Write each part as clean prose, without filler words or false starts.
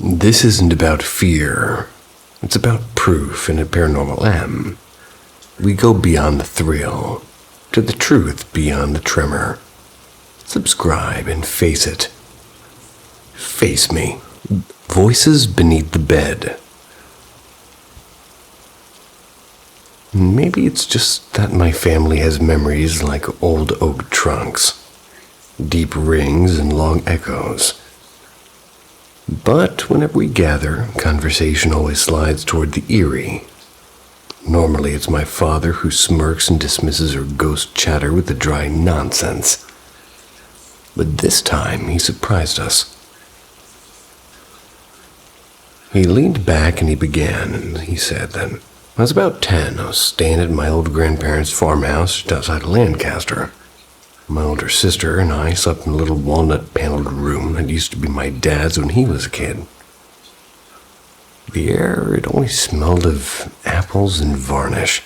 This isn't about fear. It's about proof, and at Paranormal M, we go beyond the thrill, to the truth beyond the tremor. Subscribe and face it. Face me. Voices beneath the bed. Maybe it's just that my family has memories like old oak trunks, deep rings and long echoes. But whenever we gather, conversation always slides toward the eerie. Normally it's my father who smirks and dismisses her ghost chatter with the dry nonsense. But this time he surprised us. He leaned back and he began, and he said that when I was about 10, I was staying at my old grandparents' farmhouse just outside of Lancaster. My older sister and I slept in a little walnut-paneled room that used to be my dad's when he was a kid. The air, it always smelled of apples and varnish.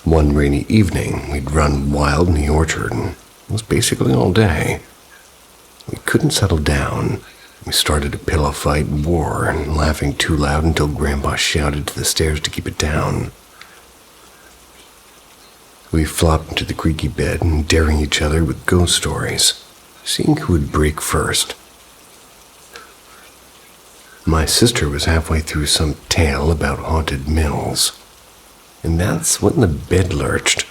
One rainy evening, we'd run wild in the orchard, and it was basically all day. We couldn't settle down. We started a pillow fight, war, and laughing too loud until Grandpa shouted to the stairs to keep it down. We flopped into the creaky bed and daring each other with ghost stories, seeing who would break first. My sister was halfway through some tale about haunted mills, and that's when the bed lurched.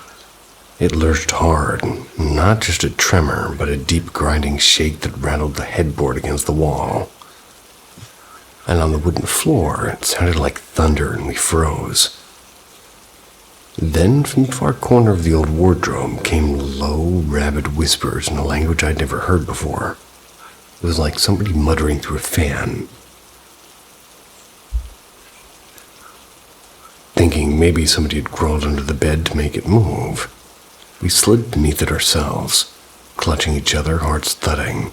It lurched hard, not just a tremor, but a deep grinding shake that rattled the headboard against the wall. And on the wooden floor, it sounded like thunder and we froze. Then, from the far corner of the old wardrobe, came low, rabid whispers in a language I'd never heard before. It was like somebody muttering through a fan. Thinking maybe somebody had crawled under the bed to make it move, we slid beneath it ourselves, clutching each other, hearts thudding.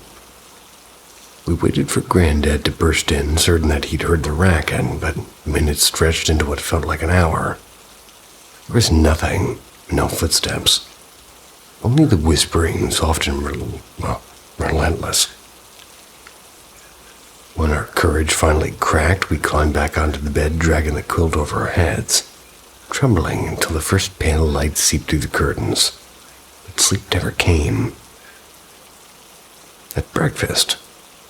We waited for Granddad to burst in, certain that he'd heard the racket, but minutes stretched into what felt like an hour. There was nothing, no footsteps. Only the whisperings, often relentless. When our courage finally cracked, we climbed back onto the bed, dragging the quilt over our heads, trembling until the first pale light seeped through the curtains. But sleep never came. At breakfast,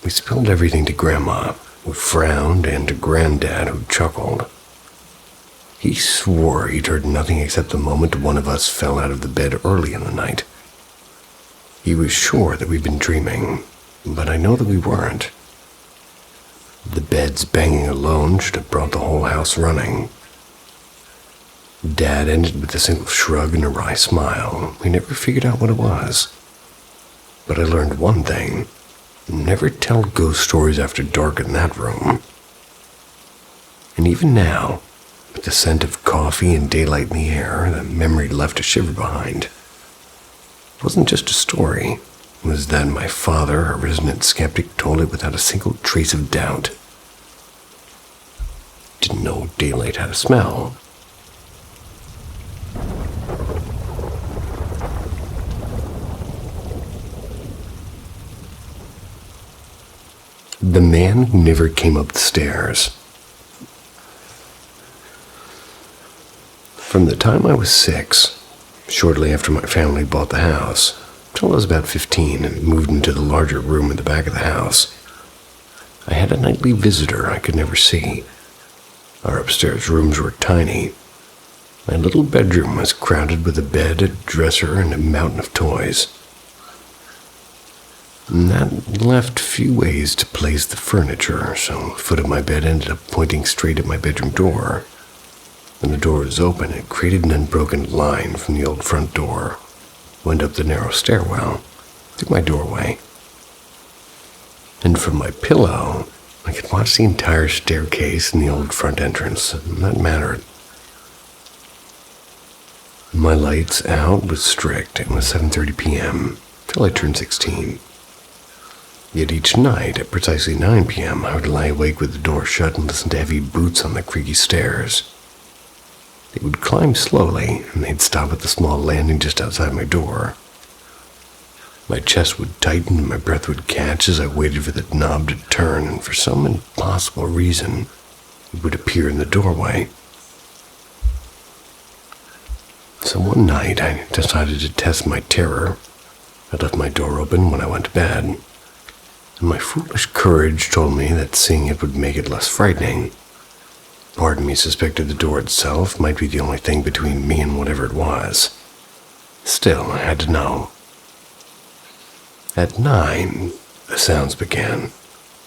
we spilled everything to Grandma, who frowned, and to Granddad, who chuckled. He swore he'd heard nothing except the moment one of us fell out of the bed early in the night. He was sure that we'd been dreaming, but I know that we weren't. The bed's banging alone should have brought the whole house running. Dad ended with a single shrug and a wry smile. We never figured out what it was. But I learned one thing. Never tell ghost stories after dark in that room. And even now, with the scent of coffee and daylight in the air, the memory left a shiver behind. It wasn't just a story. It was that my father, a resident skeptic, told it without a single trace of doubt. Didn't know daylight had a smell. The man who never came up the stairs. From the time I was 6, shortly after my family bought the house, till I was about 15 and moved into the larger room in the back of the house, I had a nightly visitor I could never see. Our upstairs rooms were tiny. My little bedroom was crowded with a bed, a dresser, and a mountain of toys. And that left few ways to place the furniture, so the foot of my bed ended up pointing straight at my bedroom door. When the door was open, it created an unbroken line from the old front door, went up the narrow stairwell, through my doorway. And from my pillow, I could watch the entire staircase and the old front entrance, and that mattered. My lights out was strict. It was 7:30 p.m., till I turned 16. Yet each night, at precisely 9 p.m., I would lie awake with the door shut and listen to heavy boots on the creaky stairs. They would climb slowly, and they'd stop at the small landing just outside my door. My chest would tighten and my breath would catch as I waited for the knob to turn, and for some impossible reason, it would appear in the doorway. So one night, I decided to test my terror. I left my door open when I went to bed, and my foolish courage told me that seeing it would make it less frightening. Part of me suspected the door itself might be the only thing between me and whatever it was. Still, I had to know. At 9, the sounds began.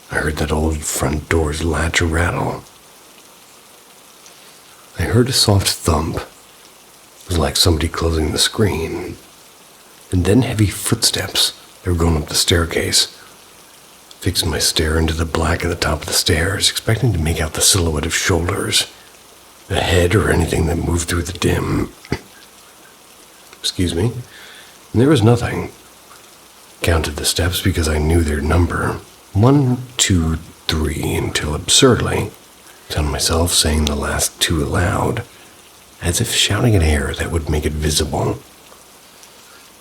I heard that old front door's latch rattle. I heard a soft thump. It was like somebody closing the screen. And then heavy footsteps. They were going up the staircase. Fixed my stare into the black at the top of the stairs, expecting to make out the silhouette of shoulders, a head, or anything that moved through the dim. Excuse me. And there was nothing. Counted the steps because I knew their number. 1, 2, 3, until absurdly, found myself saying the last 2 aloud, as if shouting an air that would make it visible.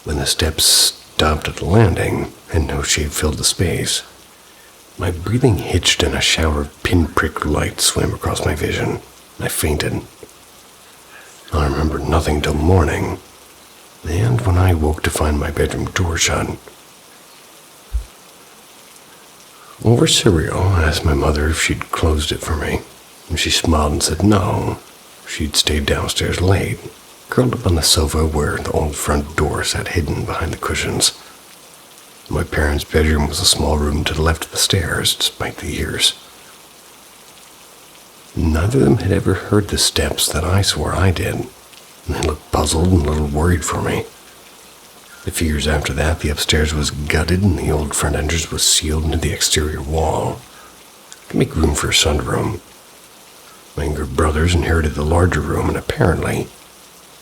When the steps stopped at the landing, and no shade filled the space, my breathing hitched and a shower of pinprick light swam across my vision. I fainted. I remembered nothing till morning, and when I woke to find my bedroom door shut. Over cereal, I asked my mother if she'd closed it for me, and she smiled and said no. She'd stayed downstairs late, curled up on the sofa where the old front door sat hidden behind the cushions. My parents' bedroom was a small room to the left of the stairs, despite the years. Neither of them had ever heard the steps that I swore I did, and they looked puzzled and a little worried for me. A few years after that, the upstairs was gutted and the old front entrance was sealed into the exterior wall to make room for a sunroom. My younger brothers inherited the larger room, and apparently,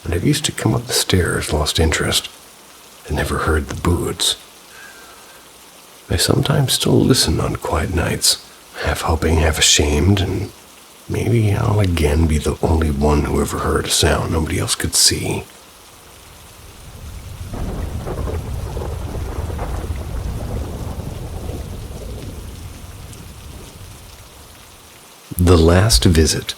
when I used to come up the stairs, lost interest, and never heard the boots. I sometimes still listen on quiet nights, half hoping, half ashamed, and maybe I'll again be the only one who ever heard a sound nobody else could see. The Last Visit.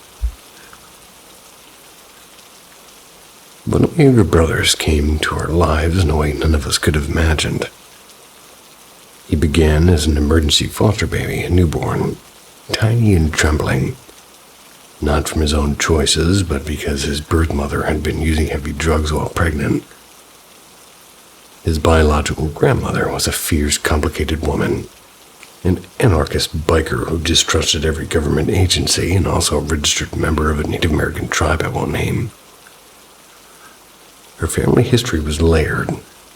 One of my younger brothers came to our lives in a way none of us could have imagined. He began as an emergency foster baby, a newborn, tiny and trembling. Not from his own choices, but because his birth mother had been using heavy drugs while pregnant. His biological grandmother was a fierce, complicated woman, an anarchist biker who distrusted every government agency and also a registered member of a Native American tribe I won't name. Her family history was layered.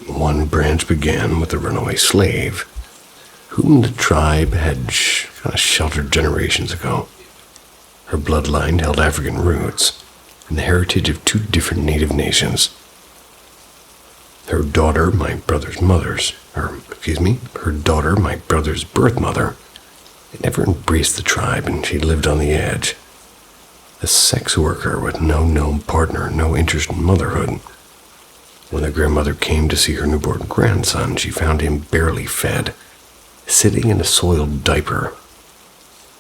One branch began with a runaway slave, whom the tribe had sheltered generations ago. Her bloodline held African roots and the heritage of 2 different native nations. Her daughter, my brother's birth mother, had never embraced the tribe, and she lived on the edge. A sex worker with no known partner, no interest in motherhood. When the grandmother came to see her newborn grandson, she found him barely fed, sitting in a soiled diaper.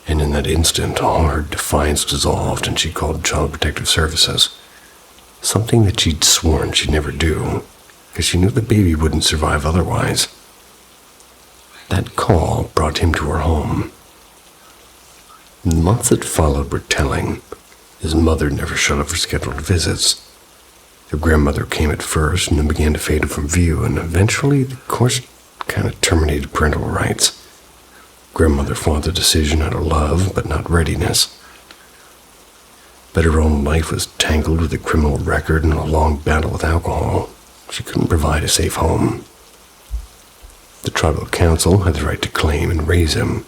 And in that instant, all her defiance dissolved, and she called Child Protective Services, something that she'd sworn she'd never do, because she knew the baby wouldn't survive otherwise. That call brought him to her home. The months that followed were telling. His mother never shut up for scheduled visits. The grandmother came at first and then began to fade from view, and eventually the course kind of terminated parental rights. Grandmother fought the decision out of love, but not readiness. But her own life was tangled with a criminal record and a long battle with alcohol. She couldn't provide a safe home. The tribal council had the right to claim and raise him,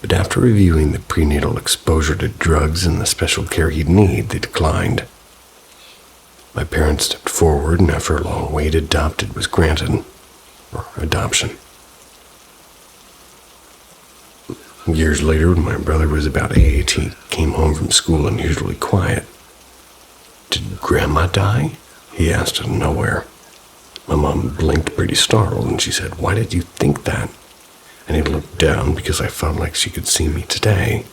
but after reviewing the prenatal exposure to drugs and the special care he'd need, they declined. My parents stepped forward, and after a long wait, adoption was granted. Years later, when my brother was about 8, he came home from school unusually quiet. "Did Grandma die?" he asked out of nowhere. My mom blinked pretty startled, and she said, "Why did you think that?" And he looked down because I felt like she could see me today,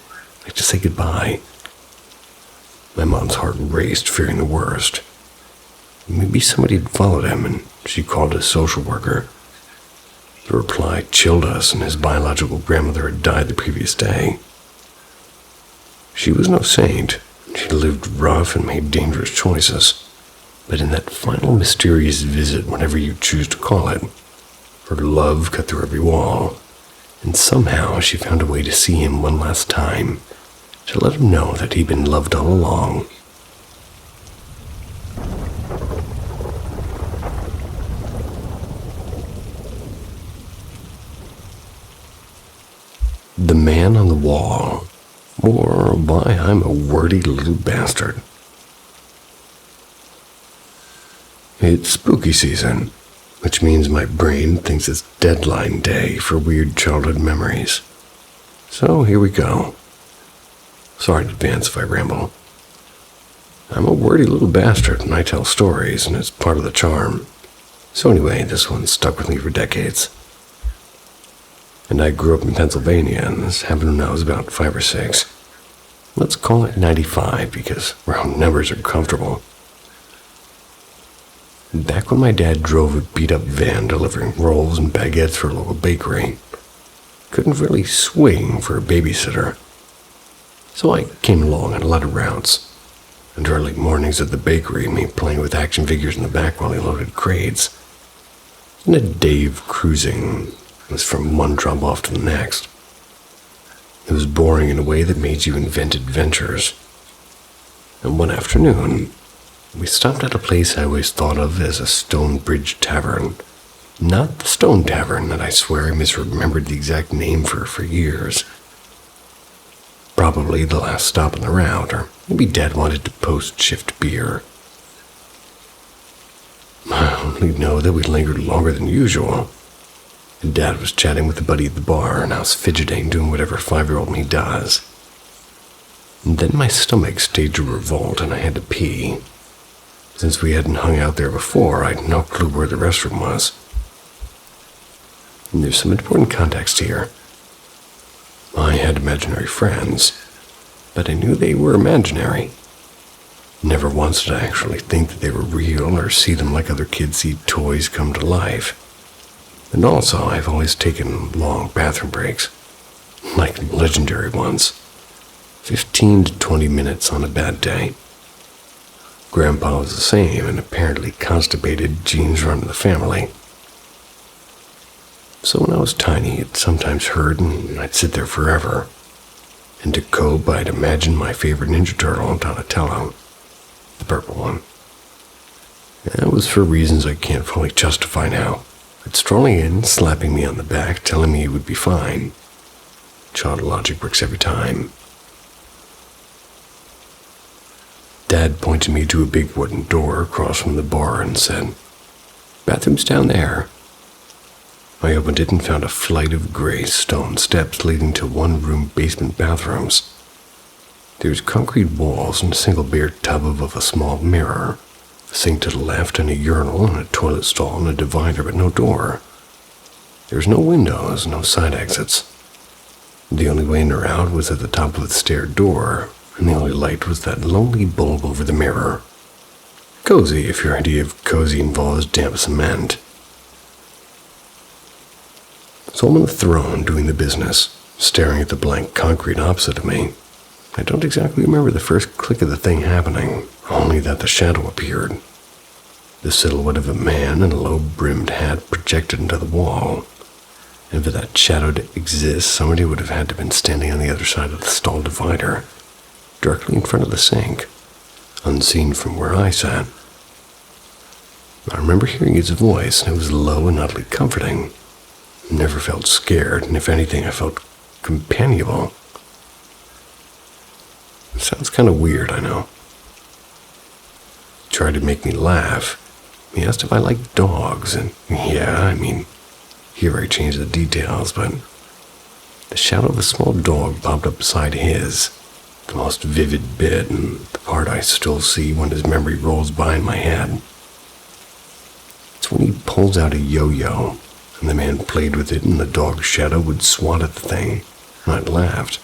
like to say goodbye. My mom's heart raced, fearing the worst. Maybe somebody had followed him, and she called a social worker. The reply chilled us, and his biological grandmother had died the previous day. She was no saint. She lived rough and made dangerous choices. But in that final mysterious visit, whatever you choose to call it, her love cut through every wall, and somehow she found a way to see him one last time, to let him know that he'd been loved all along. The Man on the Wall, or Why I'm a Wordy Little Bastard. It's spooky season, which means my brain thinks it's deadline day for weird childhood memories. So here we go. Sorry in advance if I ramble. I'm a wordy little bastard and I tell stories, and it's part of the charm. So anyway, this one stuck with me for decades. And I grew up in Pennsylvania, and this happened when I was about 5 or 6. Let's call it 95 because round numbers are comfortable. Back when my dad drove a beat-up van delivering rolls and baguettes for a local bakery, couldn't really swing for a babysitter. So I came along on a lot of routes, and early mornings at the bakery, me playing with action figures in the back while he loaded crates. And a day of cruising was from one drop-off to the next. It was boring in a way that made you invent adventures. And one afternoon, we stopped at a place I always thought of as a Stonebridge Tavern. Not the Stone Tavern that I swear I misremembered the exact name for years. Probably the last stop on the route, or maybe Dad wanted to post-shift beer. I only know that we lingered longer than usual. And Dad was chatting with a buddy at the bar, and I was fidgeting, doing whatever 5-year-old me does. And then my stomach staged a revolt, and I had to pee. Since we hadn't hung out there before, I had no clue where the restroom was. And there's some important context here. I had imaginary friends, but I knew they were imaginary. Never once did I actually think that they were real or see them like other kids see toys come to life. And also, I've always taken long bathroom breaks, like legendary ones, 15 to 20 minutes on a bad day. Grandpa was the same, and apparently constipated genes run in the family. So when I was tiny, it sometimes hurt, and I'd sit there forever. And to cope, I'd imagine my favorite Ninja Turtle on Donatello, the purple one. That was for reasons I can't fully justify now. But strolling in, slapping me on the back, telling me it would be fine. Child logic works every time. Dad pointed me to a big wooden door across from the bar and said, "Bathroom's down there." I opened it and found a flight of gray stone steps leading to one-room basement bathrooms. There's concrete walls and a single bare tub above a small mirror, a sink to the left and a urinal and a toilet stall and a divider, but no door. There's no windows, no side exits. The only way in or out was at the top of the stair door, and the only light was that lonely bulb over the mirror. Cozy if your idea of cozy involves damp cement. So I'm on the throne doing the business, staring at the blank concrete opposite of me. I don't exactly remember the first click of the thing happening, only that the shadow appeared. The silhouette of a man in a low-brimmed hat projected into the wall. And for that shadow to exist, somebody would have had to have been standing on the other side of the stall divider, directly in front of the sink, unseen from where I sat. I remember hearing his voice, and it was low and oddly comforting. I never felt scared, and if anything, I felt companionable. It sounds kind of weird, I know. He tried to make me laugh. He asked if I liked dogs, and here I changed the details, but the shadow of a small dog popped up beside his, the most vivid bit, and the part I still see when his memory rolls by in my head. It's It's when he pulls out a yo-yo, and the man played with it and the dog's shadow would swat at the thing, and I laughed.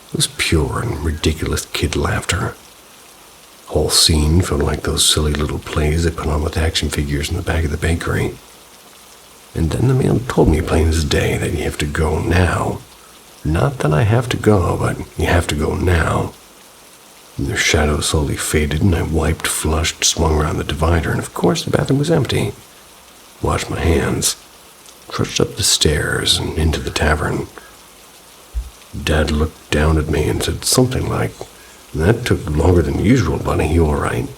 It was pure and ridiculous kid laughter. The whole scene felt like those silly little plays they put on with action figures in the back of the bakery. And then the man told me plain as day that you have to go now. Not that I have to go, but you have to go now. And the shadow slowly faded, and I wiped, flushed, swung around the divider, and of course the bathroom was empty. Washed my hands, trudged up the stairs and into the tavern. Dad looked down at me and said something like, "That took longer than usual, buddy. You all right?"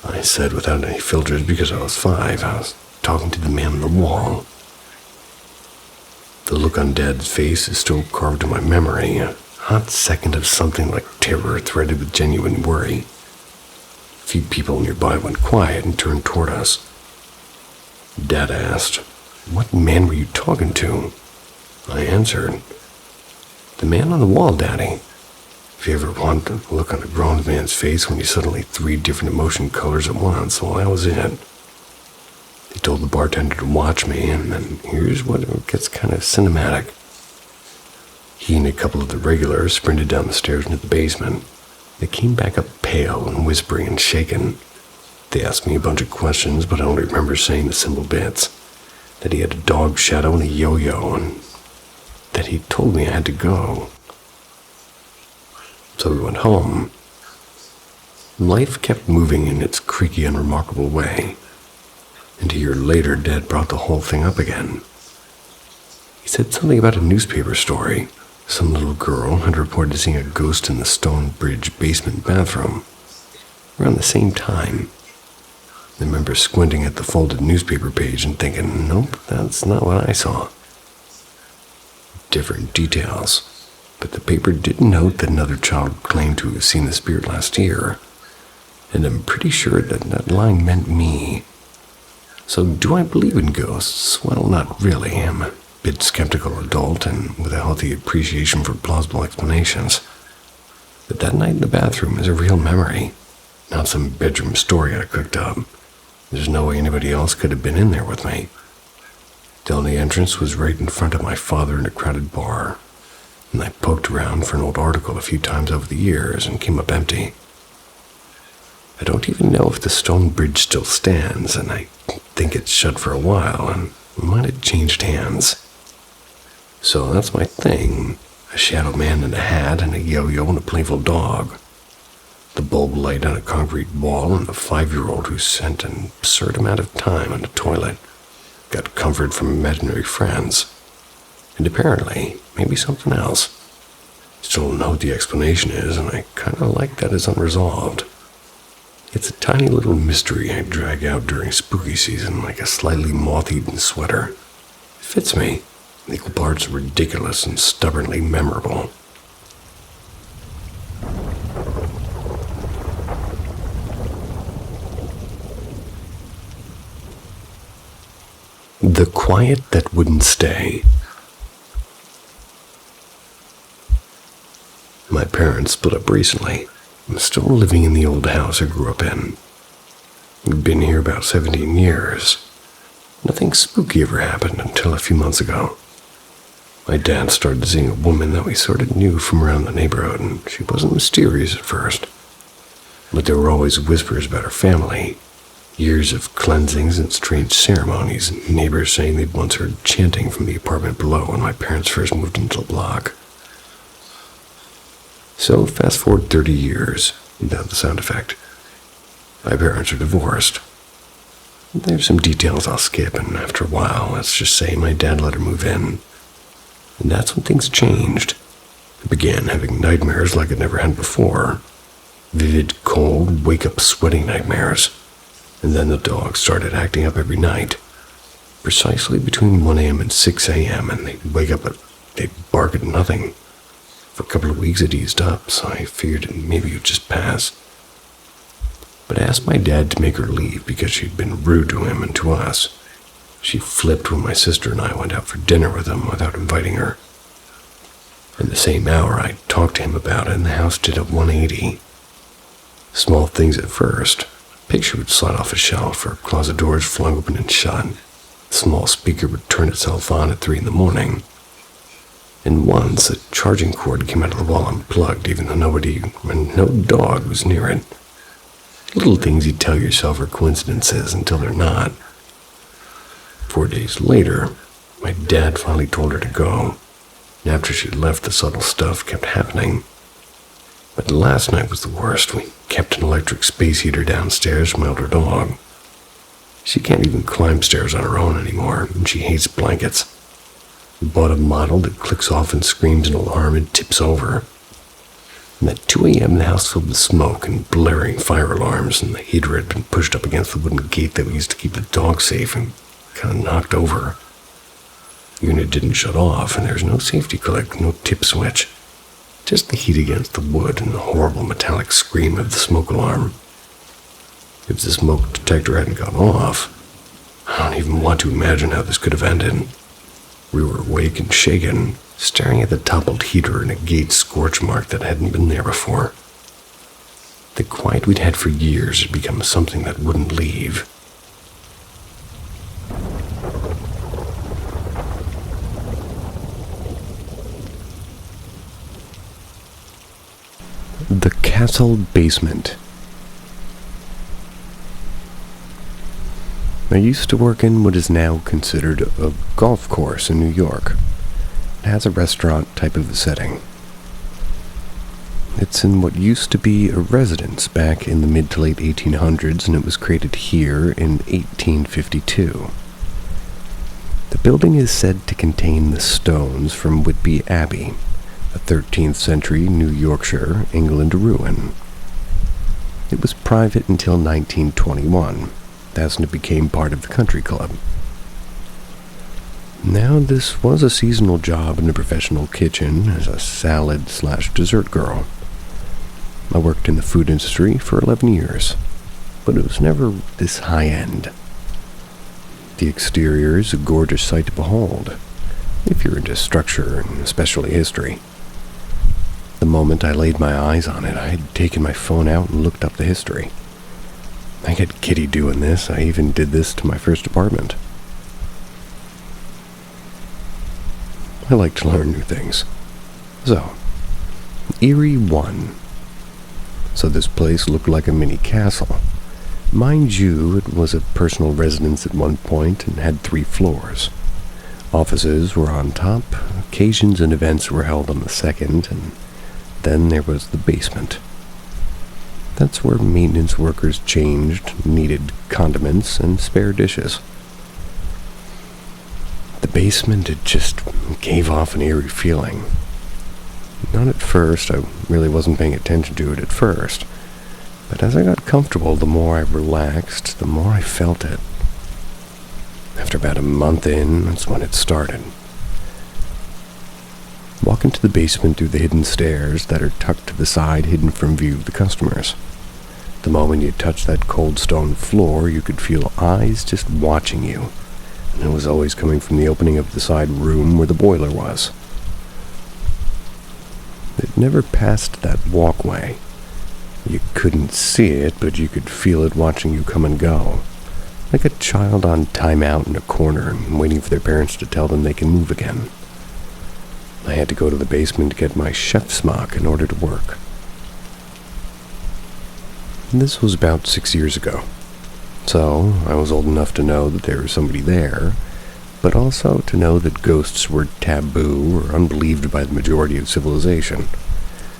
I said without any filters because I was 5. I was talking to the man on the wall. The look on Dad's face is still carved in my memory, a hot second of something like terror threaded with genuine worry. A few people nearby went quiet and turned toward us. Dad asked, "What man were you talking to?" I answered, "The man on the wall, Daddy." If you ever want to look on a grown man's face when you suddenly 3 different emotion colors at once, well, that was it. They told the bartender to watch me, and then here's what gets kind of cinematic. He and a couple of the regulars sprinted down the stairs into the basement. They came back up pale and whispering and shaken. They asked me a bunch of questions, but I only remember saying the simple bits. That he had a dog shadow and a yo-yo, and that he told me I had to go. So we went home. Life kept moving in its creaky, unremarkable way. And a year later, Dad brought the whole thing up again. He said something about a newspaper story. Some little girl had reported seeing a ghost in the stone bridge basement bathroom. Around the same time. I remember squinting at the folded newspaper page and thinking, nope, that's not what I saw. Different details. But the paper did note that another child claimed to have seen the spirit last year. And I'm pretty sure that that line meant me. So do I believe in ghosts? Well, not really. I'm a bit skeptical adult and with a healthy appreciation for plausible explanations. But that night in the bathroom is a real memory, not some bedroom story I cooked up. There's no way anybody else could have been in there with me. The only entrance was right in front of my father in a crowded bar, and I poked around for an old article a few times over the years and came up empty. I don't even know if the stone bridge still stands, and I think it's shut for a while and might have changed hands. So that's my thing, a shadow man in a hat and a yo-yo and a playful dog. The bulb light on a concrete wall and a 5-year-old who spent an absurd amount of time on the toilet, got comfort from imaginary friends, and apparently maybe something else. Still don't know what the explanation is, and I kind of like that it's unresolved. It's a tiny little mystery I drag out during spooky season like a slightly moth-eaten sweater. It fits me, in equal parts ridiculous and stubbornly memorable. The quiet that wouldn't stay. My parents split up recently. I'm still living in the old house I grew up in. We've been here about 17 years. Nothing spooky ever happened until a few months ago. My dad started seeing a woman that we sort of knew from around the neighborhood, and she wasn't mysterious at first. But there were always whispers about her family, years of cleansings and strange ceremonies, and neighbors saying they'd once heard chanting from the apartment below when my parents first moved into the block. So fast forward 30 years, without the sound effect. My parents are divorced. There's some details I'll skip, and after a while, let's just say my dad let her move in. And that's when things changed. I began having nightmares like I'd never had before. Vivid, cold, wake-up sweating nightmares. And then the dogs started acting up every night. Precisely between 1 a.m. and 6 a.m., and they'd wake up, but they'd bark at nothing. For a couple of weeks it eased up, so I figured maybe it would just pass. But I asked my dad to make her leave because she'd been rude to him and to us. She flipped when my sister and I went out for dinner with him without inviting her. In the same hour I talked to him about it, and the house did a 180. Small things at first, Picture would slide off a shelf, or closet doors flung open and shut. The small speaker would turn itself on at 3 in the morning. And once, a charging cord came out of the wall unplugged, even though nobody and no dog was near it. Little things you tell yourself are coincidences until they're not. 4 days later, my dad finally told her to go. And after she left, the subtle stuff kept happening. But last night was the worst. We kept an electric space heater downstairs for my older dog. She can't even climb stairs on her own anymore, and she hates blankets. We bought a model that clicks off and screams an alarm and tips over. And at 2 a.m., the house filled with smoke and blaring fire alarms, and the heater had been pushed up against the wooden gate that we used to keep the dog safe and kind of knocked over. The unit didn't shut off, and there was no safety click, no tip switch. Just the heat against the wood and the horrible metallic scream of the smoke alarm. If the smoke detector hadn't gone off, I don't even want to imagine how this could have ended. We were awake and shaken, staring at the toppled heater and a gate scorch mark that hadn't been there before. The quiet we'd had for years had become something that wouldn't leave. The castle basement. I used to work in what is now considered a golf course in New York. It has a restaurant type of a setting. It's in what used to be a residence back in the mid to late 1800s, and it was created here in 1852. The building is said to contain the stones from Whitby Abbey, a 13th century New Yorkshire, England ruin. It was private until 1921. That's when it became part of the country club. Now, this was a seasonal job in a professional kitchen as a salad/dessert girl. I worked in the food industry for 11 years, but it was never this high-end. The exterior is a gorgeous sight to behold, if you're into structure and especially history. The moment I laid my eyes on it, I had taken my phone out and looked up the history. I got giddy doing this. I even did this to my first apartment. I like to learn new things. So, Erie 1. So this place looked like a mini castle. Mind you, it was a personal residence at one point and had 3 floors. Offices were on top, occasions and events were held on the second, and then there was the basement. That's where maintenance workers changed, needed condiments, and spare dishes. The basement, it just gave off an eerie feeling. Not at first, I really wasn't paying attention to it at first, but as I got comfortable, the more I relaxed, the more I felt it. After about a month in, that's when it started. Walk into the basement through the hidden stairs that are tucked to the side, hidden from view of the customers. The moment you touched that cold stone floor, you could feel eyes just watching you, and it was always coming from the opening of the side room where the boiler was. It never passed that walkway. You couldn't see it, but you could feel it watching you come and go, like a child on timeout in a corner and waiting for their parents to tell them they can move again. I had to go to the basement to get my chef's smock in order to work. This was about 6 years ago, so I was old enough to know that there was somebody there, but also to know that ghosts were taboo or unbelieved by the majority of civilization,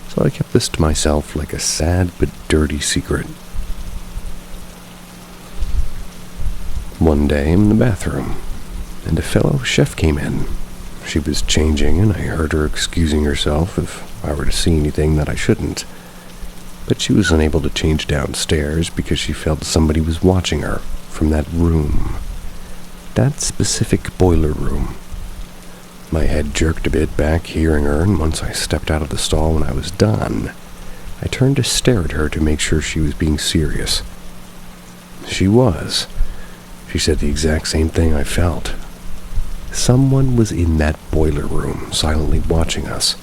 so I kept this to myself like a sad but dirty secret. One day I'm in the bathroom, and a fellow chef came in. She was changing, and I heard her excusing herself if I were to see anything that I shouldn't. But she was unable to change downstairs because she felt somebody was watching her from that room. That specific boiler room. My head jerked a bit back, hearing her, and once I stepped out of the stall when I was done, I turned to stare at her to make sure she was being serious. She was. She said the exact same thing I felt. Someone was in that boiler room, silently watching us.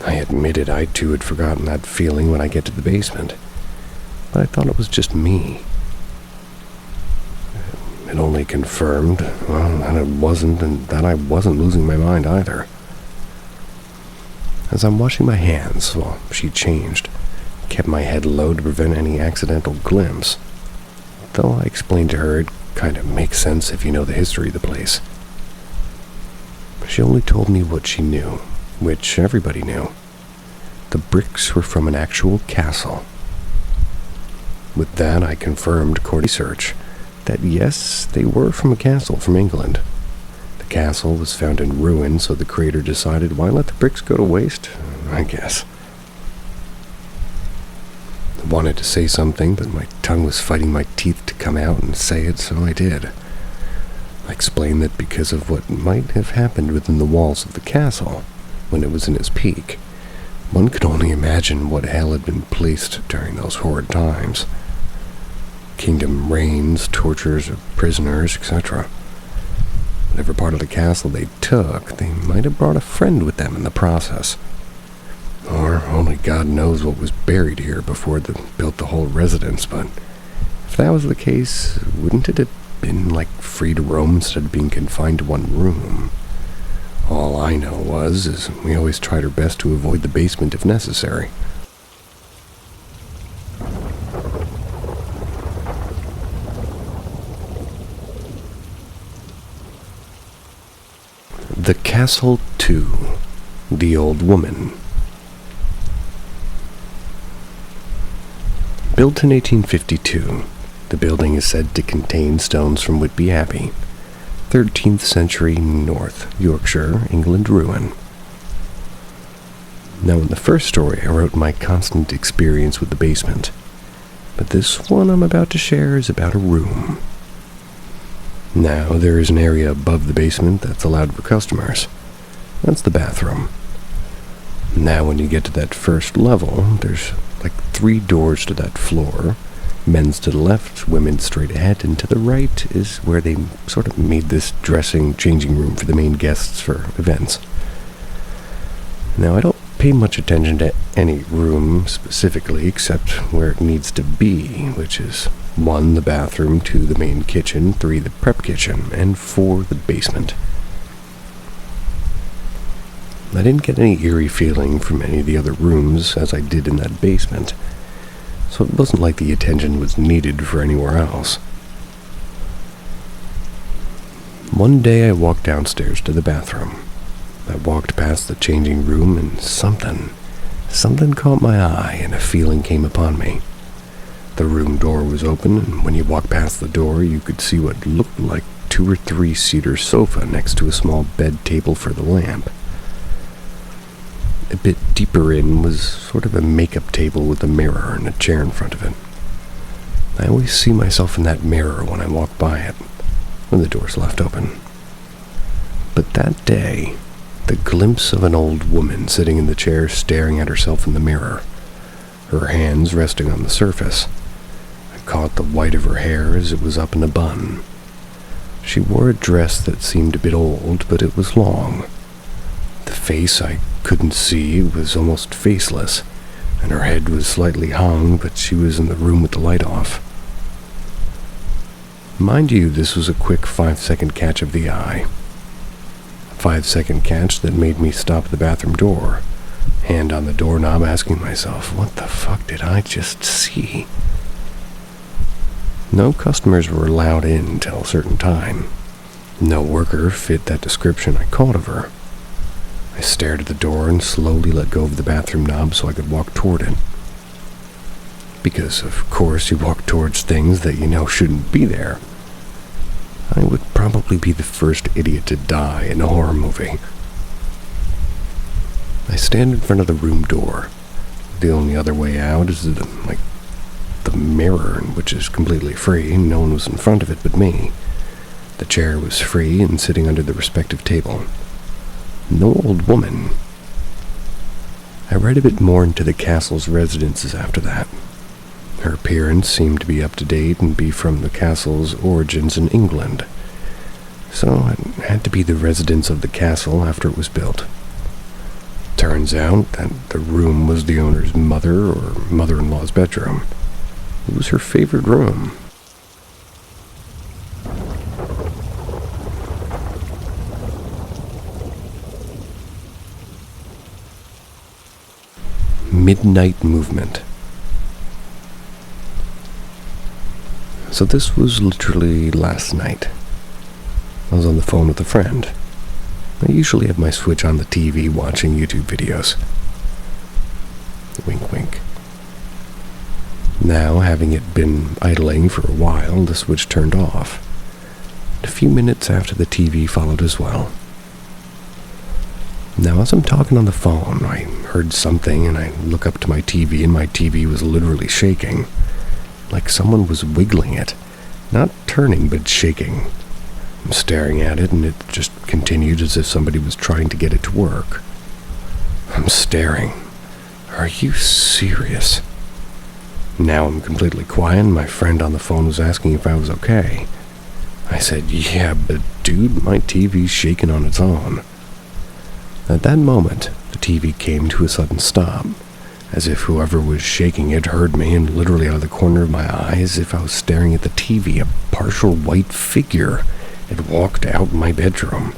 I admitted I too had forgotten that feeling when I get to the basement. but I thought it was just me. It only confirmed, well, that it wasn't, and that I wasn't losing my mind either. As I'm washing my hands while she changed, I kept my head low to prevent any accidental glimpse. Though I explained to her it kind of makes sense if you know the history of the place. She only told me what she knew, which everybody knew. The bricks were from an actual castle. With that, I confirmed according to research that yes, they were from a castle from England. The castle was found in ruin, so the creator decided, why let the bricks go to waste? I guess. I wanted to say something, but my tongue was fighting my teeth to come out and say it, so I did. I explained that because of what might have happened within the walls of the castle when it was in its peak, one could only imagine what hell had been placed during those horrid times. Kingdom reigns, tortures of prisoners, etc. Whatever part of the castle they took, they might have brought a friend with them in the process. Or only God knows what was buried here before they built the whole residence, but if that was the case, wouldn't it have been like free to roam instead of being confined to one room? All I know is we always tried our best to avoid the basement if necessary. The Castle 2, The Old Woman. Built in 1852, the building is said to contain stones from Whitby Abbey, 13th century North Yorkshire, England ruin. Now in the first story I wrote my constant experience with the basement, but this one I'm about to share is about a room. Now there is an area above the basement that's allowed for customers. That's the bathroom. Now when you get to that first level, there's like 3 doors to that floor. Men's to the left, women's straight ahead, and to the right is where they sort of made this changing room for the main guests for events. Now I don't pay much attention to any room specifically except where it needs to be, which is 1, the bathroom, 2, the main kitchen, 3, the prep kitchen, and 4, the basement. I didn't get any eerie feeling from any of the other rooms as I did in that basement, so it wasn't like the attention was needed for anywhere else. One day I walked downstairs to the bathroom. I walked past the changing room and something caught my eye and a feeling came upon me. The room door was open, and when you walked past the door, you could see what looked like 2 or 3 seater sofa next to a small bed table for the lamp. A bit deeper in was sort of a makeup table with a mirror and a chair in front of it. I always see myself in that mirror when I walk by it, when the door's left open. But that day, the glimpse of an old woman sitting in the chair staring at herself in the mirror, her hands resting on the surface. I caught the white of her hair as it was up in a bun. She wore a dress that seemed a bit old, but it was long. The face I couldn't see, was almost faceless, and her head was slightly hung, but she was in the room with the light off. Mind you, this was a quick 5-second catch of the eye. A 5-second catch that made me stop at the bathroom door, hand on the doorknob asking myself, what the fuck did I just see? No customers were allowed in until a certain time. No worker fit that description I caught of her. I stared at the door and slowly let go of the bathroom knob so I could walk toward it. Because, of course, you walk towards things that you know shouldn't be there. I would probably be the first idiot to die in a horror movie. I stand in front of the room door. The only other way out is the mirror, which is completely free. No one was in front of it but me. The chair was free and sitting under the respective table. No old woman. I read a bit more into the castle's residences after that. Her appearance seemed to be up to date and be from the castle's origins in England. So it had to be the residence of the castle after it was built. Turns out that the room was the owner's mother or mother-in-law's bedroom. It was her favorite room. Midnight movement. So this was literally last night. I was on the phone with a friend. I usually have my switch on the TV watching YouTube videos. Wink, wink. Now, having it been idling for a while, the switch turned off. A few minutes after the TV followed as well. Now, as I'm talking on the phone, I heard something, and I look up to my TV, and my TV was literally shaking. Like someone was wiggling it. Not turning, but shaking. I'm staring at it, and it just continued as if somebody was trying to get it to work. I'm staring. Are you serious? Now I'm completely quiet, and my friend on the phone was asking if I was okay. I said, yeah, but dude, my TV's shaking on its own. At that moment, the TV came to a sudden stop, as if whoever was shaking it heard me, and literally out of the corner of my eye, as if I was staring at the TV, a partial white figure had walked out my bedroom.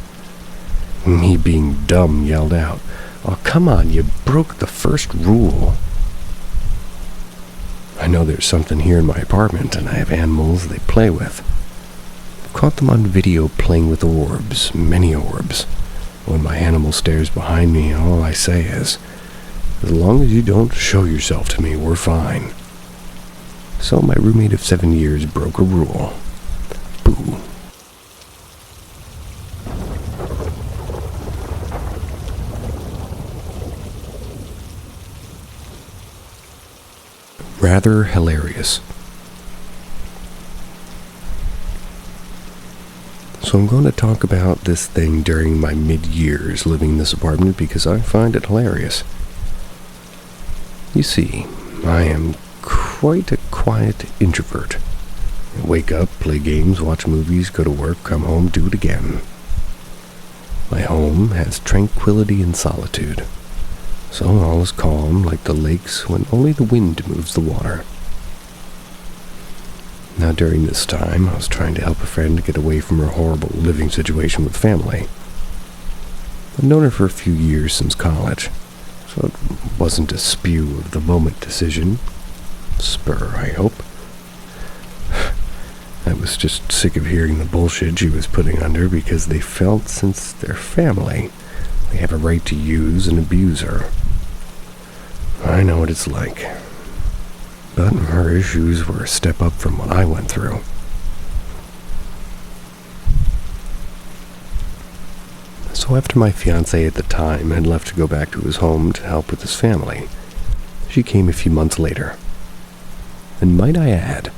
Me, being dumb, yelled out, "Oh, come on, you broke the first rule." I know there's something here in my apartment, and I have animals they play with. I've caught them on video playing with orbs, many orbs. When my animal stares behind me, all I say is, as long as you don't show yourself to me, we're fine. So my roommate of 7 years broke a rule. Boo. Rather hilarious. So I'm going to talk about this thing during my mid-years living in this apartment because I find it hilarious. You see, I am quite a quiet introvert. I wake up, play games, watch movies, go to work, come home, do it again. My home has tranquility and solitude. So all is calm like the lakes when only the wind moves the water. Now during this time, I was trying to help a friend get away from her horrible living situation with family. I've known her for a few years since college, so it wasn't a spew-of-the-moment decision. Spur, I hope. I was just sick of hearing the bullshit she was putting under because they felt since they're family, they have a right to use and abuse her. I know what it's like. But her issues were a step up from what I went through. So after my fiancé at the time had left to go back to his home to help with his family, she came a few months later. And might I add,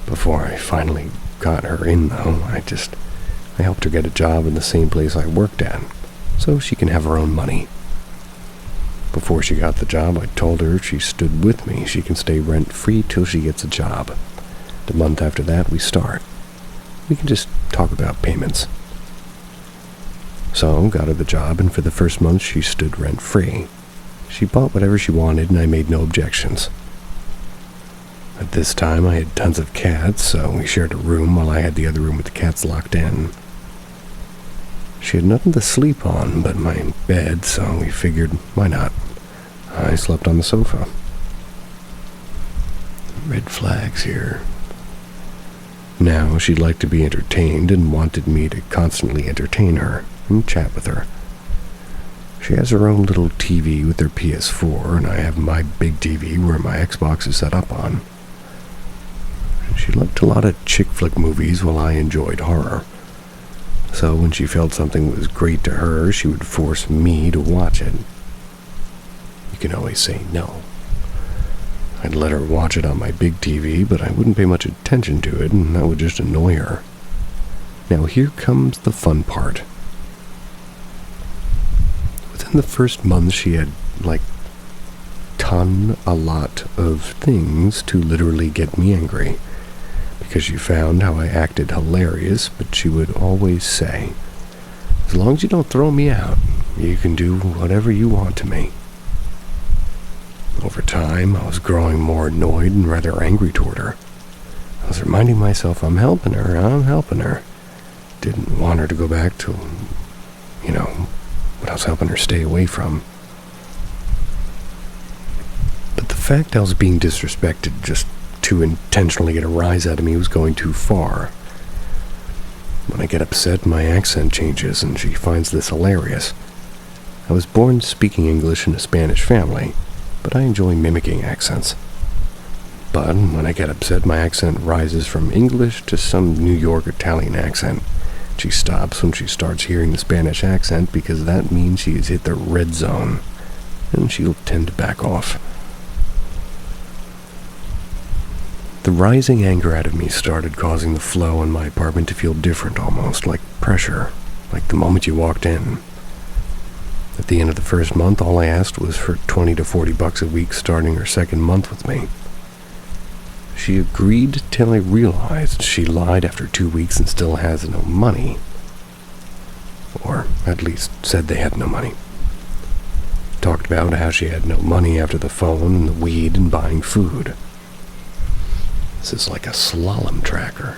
before I finally got her in though, I helped her get a job in the same place I worked at, so she can have her own money. Before she got the job, I told her if she stood with me, she can stay rent-free till she gets a job. The month after that, we start. We can just talk about payments. So, got her the job, and for the first month, she stood rent-free. She bought whatever she wanted, and I made no objections. At this time, I had tons of cats, so we shared a room while I had the other room with the cats locked in. She had nothing to sleep on but my bed, so we figured, why not? I slept on the sofa. Red flags here. Now she'd like to be entertained and wanted me to constantly entertain her and chat with her. She has her own little TV with her PS4, and I have my big TV where my Xbox is set up on. She liked a lot of chick flick movies while I enjoyed horror. So when she felt something was great to her, she would force me to watch it. You can always say no. I'd let her watch it on my big TV, but I wouldn't pay much attention to it, and that would just annoy her. Now here comes the fun part. Within the first month, she had, a lot of things to literally get me angry. Because she found how I acted hilarious, but she would always say, as long as you don't throw me out, you can do whatever you want to me. Over time, I was growing more annoyed and rather angry toward her. I was reminding myself, I'm helping her. Didn't want her to go back to, what I was helping her stay away from. But the fact I was being disrespected just to intentionally get a rise out of me was going too far. When I get upset, my accent changes, and she finds this hilarious. I was born speaking English in a Spanish family, but I enjoy mimicking accents. But when I get upset, my accent rises from English to some New York Italian accent. She stops when she starts hearing the Spanish accent because that means she has hit the red zone, and she'll tend to back off. The rising anger out of me started causing the flow in my apartment to feel different, almost like pressure, like the moment you walked in. At the end of the first month, all I asked was for $20 to $40 a week starting her second month with me. She agreed till I realized she lied after 2 weeks and still has no money. Or at least said they had no money. Talked about how she had no money after the phone and the weed and buying food. This is like a slalom tracker.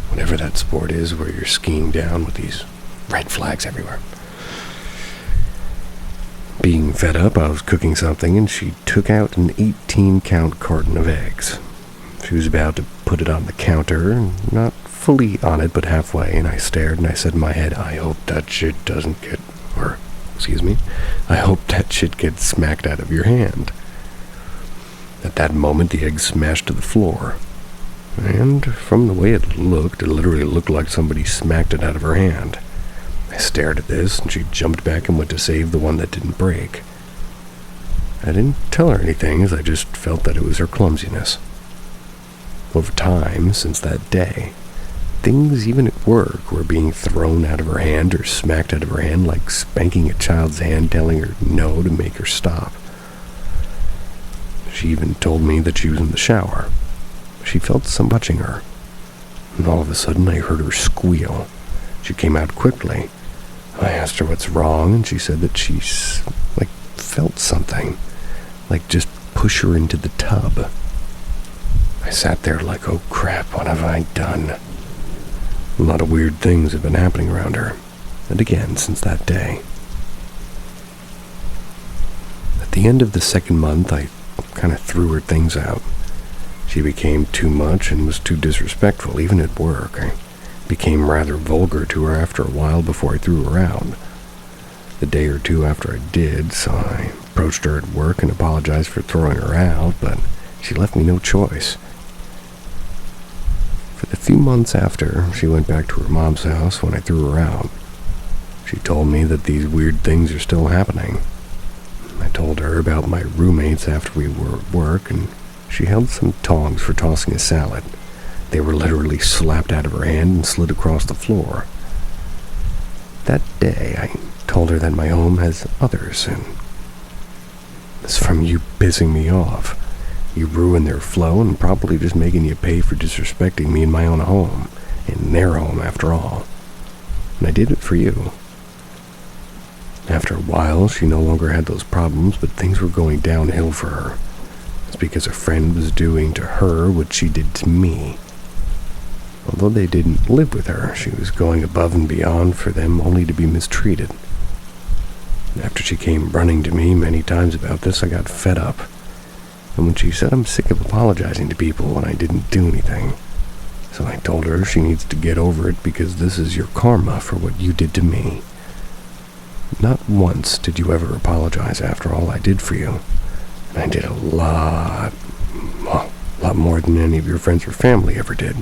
Whatever that sport is where you're skiing down with these red flags everywhere. Being fed up, I was cooking something and she took out an 18-count carton of eggs. She was about to put it on the counter, not fully on it, but halfway, and I stared and I said in my head, I hope that shit gets smacked out of your hand. At that moment, the egg smashed to the floor. And from the way it literally looked like somebody smacked it out of her hand. I stared at this, and she jumped back and went to save the one that didn't break. I didn't tell her anything, as I just felt that it was her clumsiness. Over time, since that day, things even at work were being thrown out of her hand or smacked out of her hand, like spanking a child's hand telling her no to make her stop. She even told me that she was in the shower. She felt some touching her, and all of a sudden I heard her squeal. She came out quickly. I asked her what's wrong, and she said that she, felt something, like just push her into the tub. I sat there like, oh crap, what have I done? A lot of weird things have been happening around her, and again since that day. At the end of the second month, I kind of threw her things out. She became too much and was too disrespectful, even at work. I became rather vulgar to her after a while before I threw her out. The day or two after I did, so I approached her at work and apologized for throwing her out, but she left me no choice. For the few months after, she went back to her mom's house when I threw her out. She told me that these weird things are still happening. I told her about my roommates after we were at work, and she held some tongs for tossing a salad. They were literally slapped out of her hand and slid across the floor. That day, I told her that my home has others, and it's from you pissing me off. You ruined their flow and probably just making you pay for disrespecting me in my own home, in their home after all. And I did it for you. After a while, she no longer had those problems, but things were going downhill for her. It's because a friend was doing to her what she did to me. Although they didn't live with her, she was going above and beyond for them only to be mistreated. After she came running to me many times about this, I got fed up. And when she said I'm sick of apologizing to people when I didn't do anything, so I told her she needs to get over it because this is your karma for what you did to me. Not once did you ever apologize after all I did for you. And I did a lot more than any of your friends or family ever did.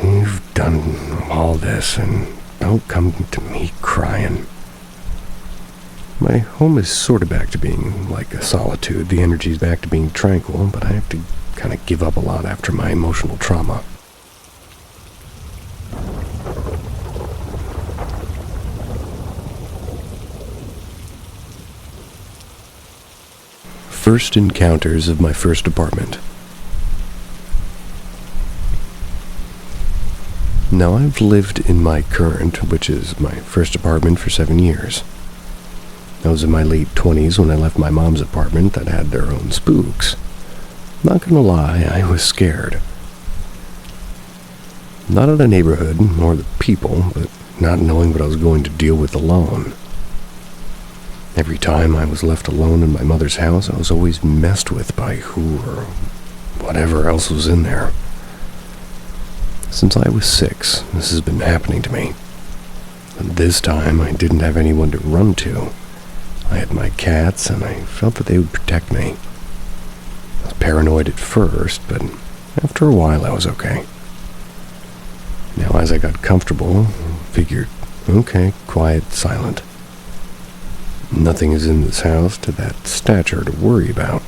You've done all this, and don't come to me crying. My home is sort of back to being like a solitude. The energy's back to being tranquil, but I have to kind of give up a lot after my emotional trauma. First encounters of my first apartment. Now, I've lived in my current, which is my first apartment, for 7 years. I was in my late 20s when I left my mom's apartment that had their own spooks. Not gonna lie, I was scared. Not of the neighborhood or the people, but not knowing what I was going to deal with alone. Every time I was left alone in my mother's house, I was always messed with by who or whatever else was in there. Since I was 6, this has been happening to me. But this time, I didn't have anyone to run to. I had my cats, and I felt that they would protect me. I was paranoid at first, but after a while, I was okay. Now, as I got comfortable, I figured, okay, quiet, silent. Nothing is in this house to that stature to worry about.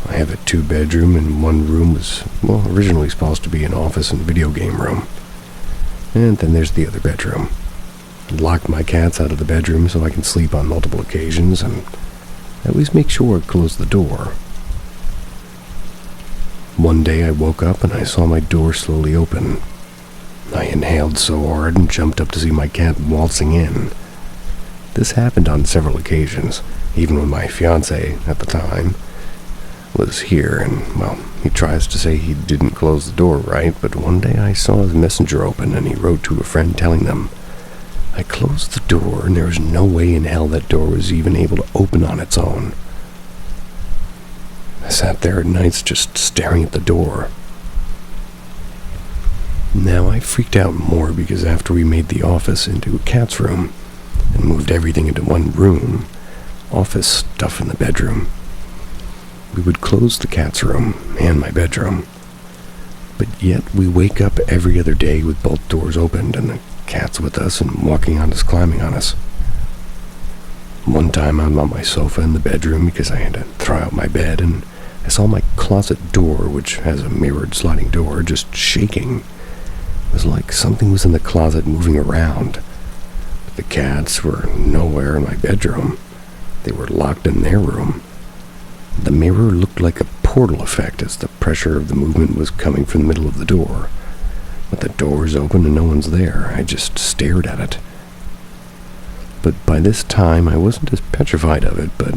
I have a 2-bedroom, and one room was, originally supposed to be an office and video game room. And then there's the other bedroom. I locked my cats out of the bedroom so I can sleep on multiple occasions, and I always make sure I close the door. One day I woke up and I saw my door slowly open. I inhaled so hard and jumped up to see my cat waltzing in. This happened on several occasions, even when my fiancé, at the time, was here, and, he tries to say he didn't close the door right, but one day I saw his messenger open, and he wrote to a friend telling them, I closed the door, and there was no way in hell that door was even able to open on its own. I sat there at nights just staring at the door. Now, I freaked out more because after we made the office into a cat's room and moved everything into one room, office stuff in the bedroom, we would close the cat's room and my bedroom. But yet we wake up every other day with both doors opened and the cat's with us and walking on us, climbing on us. One time I'm on my sofa in the bedroom because I had to throw out my bed, and I saw my closet door, which has a mirrored sliding door, just shaking. It was like something was in the closet moving around. But the cats were nowhere in my bedroom. They were locked in their room. The mirror looked like a portal effect as the pressure of the movement was coming from the middle of the door. But the door is open and no one's there. I just stared at it. But by this time, I wasn't as petrified of it, but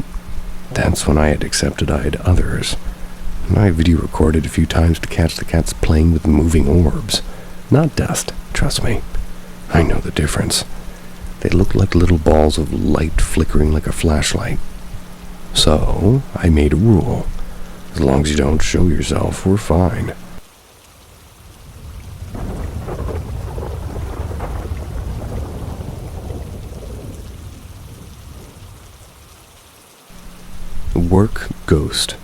that's when I had accepted I had others. And I video recorded a few times to catch the cats playing with moving orbs. Not dust, trust me. I know the difference. They looked like little balls of light flickering like a flashlight. So, I made a rule. As long as you don't show yourself, we're fine. Work ghost.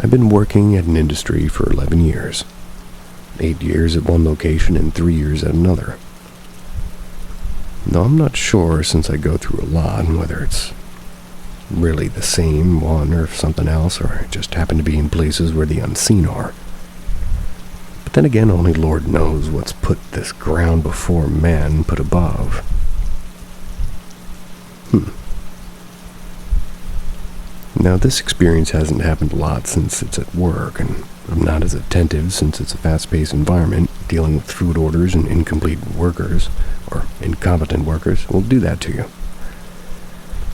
I've been working at an industry for 11 years. 8 years at one location and 3 years at another. Now, I'm not sure, since I go through a lot, whether it's really the same one or something else, or I just happen to be in places where the unseen are. But then again, only Lord knows what's put this ground before man put above. Now, this experience hasn't happened a lot since it's at work, and I'm not as attentive since it's a fast-paced environment. Dealing with food orders and incomplete workers, or incompetent workers, will do that to you.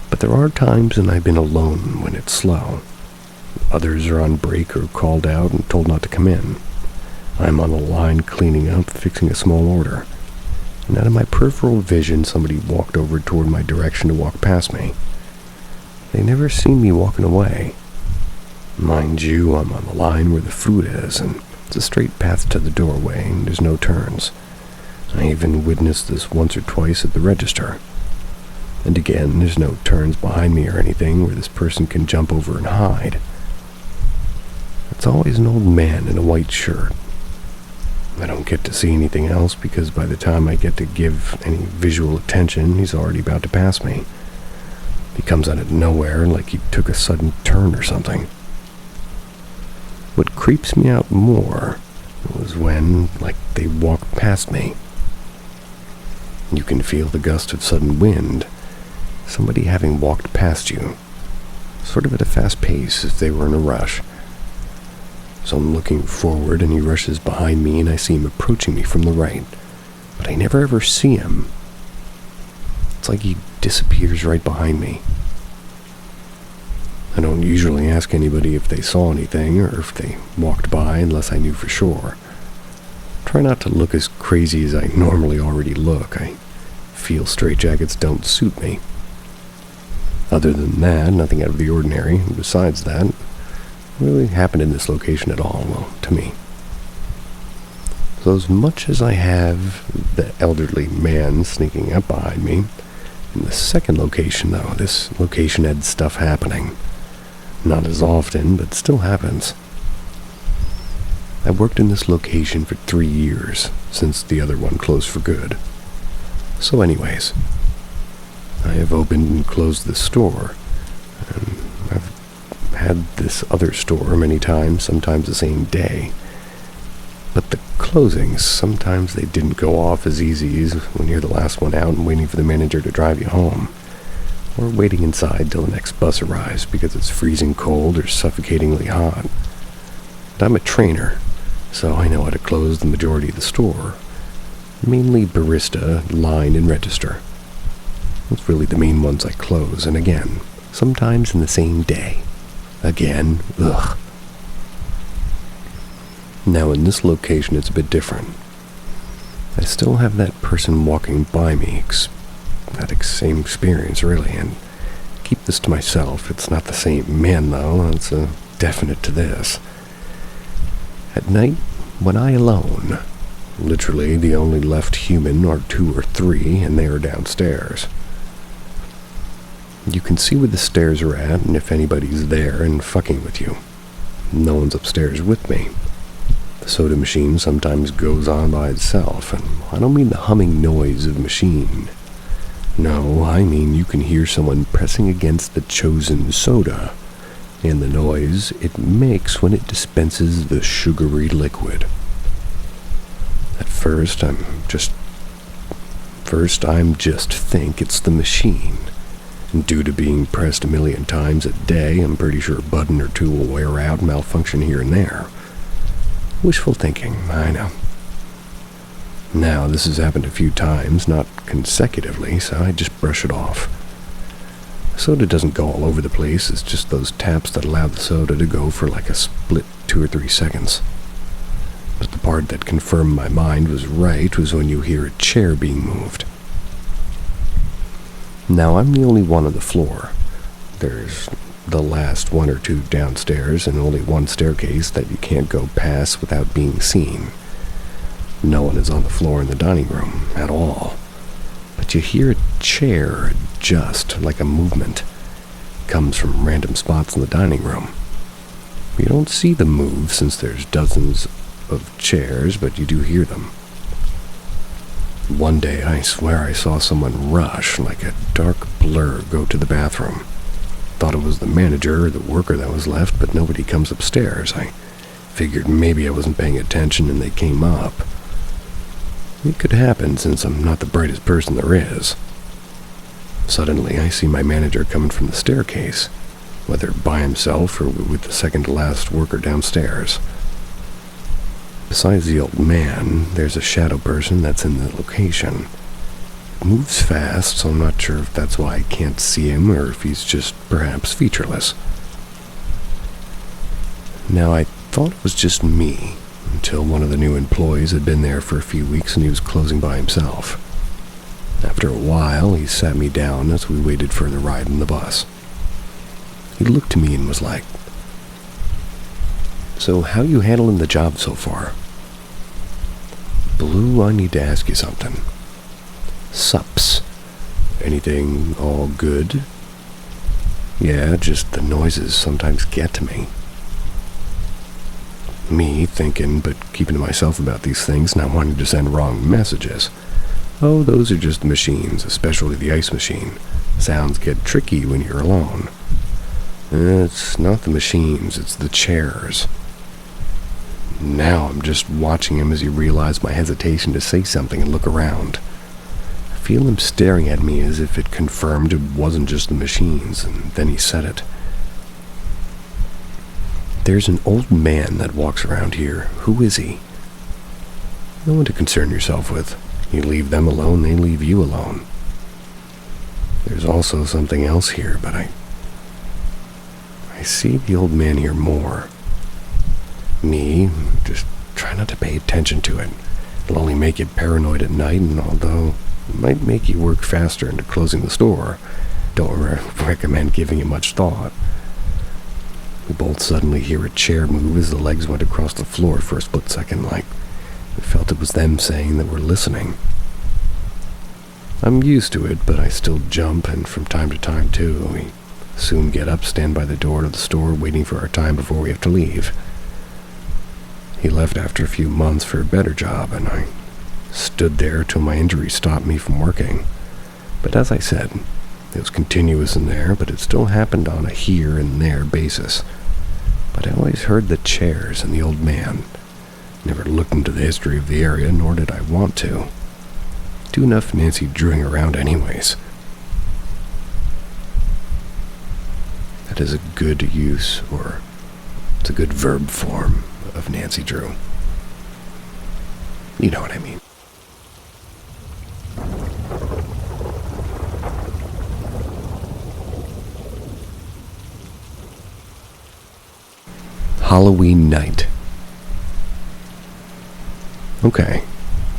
But there are times when I've been alone when it's slow. Others are on break or called out and told not to come in. I'm on a line cleaning up, fixing a small order. And out of my peripheral vision, somebody walked over toward my direction to walk past me. They never seen me walking away. Mind you, I'm on the line where the food is, and it's a straight path to the doorway, and there's no turns. I even witnessed this once or twice at the register. And again, there's no turns behind me or anything where this person can jump over and hide. It's always an old man in a white shirt. I don't get to see anything else because by the time I get to give any visual attention, he's already about to pass me. He comes out of nowhere like he took a sudden turn or something. What creeps me out more was when, they walked past me. You can feel the gust of sudden wind, somebody having walked past you, sort of at a fast pace if they were in a rush. So I'm looking forward and he rushes behind me and I see him approaching me from the right, but I never ever see him. It's like he disappears right behind me. I don't usually ask anybody if they saw anything or if they walked by unless I knew for sure. Try not to look as crazy as I normally already look. I feel straitjackets don't suit me. Other than that, nothing out of the ordinary. And besides that, really happened in this location at all, well, to me. So as much as I have the elderly man sneaking up behind me, in the second location, though, this location had stuff happening. Not as often, but still happens. I worked in this location for 3 years, since the other one closed for good. So anyways, I have opened and closed this store, and I've had this other store many times, sometimes the same day. But the closings, sometimes they didn't go off as easy as when you're the last one out and waiting for the manager to drive you home, or waiting inside till the next bus arrives because it's freezing cold or suffocatingly hot. But I'm a trainer, so I know how to close the majority of the store. Mainly barista, line, and register. That's really the main ones I close, and again, sometimes in the same day. Again, ugh. Now in this location it's a bit different. I still have that person walking by me, that same experience really, and keep this to myself. It's not the same man though, it's a definite to this. At night, when I alone, literally the only left human are 2 or 3, and they are downstairs. You can see where the stairs are at and if anybody's there and fucking with you. No one's upstairs with me. The soda machine sometimes goes on by itself, and I don't mean the humming noise of a machine. No, I mean you can hear someone pressing against the chosen soda, and the noise it makes when it dispenses the sugary liquid. At first, I'm just think it's the machine. And due to being pressed a million times a day, I'm pretty sure a button or two will wear out and malfunction here and there. Wishful thinking, I know. Now, this has happened a few times, not consecutively, so I just brush it off. Soda doesn't go all over the place, it's just those taps that allow the soda to go for like a split 2 or 3 seconds. But the part that confirmed my mind was right was when you hear a chair being moved. Now, I'm the only one on the floor. There's the last 1 or 2 downstairs and only 1 staircase that you can't go past without being seen. No one is on the floor in the dining room at all. But you hear a chair adjust like a movement. It comes from random spots in the dining room. You don't see them move since there's dozens of chairs, but you do hear them. One day, I swear I saw someone rush like a dark blur go to the bathroom. Thought it was the manager or the worker that was left, but nobody comes upstairs. I figured maybe I wasn't paying attention and they came up. It could happen since I'm not the brightest person there is. Suddenly, I see my manager coming from the staircase, whether by himself or with the second-to-last worker downstairs. Besides the old man, there's a shadow person that's in the location. It moves fast, so I'm not sure if that's why I can't see him or if he's just perhaps featureless. Now, I thought it was just me, until one of the new employees had been there for a few weeks and he was closing by himself. After a while, he sat me down as we waited for the ride in the bus. He looked to me and was like, "So how you handling the job so far?" "Blue, I need to ask you something." "Sups. Anything all good?" "Yeah, just the noises sometimes get to me." Me thinking, but keeping to myself about these things, not wanting to send wrong messages. "Oh, those are just the machines, especially the ice machine. Sounds get tricky when you're alone." "It's not the machines, it's the chairs." Now I'm just watching him as he realized my hesitation to say something and look around. I feel him staring at me as if it confirmed it wasn't just the machines, and then he said it. "There's an old man that walks around here. Who is he?" "No one to concern yourself with. You leave them alone, they leave you alone." There's also something else here, but I see the old man here more. Me, just try not to pay attention to it. It'll only make you paranoid at night, and although it might make you work faster into closing the store, don't recommend giving it much thought. We both suddenly hear a chair move as the legs went across the floor for a split second, like we felt it was them saying that we're listening. I'm used to it, but I still jump, and from time to time, too. We soon get up, stand by the door to the store, waiting for our time before we have to leave. He left after a few months for a better job, and I stood there till my injury stopped me from working. But as I said, it was continuous in there, but it still happened on a here and there basis. But I always heard the chairs and the old man. Never looked into the history of the area, nor did I want to. Do enough Nancy drewing around anyways. That is a good use, or it's a good verb form of Nancy Drew. You know what I mean. Halloween night. Okay,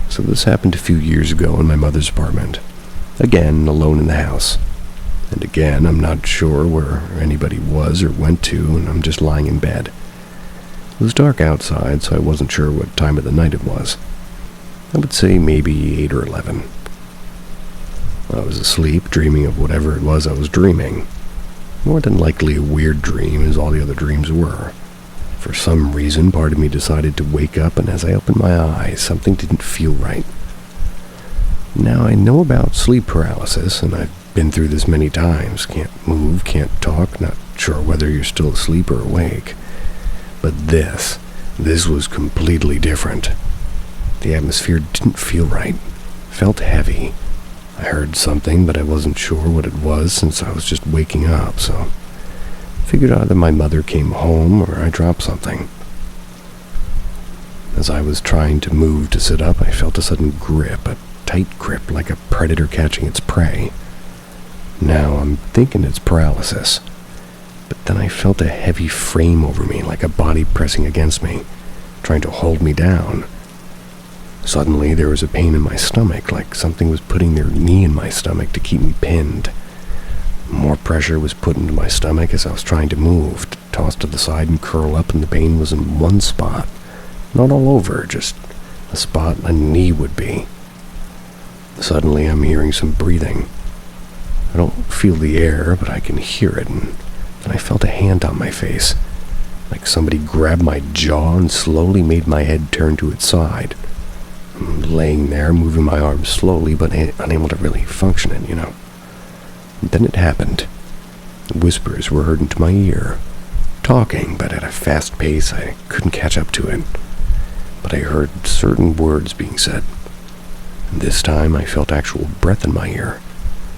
so this happened a few years ago in my mother's apartment. Again, alone in the house. And again, I'm not sure where anybody was or went to, and I'm just lying in bed. It was dark outside, so I wasn't sure what time of the night it was. I would say maybe 8 or 11. I was asleep, dreaming of whatever it was I was dreaming. More than likely a weird dream, as all the other dreams were. For some reason, part of me decided to wake up, and as I opened my eyes, something didn't feel right. Now, I know about sleep paralysis, and I've been through this many times. Can't move, can't talk, not sure whether you're still asleep or awake. But this was completely different. The atmosphere didn't feel right. Felt heavy. I heard something, but I wasn't sure what it was since I was just waking up, so figured either my mother came home or I dropped something. As I was trying to move to sit up, I felt a sudden grip, a tight grip like a predator catching its prey. Now I'm thinking it's paralysis, but then I felt a heavy frame over me, like a body pressing against me, trying to hold me down. Suddenly there was a pain in my stomach, like something was putting their knee in my stomach to keep me pinned. More pressure was put into my stomach as I was trying to move, toss to the side and curl up, and the pain was in one spot. Not all over, just a spot a knee would be. Suddenly I'm hearing some breathing. I don't feel the air, but I can hear it, and then I felt a hand on my face, like somebody grabbed my jaw and slowly made my head turn to its side. I'm laying there, moving my arms slowly, but unable to really function it, Then it happened. Whispers were heard into my ear, talking, but at a fast pace. I couldn't catch up to it. But I heard certain words being said. And this time I felt actual breath in my ear.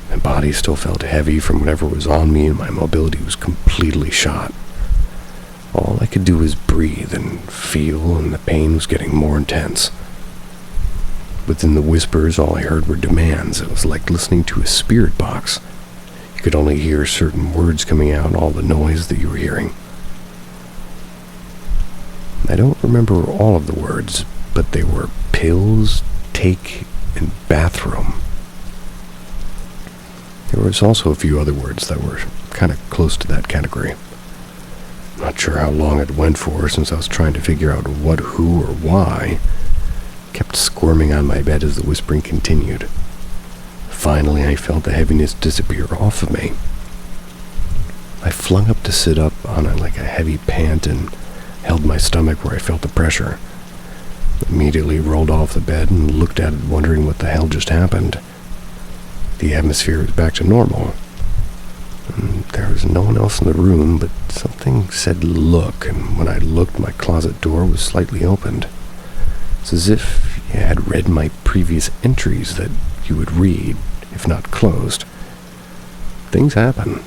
My body still felt heavy from whatever was on me, and my mobility was completely shot. All I could do was breathe and feel, and the pain was getting more intense. Within the whispers, all I heard were demands. It was like listening to a spirit box. You could only hear certain words coming out, all the noise that you were hearing. I don't remember all of the words, but they were pills, take, and bathroom. There was also a few other words that were kind of close to that category. Not sure how long it went for, since I was trying to figure out what, who, or why. Kept squirming on my bed as the whispering continued. Finally, I felt the heaviness disappear off of me. I flung up to sit up on it like a heavy pant and held my stomach where I felt the pressure. Immediately rolled off the bed and looked at it, wondering what the hell just happened. The atmosphere was back to normal. There was no one else in the room, but something said look, and when I looked, my closet door was slightly opened. It's as if you had read my previous entries that you would read, if not closed. Things happen.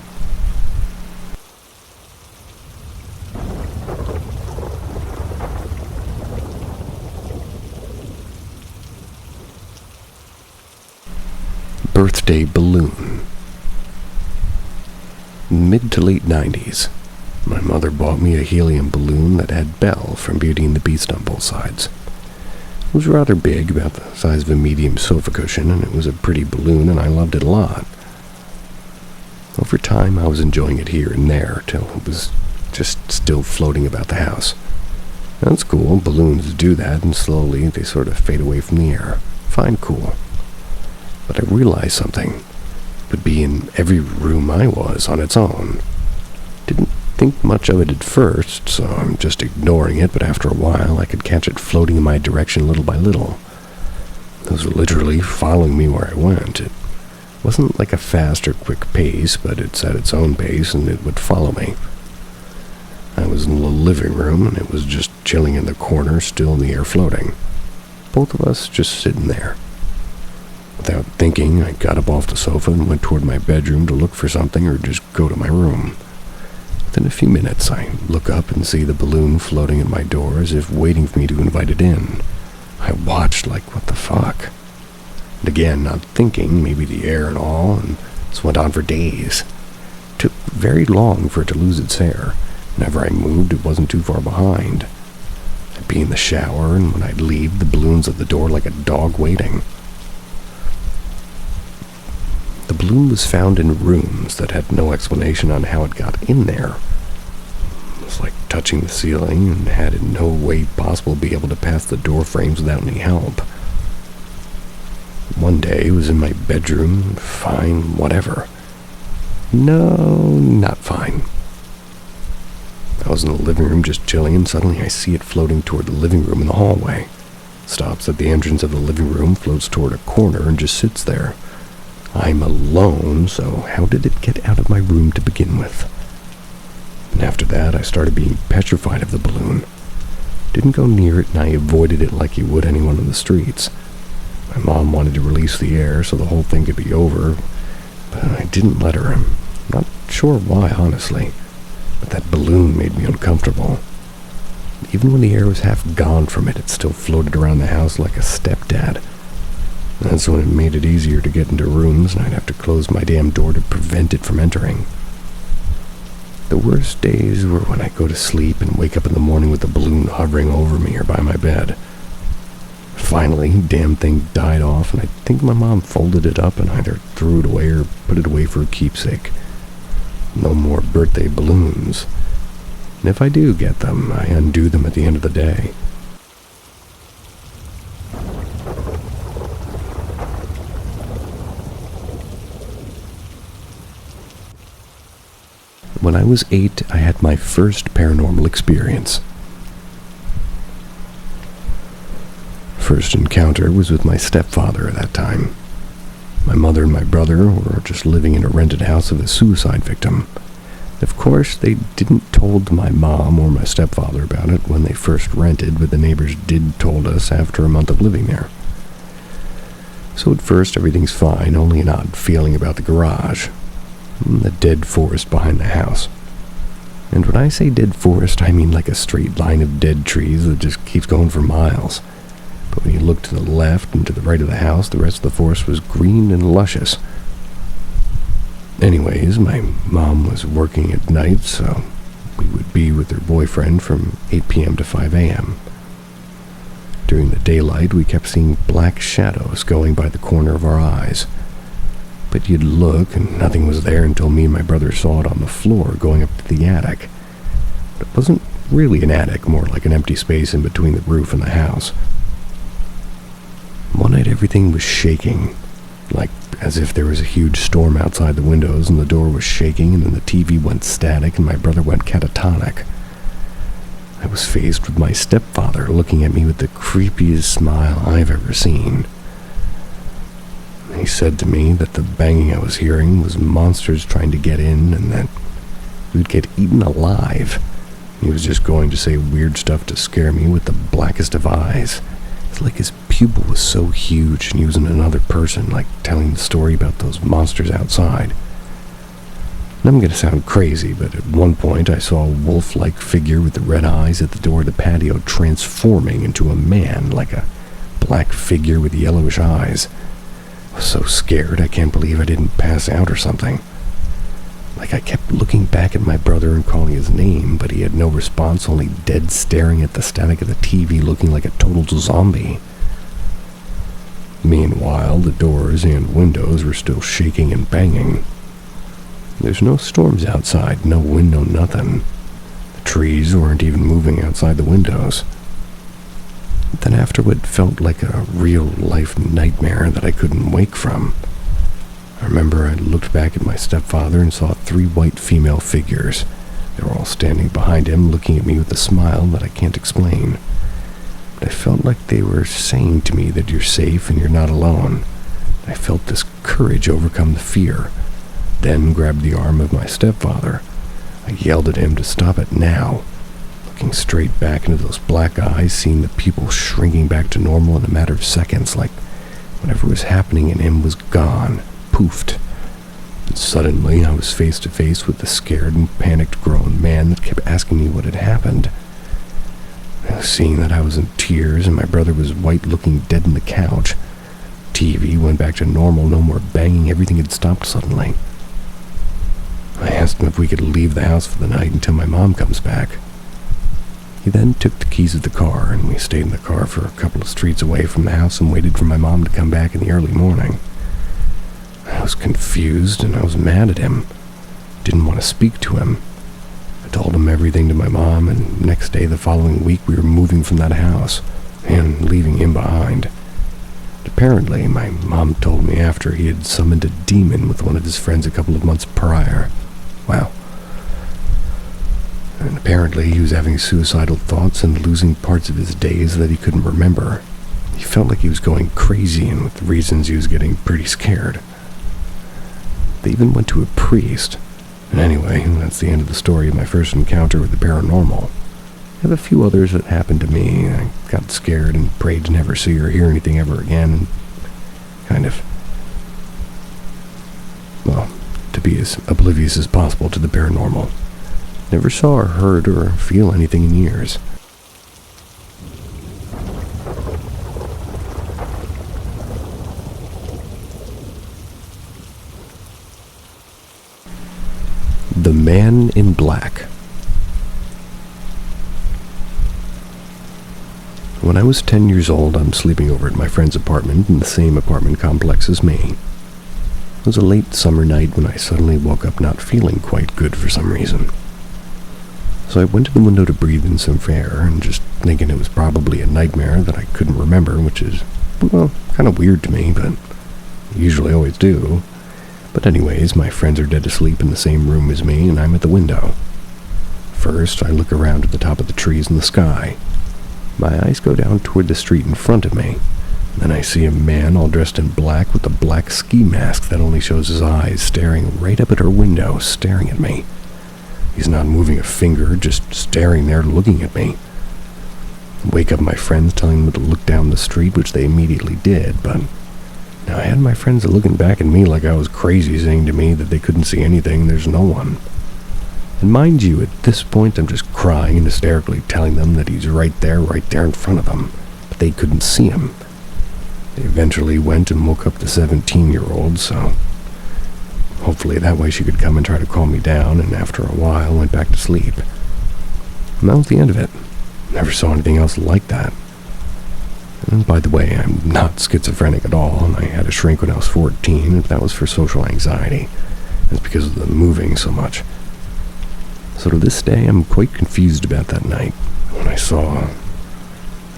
Birthday balloon. mid to late 90s, my mother bought me a helium balloon that had Belle from Beauty and the Beast on both sides. It was rather big, about the size of a medium sofa cushion, and it was a pretty balloon, and I loved it a lot. Over time, I was enjoying it here and there, till it was just still floating about the house. That's cool, balloons do that, and slowly they sort of fade away from the air. Fine, cool. But I realized something. It would be in every room I was on its own. Didn't think much of it at first, so I'm just ignoring it, but after a while I could catch it floating in my direction little by little. It was literally following me where I went. It wasn't like a fast or quick pace, but it set its own pace and it would follow me. I was in the living room and it was just chilling in the corner, still in the air floating. Both of us just sitting there. Without thinking, I got up off the sofa and went toward my bedroom to look for something or just go to my room. Within a few minutes, I look up and see the balloon floating at my door as if waiting for me to invite it in. I watched like, what the fuck? And again, not thinking, maybe the air and all, and this went on for days. It took very long for it to lose its air. Whenever I moved, it wasn't too far behind. I'd be in the shower, and when I'd leave, the balloon's at the door like a dog waiting. The balloon was found in rooms that had no explanation on how it got in there. It was like touching the ceiling and had in no way possible to be able to pass the door frames without any help. One day it was in my bedroom, fine, whatever. No, not fine. I was in the living room just chilling, and suddenly I see it floating toward the living room in the hallway. Stops at the entrance of the living room, floats toward a corner, and just sits there. I'm alone, so how did it get out of my room to begin with? And after that, I started being petrified of the balloon. Didn't go near it, and I avoided it like you would anyone on the streets. My mom wanted to release the air so the whole thing could be over, but I didn't let her. I'm not sure why, honestly, but that balloon made me uncomfortable. Even when the air was half gone from it, it still floated around the house like a stepdad. That's when it made it easier to get into rooms, and I'd have to close my damn door to prevent it from entering. The worst days were when I go to sleep and wake up in the morning with the balloon hovering over me or by my bed. Finally, the damn thing died off, and I think my mom folded it up and either threw it away or put it away for a keepsake. No more birthday balloons. And if I do get them, I undo them at the end of the day. When I was 8, I had my first paranormal experience. First encounter was with my stepfather at that time. My mother and my brother were just living in a rented house of a suicide victim. Of course, they didn't told my mom or my stepfather about it when they first rented, but the neighbors did told us after a month of living there. So at first, everything's fine, only an odd feeling about the garage. The dead forest behind the house. And when I say dead forest, I mean like a straight line of dead trees that just keeps going for miles. But when you look to the left and to the right of the house, the rest of the forest was green and luscious. Anyways, my mom was working at night, so we would be with her boyfriend from 8 p.m. to 5 a.m. During the daylight, we kept seeing black shadows going by the corner of our eyes. But you'd look, and nothing was there until me and my brother saw it on the floor going up to the attic. But it wasn't really an attic, more like an empty space in between the roof and the house. One night everything was shaking, like as if there was a huge storm outside the windows, and the door was shaking, and then the TV went static, and my brother went catatonic. I was faced with my stepfather looking at me with the creepiest smile I've ever seen. He said to me that the banging I was hearing was monsters trying to get in, and that we'd get eaten alive. He was just going to say weird stuff to scare me with the blackest of eyes. It's like his pupil was so huge and he was another person, like telling the story about those monsters outside. And I'm going to sound crazy, but at one point I saw a wolf-like figure with the red eyes at the door of the patio transforming into a man, like a black figure with yellowish eyes. I was so scared I can't believe I didn't pass out or something. Like I kept looking back at my brother and calling his name, but he had no response, only dead staring at the static of the TV, looking like a total zombie. Meanwhile, the doors and windows were still shaking and banging. There's no storms outside, no wind, no nothing. The trees weren't even moving outside the windows. But then after what felt like a real-life nightmare that I couldn't wake from, I remember I looked back at my stepfather and saw 3 white female figures. They were all standing behind him, looking at me with a smile that I can't explain. But I felt like they were saying to me that you're safe and you're not alone. I felt this courage overcome the fear, then grabbed the arm of my stepfather. I yelled at him to stop it now. Looking straight back into those black eyes, seeing the pupil shrinking back to normal in a matter of seconds, like whatever was happening in him was gone. Poofed. And suddenly I was face to face with the scared and panicked grown man that kept asking me what had happened. Seeing that I was in tears and my brother was white looking dead in the couch, TV went back to normal, no more banging, everything had stopped suddenly. I asked him if we could leave the house for the night until my mom comes back. He then took the keys of the car and we stayed in the car for a couple of streets away from the house and waited for my mom to come back in the early morning. I was confused and I was mad at him. Didn't want to speak to him. I told him everything to my mom, and next day the following week we were moving from that house and leaving him behind. Apparently, my mom told me after he had summoned a demon with one of his friends a couple of months prior. Wow. And apparently he was having suicidal thoughts and losing parts of his days that he couldn't remember. He felt like he was going crazy, and with reasons he was getting pretty scared. They even went to a priest. And anyway, that's the end of the story of my first encounter with the paranormal. I have a few others that happened to me. I got scared and prayed to never see or hear anything ever again. Kind of, well, to be as oblivious as possible to the paranormal. Never saw or heard or feel anything in years. The Man in Black. When I was 10 years old, I'm sleeping over at my friend's apartment in the same apartment complex as me. It was a late summer night when I suddenly woke up not feeling quite good for some reason. So I went to the window to breathe in some air, and just thinking it was probably a nightmare that I couldn't remember, which is, well, kind of weird to me, but I usually always do. But anyways, my friends are dead asleep in the same room as me, and I'm at the window. First, I look around at the top of the trees in the sky. My eyes go down toward the street in front of me. Then I see a man all dressed in black with a black ski mask that only shows his eyes, staring right up at our window, staring at me. He's not moving a finger, just staring there, looking at me. I wake up my friends, telling them to look down the street, which they immediately did, but now I had my friends looking back at me like I was crazy, saying to me that they couldn't see anything, there's no one. And mind you, at this point I'm just crying and hysterically telling them that he's right there in front of them, but they couldn't see him. They eventually went and woke up the 17-year-old, so hopefully that way she could come and try to calm me down, and after a while went back to sleep. And that was the end of it. Never saw anything else like that. And by the way, I'm not schizophrenic at all, and I had a shrink when I was 14, and that was for social anxiety. That's because of the moving so much. So to this day, I'm quite confused about that night when I saw,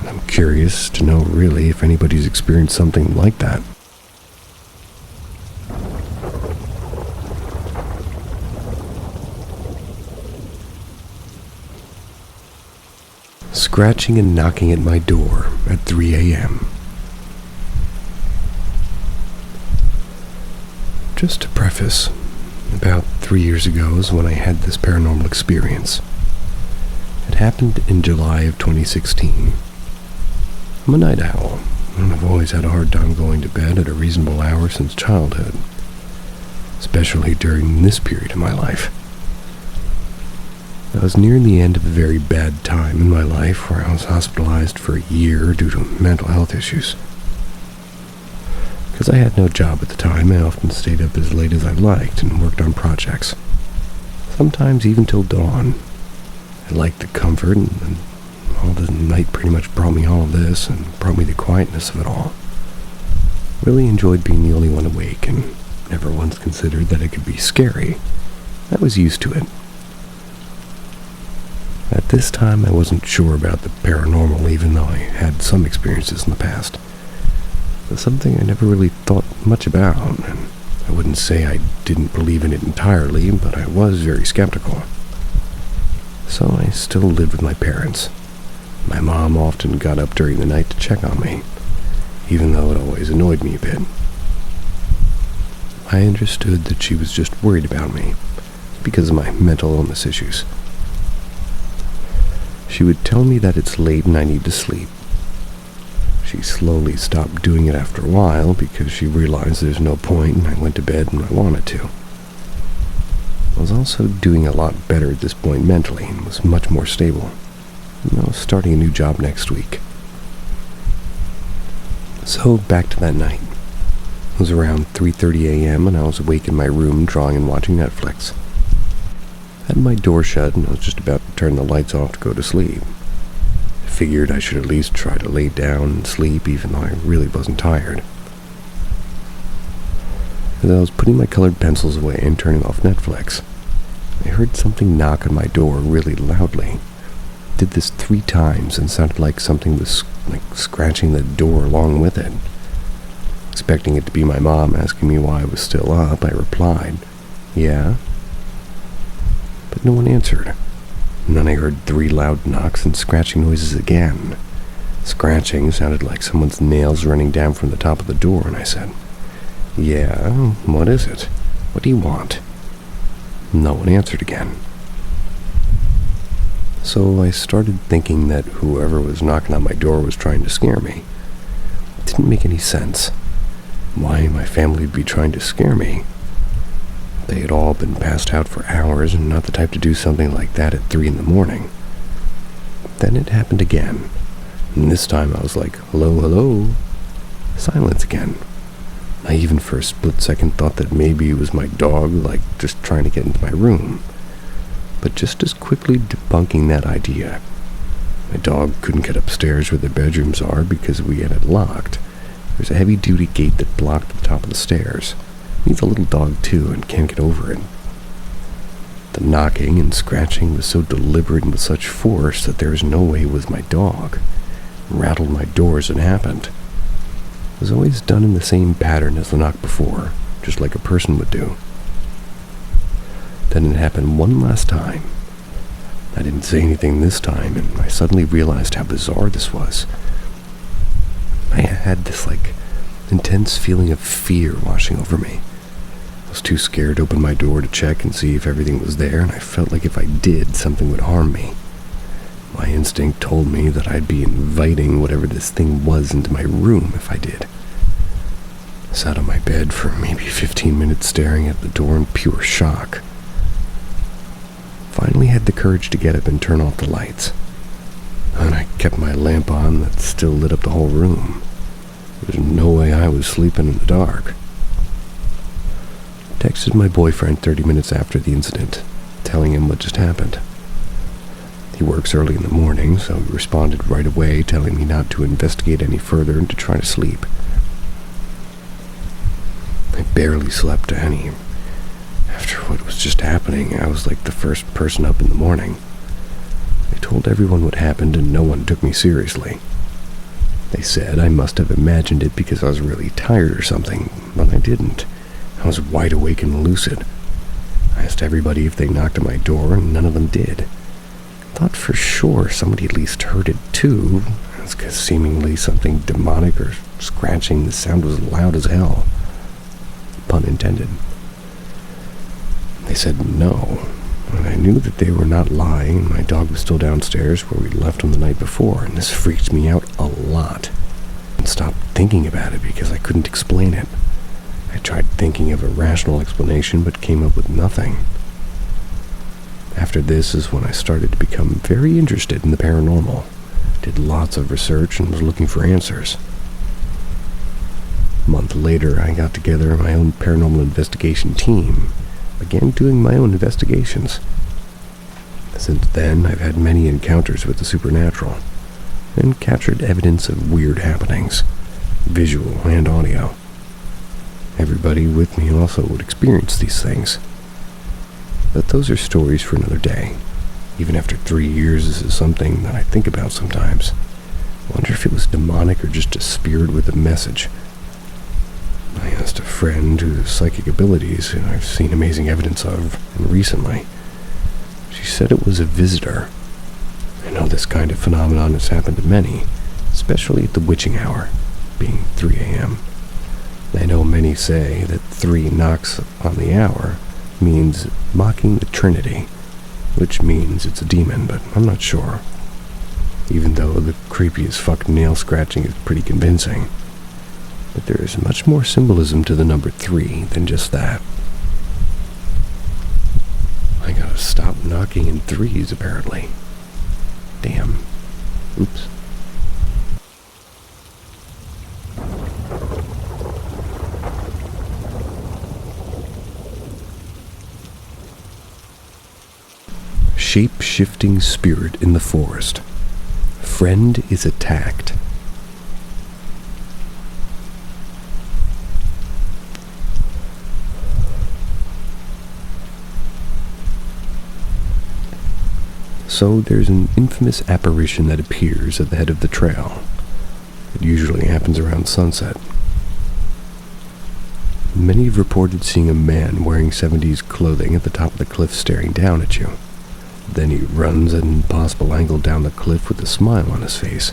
and I'm curious to know really if anybody's experienced something like that. Scratching and knocking at my door at 3 a.m. Just to preface, about 3 years ago is when I had this paranormal experience. It happened in July of 2016. I'm a night owl, and I've always had a hard time going to bed at a reasonable hour since childhood, especially during this period of my life. I was near the end of a very bad time in my life where I was hospitalized for a year due to mental health issues. Because I had no job at the time, I often stayed up as late as I liked and worked on projects. sometimes even till dawn. I liked the comfort, and all the night pretty much brought me all of this, and brought me the quietness of it all. Really enjoyed being the only one awake, and never once considered that it could be scary. I was used to it. At this time, I wasn't sure about the paranormal, even though I had some experiences in the past. It was something I never really thought much about, and I wouldn't say I didn't believe in it entirely, but I was very skeptical. So I still lived with my parents. My mom often got up during the night to check on me, even though it always annoyed me a bit. I understood that she was just worried about me because of my mental illness issues. She would tell me that it's late and I need to sleep. She slowly stopped doing it after a while because she realized there's no point, and I went to bed when I wanted to. I was also doing a lot better at this point mentally and was much more stable. And I was starting a new job next week. So back to that night. It was around 3:30 a.m. and I was awake in my room drawing and watching Netflix. I had my door shut and I was just about to turn the lights off to go to sleep. I figured I should at least try to lay down and sleep even though I really wasn't tired. As I was putting my colored pencils away and turning off Netflix, I heard something knock on my door really loudly. It did this 3 times and sounded like something was scratching the door along with it. Expecting it to be my mom asking me why I was still up, I replied, "Yeah?" But no one answered. And then I heard 3 loud knocks and scratching noises again. Scratching sounded like someone's nails running down from the top of the door, and I said, "Yeah, what is it? What do you want?" No one answered again. So I started thinking that whoever was knocking on my door was trying to scare me. It didn't make any sense. Why my family would be trying to scare me? They had all been passed out for hours and not the type to do something like that at 3 in the morning. Then it happened again, and this time I was like, "Hello, hello." Silence again. I even for a split second thought that maybe it was my dog, just trying to get into my room. But just as quickly debunking that idea. My dog couldn't get upstairs where the bedrooms are because we had it locked. There's a heavy-duty gate that blocked the top of the stairs. He's a little dog too and can't get over it. The knocking and scratching was so deliberate and with such force that there was no way it was my dog. It rattled my door as it happened. It was always done in the same pattern as the knock before, just like a person would do. Then it happened one last time. I didn't say anything this time, and I suddenly realized how bizarre this was. I had this, intense feeling of fear washing over me. I was too scared to open my door to check and see if everything was there, and I felt like if I did, something would harm me. My instinct told me that I'd be inviting whatever this thing was into my room if I did. I sat on my bed for maybe 15 minutes staring at the door in pure shock. Finally had the courage to get up and turn off the lights. And I kept my lamp on that still lit up the whole room. There's no way I was sleeping in the dark. Texted my boyfriend 30 minutes after the incident, telling him what just happened. He works early in the morning, so he responded right away, telling me not to investigate any further and to try to sleep. I barely slept any. After what was just happening, I was like the first person up in the morning. I told everyone what happened and no one took me seriously. They said I must have imagined it because I was really tired or something, but I didn't. I was wide awake and lucid. I asked everybody if they knocked on my door and none of them did. Thought for sure somebody at least heard it too. That's because seemingly something demonic or scratching, the sound was loud as hell. Pun intended. They said no, and I knew that they were not lying, and my dog was still downstairs where we left him the night before, and this freaked me out a lot. I stopped thinking about it because I couldn't explain it. I tried thinking of a rational explanation, but came up with nothing. After this is when I started to become very interested in the paranormal. Did lots of research and was looking for answers. A month later, I got together my own paranormal investigation team. began doing my own investigations. Since then, I've had many encounters with the supernatural, and captured evidence of weird happenings, visual and audio. Everybody with me also would experience these things. But those are stories for another day. Even after 3 years, this is something that I think about sometimes. I wonder if it was demonic or just a spirit with a message. I asked a friend whose psychic abilities I've seen amazing evidence of recently. She said it was a visitor. I know this kind of phenomenon has happened to many, especially at the witching hour, being 3 a.m. I know many say that 3 knocks on the hour means mocking the Trinity, which means it's a demon, but I'm not sure. Even though the creepy as fuck nail scratching is pretty convincing. But there is much more symbolism to the number 3 than just that. I gotta stop knocking in 3s, apparently. Damn. Oops. Shape-shifting spirit in the forest. Friend is attacked. So there's an infamous apparition that appears at the head of the trail. It usually happens around sunset. Many have reported seeing a man wearing 70s clothing at the top of the cliff staring down at you. Then he runs at an impossible angle down the cliff with a smile on his face.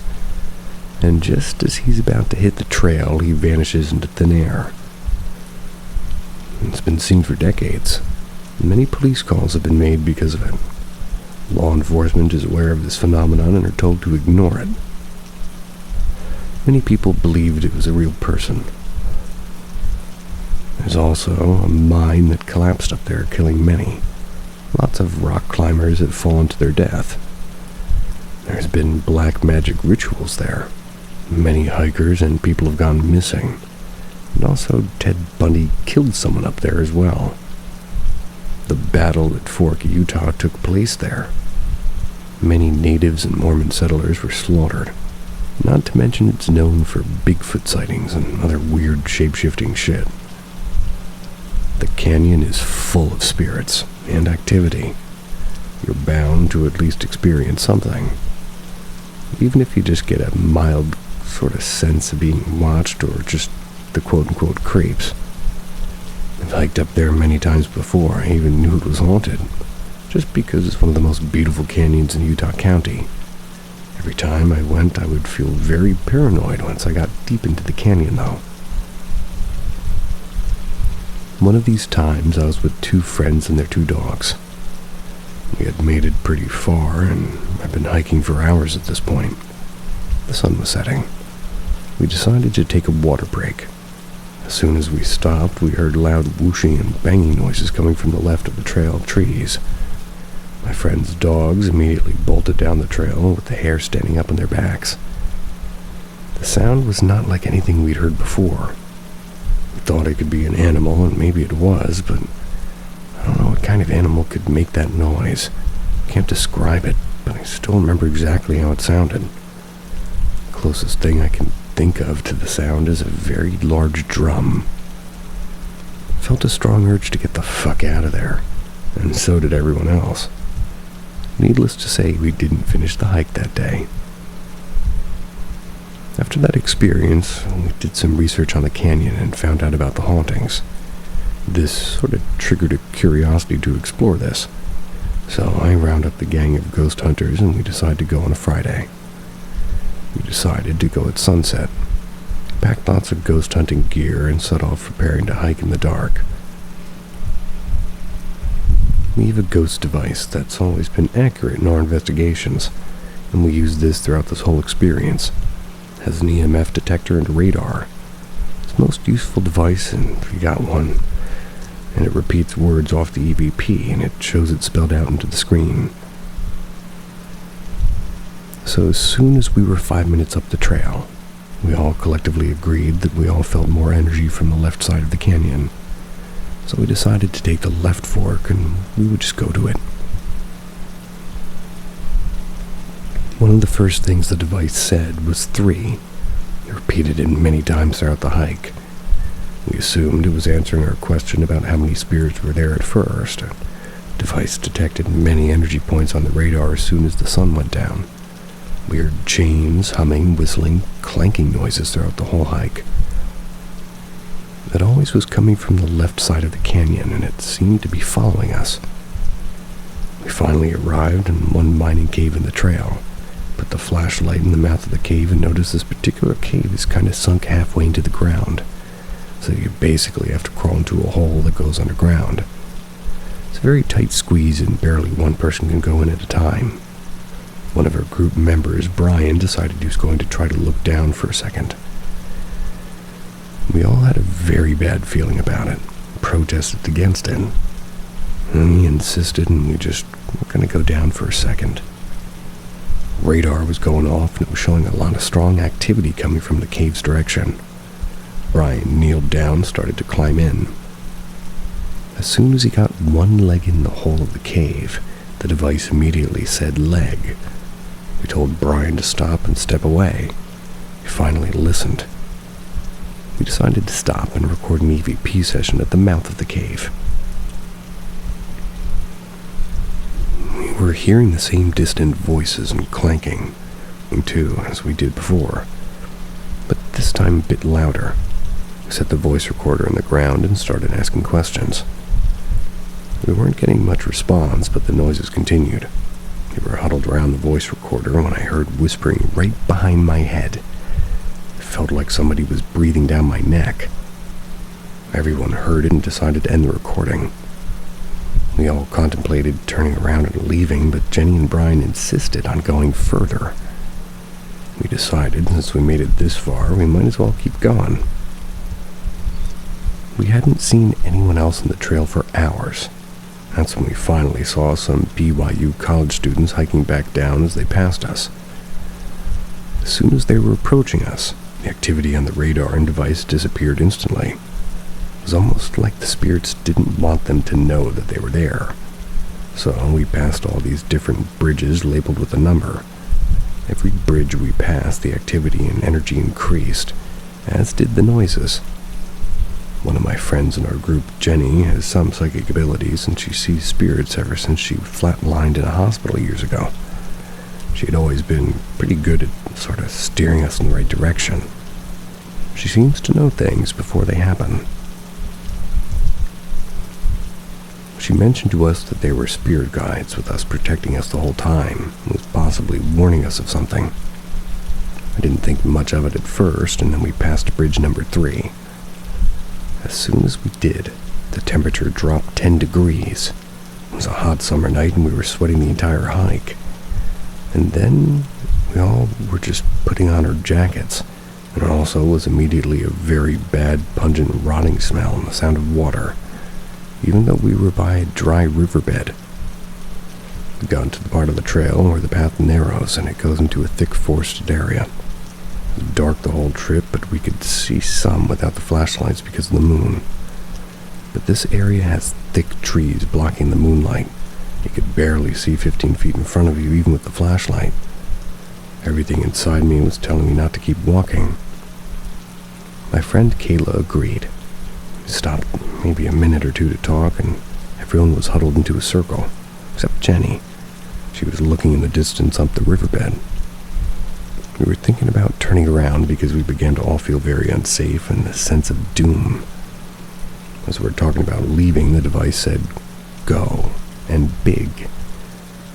And just as he's about to hit the trail, he vanishes into thin air. It's been seen for decades. Many police calls have been made because of it. Law enforcement is aware of this phenomenon and are told to ignore it. Many people believed it was a real person. There's also a mine that collapsed up there, killing many. Lots of rock climbers have fallen to their death. There's been black magic rituals there. Many hikers and people have gone missing. And also Ted Bundy killed someone up there as well. The battle at Fork, Utah took place there. Many natives and Mormon settlers were slaughtered. Not to mention it's known for Bigfoot sightings and other weird shape-shifting shit. The canyon is full of spirits and activity. You're bound to at least experience something. Even if you just get a mild sort of sense of being watched or just the quote-unquote creeps. I've hiked up there many times before. I even knew it was haunted, just because it's one of the most beautiful canyons in Utah County. Every time I went, I would feel very paranoid once I got deep into the canyon, though. One of these times, I was with 2 friends and their 2 dogs. We had made it pretty far, and I've been hiking for hours at this point. The sun was setting. We decided to take a water break. As soon as we stopped, we heard loud whooshing and banging noises coming from the left of the trail of trees. My friend's dogs immediately bolted down the trail with the hair standing up on their backs. The sound was not like anything we'd heard before. We thought it could be an animal, and maybe it was, but I don't know what kind of animal could make that noise. Can't describe it, but I still remember exactly how it sounded. The closest thing I can think of to the sound is a very large drum. I felt a strong urge to get the fuck out of there, and so did everyone else. Needless to say, we didn't finish the hike that day. After that experience, we did some research on the canyon and found out about the hauntings. This sort of triggered a curiosity to explore this, so I round up the gang of ghost hunters and we decide to go on a Friday. We decided to go at sunset, packed lots of ghost hunting gear, and set off preparing to hike in the dark. We have a ghost device that's always been accurate in our investigations, and we use this throughout this whole experience. It has an EMF detector and a radar. It's the most useful device, and if you got one, and it repeats words off the EVP, and it shows it spelled out into the screen. So as soon as we were 5 minutes up the trail, we all collectively agreed that we all felt more energy from the left side of the canyon. so we decided to take the left fork and we would just go to it. One of the first things the device said was 3. It repeated it many times throughout the hike. We assumed it was answering our question about how many spirits were there at first. The device detected many energy points on the radar as soon as the sun went down. Weird chains, humming, whistling, clanking noises throughout the whole hike. It always was coming from the left side of the canyon, and it seemed to be following us. We finally arrived in one mining cave in the trail, put the flashlight in the mouth of the cave, and noticed this particular cave is kind of sunk halfway into the ground, so you basically have to crawl into a hole that goes underground. It's a very tight squeeze, and barely one person can go in at a time. One of our group members, Brian, decided he was going to try to look down for a second. We all had a very bad feeling about it, protested against it. And he insisted, and we just were going to go down for a second. Radar was going off, and it was showing a lot of strong activity coming from the cave's direction. Brian kneeled down and started to climb in. As soon as he got one leg in the hole of the cave, the device immediately said leg. We told Brian to stop and step away. He finally listened. We decided to stop and record an EVP session at the mouth of the cave. We were hearing the same distant voices and clanking, too, as we did before, but this time a bit louder. We set the voice recorder on the ground and started asking questions. We weren't getting much response, but the noises continued. We were huddled around the voice recorder when I heard whispering right behind my head. It felt like somebody was breathing down my neck. Everyone heard it and decided to end the recording. We all contemplated turning around and leaving, but Jenny and Brian insisted on going further. We decided, since we made it this far, we might as well keep going. We hadn't seen anyone else in the trail for hours. That's when we finally saw some BYU college students hiking back down as they passed us. As soon as they were approaching us, the activity on the radar and device disappeared instantly. It was almost like the spirits didn't want them to know that they were there. So we passed all these different bridges labeled with a number. Every bridge we passed, the activity and energy increased, as did the noises. One of my friends in our group, Jenny, has some psychic abilities, and she sees spirits ever since she flatlined in a hospital years ago. She had always been pretty good at sort of steering us in the right direction. She seems to know things before they happen. She mentioned to us that they were spirit guides with us protecting us the whole time, and was possibly warning us of something. I didn't think much of it at first, and then we passed bridge number 3. As soon as we did, the temperature dropped 10 degrees. It was a hot summer night and we were sweating the entire hike. And then we all were just putting on our jackets. And also was immediately a very bad, pungent, rotting smell and the sound of water, even though we were by a dry riverbed. We got into the part of the trail where the path narrows and it goes into a thick forested area. It was dark the whole trip, but we could see some without the flashlights because of the moon. But this area has thick trees blocking the moonlight. You could barely see 15 feet in front of you even with the flashlight. Everything inside me was telling me not to keep walking. My friend Kayla agreed. We stopped maybe a minute or two to talk, and everyone was huddled into a circle, except Jenny. She was looking in the distance up the riverbed. We were thinking about turning around because we began to all feel very unsafe and a sense of doom. As we were talking about leaving, the device said, "Go," and big.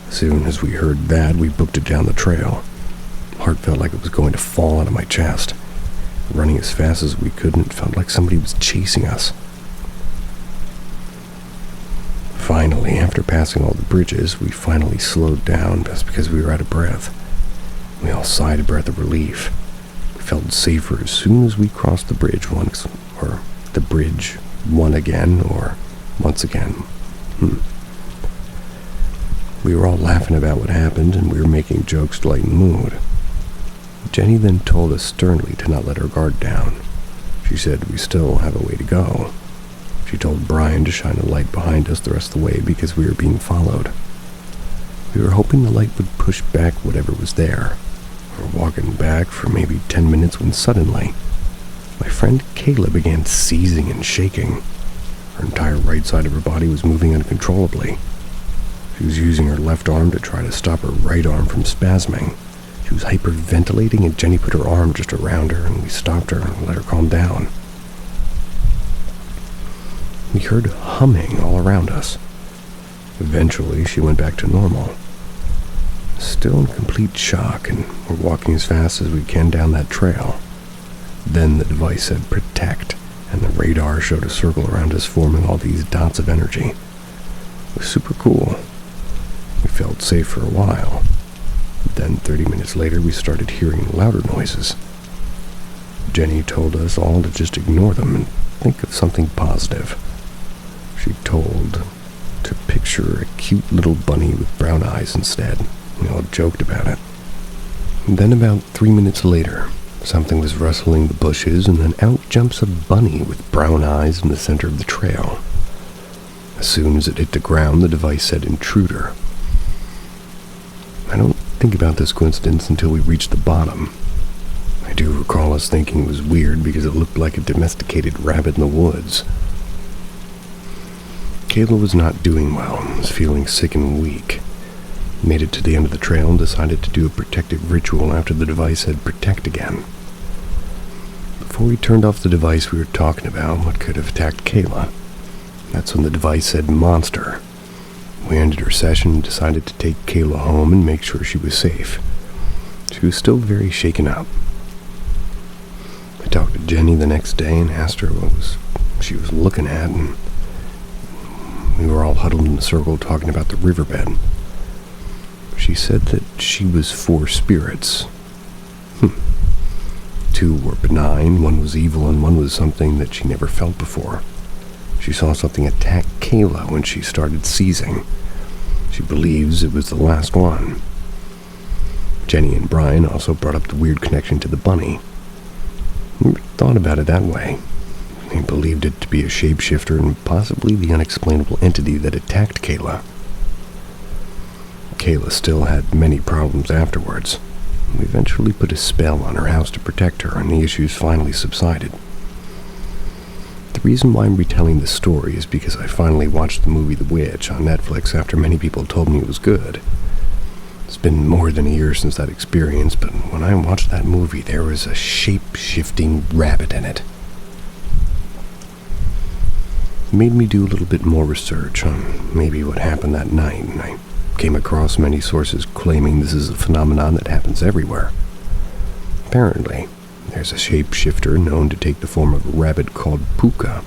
As soon as we heard that, we booked it down the trail. Heart felt like it was going to fall out of my chest. Running as fast as we could, and it felt like somebody was chasing us. Finally, after passing all the bridges, we finally slowed down just because we were out of breath. We all sighed a breath of relief. We felt safer as soon as we crossed the bridge once, or the bridge one again, or once again. We were all laughing about what happened, and we were making jokes to lighten the mood. Jenny then told us sternly to not let our guard down. She said we still have a way to go. She She told Brian to shine a light behind us the rest of the way because we were being followed. We were hoping the light would push back whatever was there. We were walking back for maybe 10 minutes when suddenly, my friend Kayla began seizing and shaking. Her entire right side of her body was moving uncontrollably. She was using her left arm to try to stop her right arm from spasming. She was hyperventilating, and Jenny put her arm just around her, and we stopped her and let her calm down. We heard humming all around us. Eventually, she went back to normal. Still in complete shock, and we're walking as fast as we can down that trail. Then the device said protect, and the radar showed a circle around us forming all these dots of energy. It was super cool. We felt safe for a while. Then 30 minutes later, we started hearing louder noises. Jenny told us all to just ignore them and think of something positive. She told to picture a cute little bunny with brown eyes instead. We all joked about it. And then about 3 minutes later, something was rustling the bushes, and then out jumps a bunny with brown eyes in the center of the trail. As soon as it hit the ground, the device said intruder. I don't think about this coincidence until we reached the bottom. I do recall us thinking it was weird because it looked like a domesticated rabbit in the woods. Kayla was not doing well, was feeling sick and weak. Made it to the end of the trail and decided to do a protective ritual after the device said protect again. Before we turned off the device we were talking about, what could have attacked Kayla. That's when the device said monster. We ended our session and decided to take Kayla home and make sure she was safe. She was still very shaken up. I talked to Jenny the next day and asked her what she was looking at, and we were all huddled in a circle talking about the riverbed. She said that she was 4 spirits. 2 were benign, 1 was evil, and 1 was something that she never felt before. She saw something attack Kayla when she started seizing. She believes it was the last one. Jenny and Brian also brought up the weird connection to the bunny. We thought about it that way. They believed it to be a shapeshifter and possibly the unexplainable entity that attacked Kayla. Kayla still had many problems afterwards. We eventually put a spell on her house to protect her, and the issues finally subsided. The reason why I'm retelling this story is because I finally watched the movie The Witch on Netflix after many people told me it was good. It's been more than a year since that experience, but when I watched that movie, there was a shape-shifting rabbit in it. It made me do a little bit more research on maybe what happened that night, and I came across many sources claiming this is a phenomenon that happens everywhere. Apparently, there's a shapeshifter known to take the form of a rabbit called puka.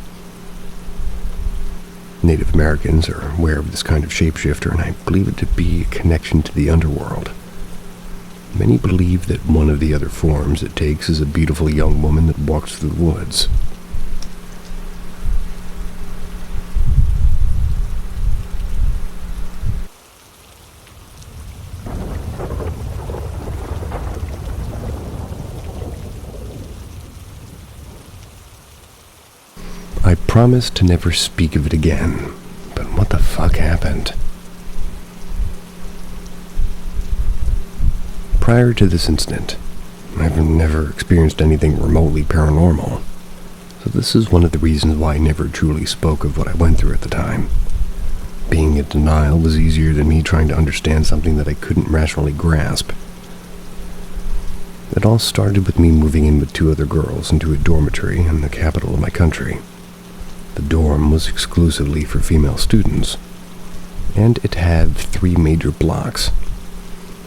Native Americans are aware of this kind of shapeshifter, and I believe it to be a connection to the underworld. Many believe that one of the other forms it takes is a beautiful young woman that walks through the woods. I promised to never speak of it again, but what the fuck happened? Prior to this incident, I've never experienced anything remotely paranormal, so this is one of the reasons why I never truly spoke of what I went through at the time. Being in denial was easier than me trying to understand something that I couldn't rationally grasp. It all started with me moving in with 2 other girls into a dormitory in the capital of my country. The dorm was exclusively for female students, and it had 3 major blocks.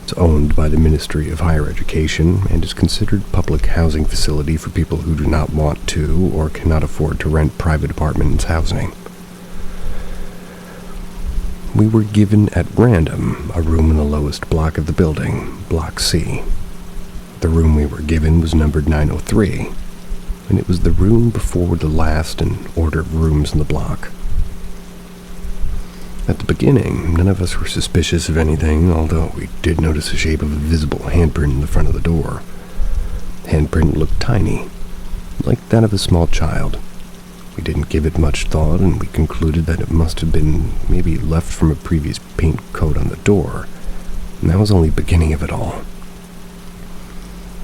It's owned by the Ministry of Higher Education and is considered public housing facility for people who do not want to or cannot afford to rent private apartments housing. We were given at random a room in the lowest block of the building, Block C. The room we were given was numbered 903. And it was the room before the last in order of rooms in the block. At the beginning, none of us were suspicious of anything, although we did notice the shape of a visible handprint in the front of the door. The handprint looked tiny, like that of a small child. We didn't give it much thought, and we concluded that it must have been maybe left from a previous paint coat on the door, and that was only the beginning of it all.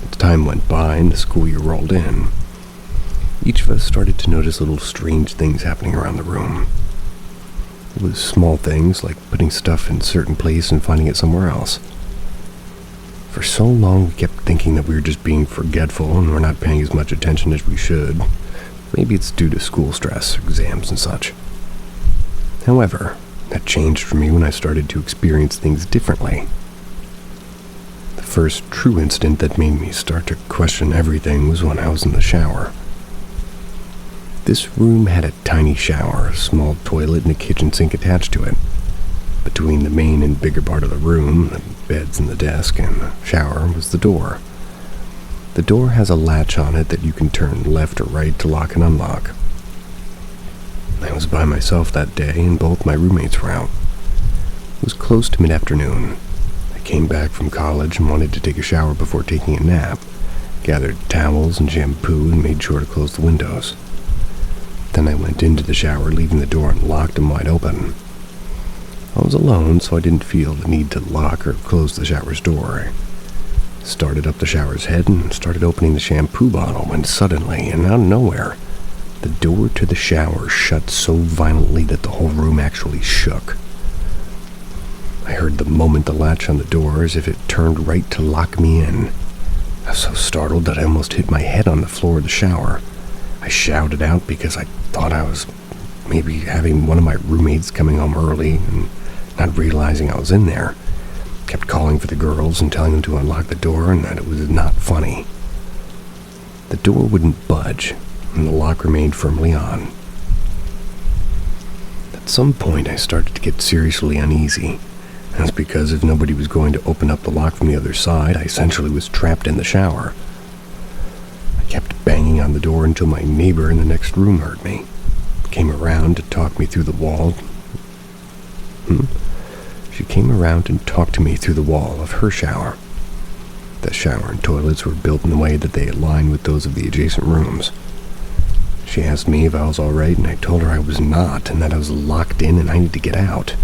As time went by and the school year rolled in, each of us started to notice little strange things happening around the room. It was small things like putting stuff in a certain place and finding it somewhere else. For so long we kept thinking that we were just being forgetful and we're not paying as much attention as we should. Maybe it's due to school stress, exams and such. However, that changed for me when I started to experience things differently. The first true incident that made me start to question everything was when I was in the shower. This room had a tiny shower, a small toilet, and a kitchen sink attached to it. Between the main and bigger part of the room, the beds and the desk, and the shower was the door. The door has a latch on it that you can turn left or right to lock and unlock. I was by myself that day, and both my roommates were out. It was close to mid-afternoon. I came back from college and wanted to take a shower before taking a nap, gathered towels and shampoo, and made sure to close the windows. Then I went into the shower, leaving the door unlocked and wide open. I was alone, so I didn't feel the need to lock or close the shower's door. I started up the shower's head and started opening the shampoo bottle when suddenly, and out of nowhere, the door to the shower shut so violently that the whole room actually shook. I heard the moment the latch on the door as if it turned right to lock me in. I was so startled that I almost hit my head on the floor of the shower. I shouted out because I thought I was maybe having one of my roommates coming home early and not realizing I was in there. Kept calling for the girls and telling them to unlock the door and that it was not funny. The door wouldn't budge, and the lock remained firmly on. At some point I started to get seriously uneasy. That's because if nobody was going to open up the lock from the other side, I essentially was trapped in the shower. I kept banging on the door until my neighbor in the next room heard me. Came around to talk me through the wall. She came around and talked to me through the wall of her shower. The shower and toilets were built in a way that they aligned with those of the adjacent rooms. She asked me if I was all right, and I told her I was not, and that I was locked in and I needed to get out.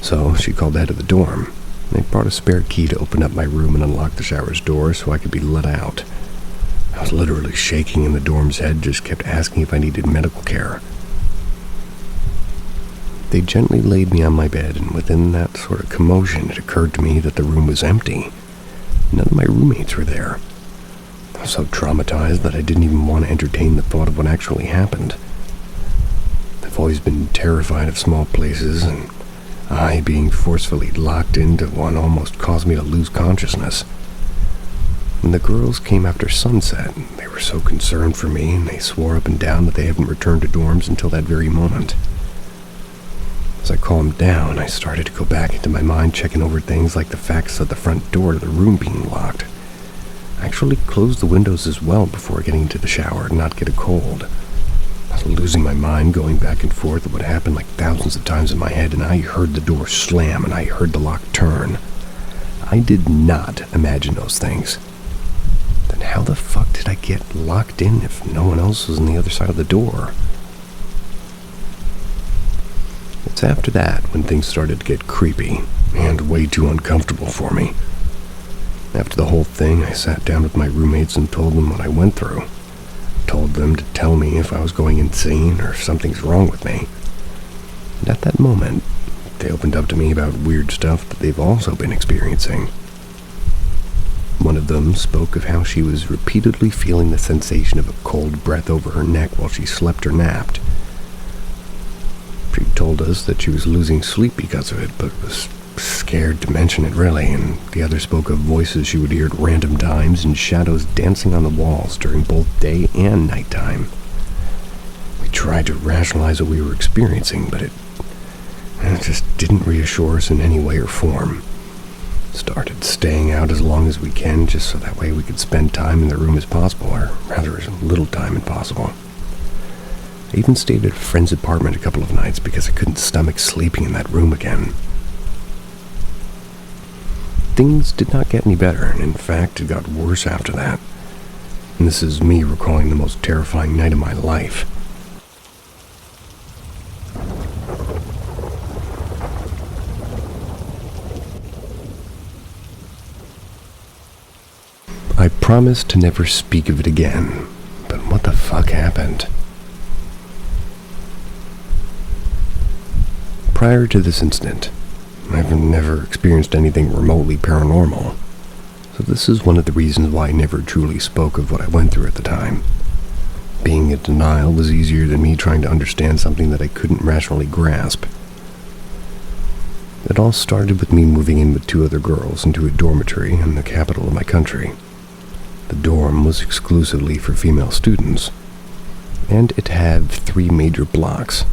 So she called the head of the dorm. They brought a spare key to open up my room and unlock the shower's door so I could be let out. I was literally shaking, and the dorm's head just kept asking if I needed medical care. They gently laid me on my bed, and within that sort of commotion, it occurred to me that the room was empty. None of my roommates were there. I was so traumatized that I didn't even want to entertain the thought of what actually happened. I've always been terrified of small places, and I being forcefully locked into one almost caused me to lose consciousness. When the girls came after sunset, they were so concerned for me, and they swore up and down that they haven't returned to dorms until that very moment. As I calmed down, I started to go back into my mind, checking over things like the facts of the front door to the room being locked. I actually closed the windows as well before getting into the shower to not get a cold. I was losing my mind, going back and forth at what happened like thousands of times in my head, and I heard the door slam and I heard the lock turn. I did not imagine those things. Then how the fuck did I get locked in if no one else was on the other side of the door? It's after that when things started to get creepy and way too uncomfortable for me. After the whole thing, I sat down with my roommates and told them what I went through. Told them to tell me if I was going insane or if something's wrong with me. And at that moment, they opened up to me about weird stuff that they've also been experiencing. One of them spoke of how she was repeatedly feeling the sensation of a cold breath over her neck while she slept or napped. She told us that she was losing sleep because of it, but was scared to mention it really, and the other spoke of voices she would hear at random times and shadows dancing on the walls during both day and nighttime. We tried to rationalize what we were experiencing, but it just didn't reassure us in any way or form. Started staying out as long as we can just so that way we could spend time in the room as possible, or rather as little time as possible. I even stayed at a friend's apartment a couple of nights because I couldn't stomach sleeping in that room again. Things did not get any better, and in fact, it got worse after that. And this is me recalling the most terrifying night of my life. I promised to never speak of it again, but what the fuck happened? Prior to this incident, I've never experienced anything remotely paranormal, so this is one of the reasons why I never truly spoke of what I went through at the time. Being in denial was easier than me trying to understand something that I couldn't rationally grasp. It all started with me moving in with 2 other girls into a dormitory in the capital of my country. The dorm was exclusively for female students, and it had 3 major blocks.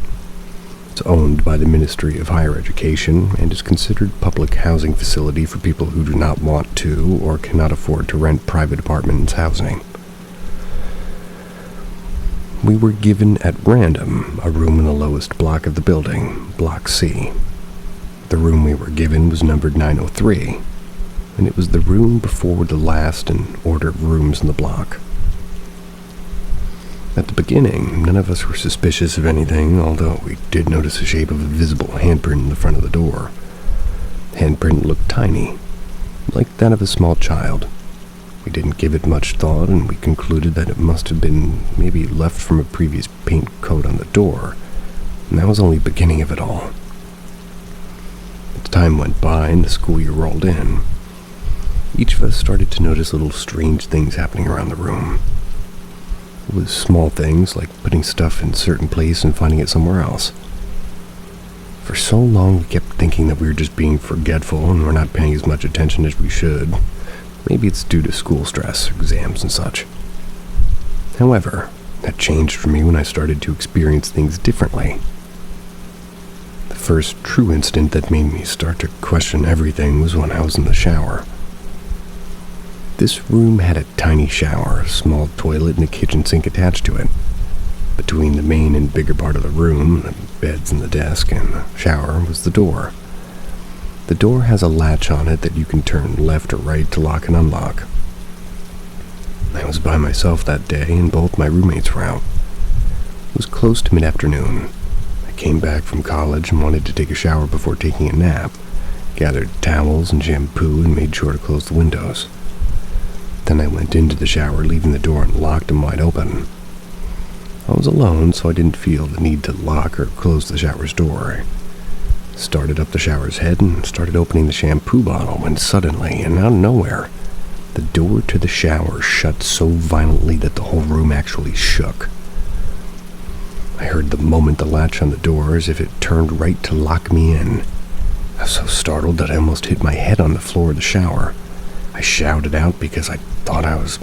It's owned by the Ministry of Higher Education and is considered public housing facility for people who do not want to or cannot afford to rent private apartments housing. We were given at random a room in the lowest block of the building, Block C. The room we were given was numbered 903, and it was the room before the last in order of rooms in the block. At the beginning, none of us were suspicious of anything, although we did notice the shape of a visible handprint in the front of the door. The handprint looked tiny, like that of a small child. We didn't give it much thought, and we concluded that it must have been maybe left from a previous paint coat on the door, and that was only the beginning of it all. As time went by and the school year rolled in, each of us started to notice little strange things happening around the room. It was small things like putting stuff in a certain place and finding it somewhere else. For so long we kept thinking that we were just being forgetful and were not paying as much attention as we should. Maybe it's due to school stress, exams and such. However, that changed for me when I started to experience things differently. The first true incident that made me start to question everything was when I was in the shower. This room had a tiny shower, a small toilet, and a kitchen sink attached to it. Between the main and bigger part of the room, the beds and the desk, and the shower was the door. The door has a latch on it that you can turn left or right to lock and unlock. I was by myself that day, and both my roommates were out. It was close to mid-afternoon. I came back from college and wanted to take a shower before taking a nap, gathered towels and shampoo, and made sure to close the windows. Then I went into the shower, leaving the door unlocked and wide open. I was alone, so I didn't feel the need to lock or close the shower's door. I started up the shower's head and started opening the shampoo bottle when suddenly, and out of nowhere, the door to the shower shut so violently that the whole room actually shook. I heard the moment the latch on the door as if it turned right to lock me in. I was so startled that I almost hit my head on the floor of the shower. I shouted out because I thought I was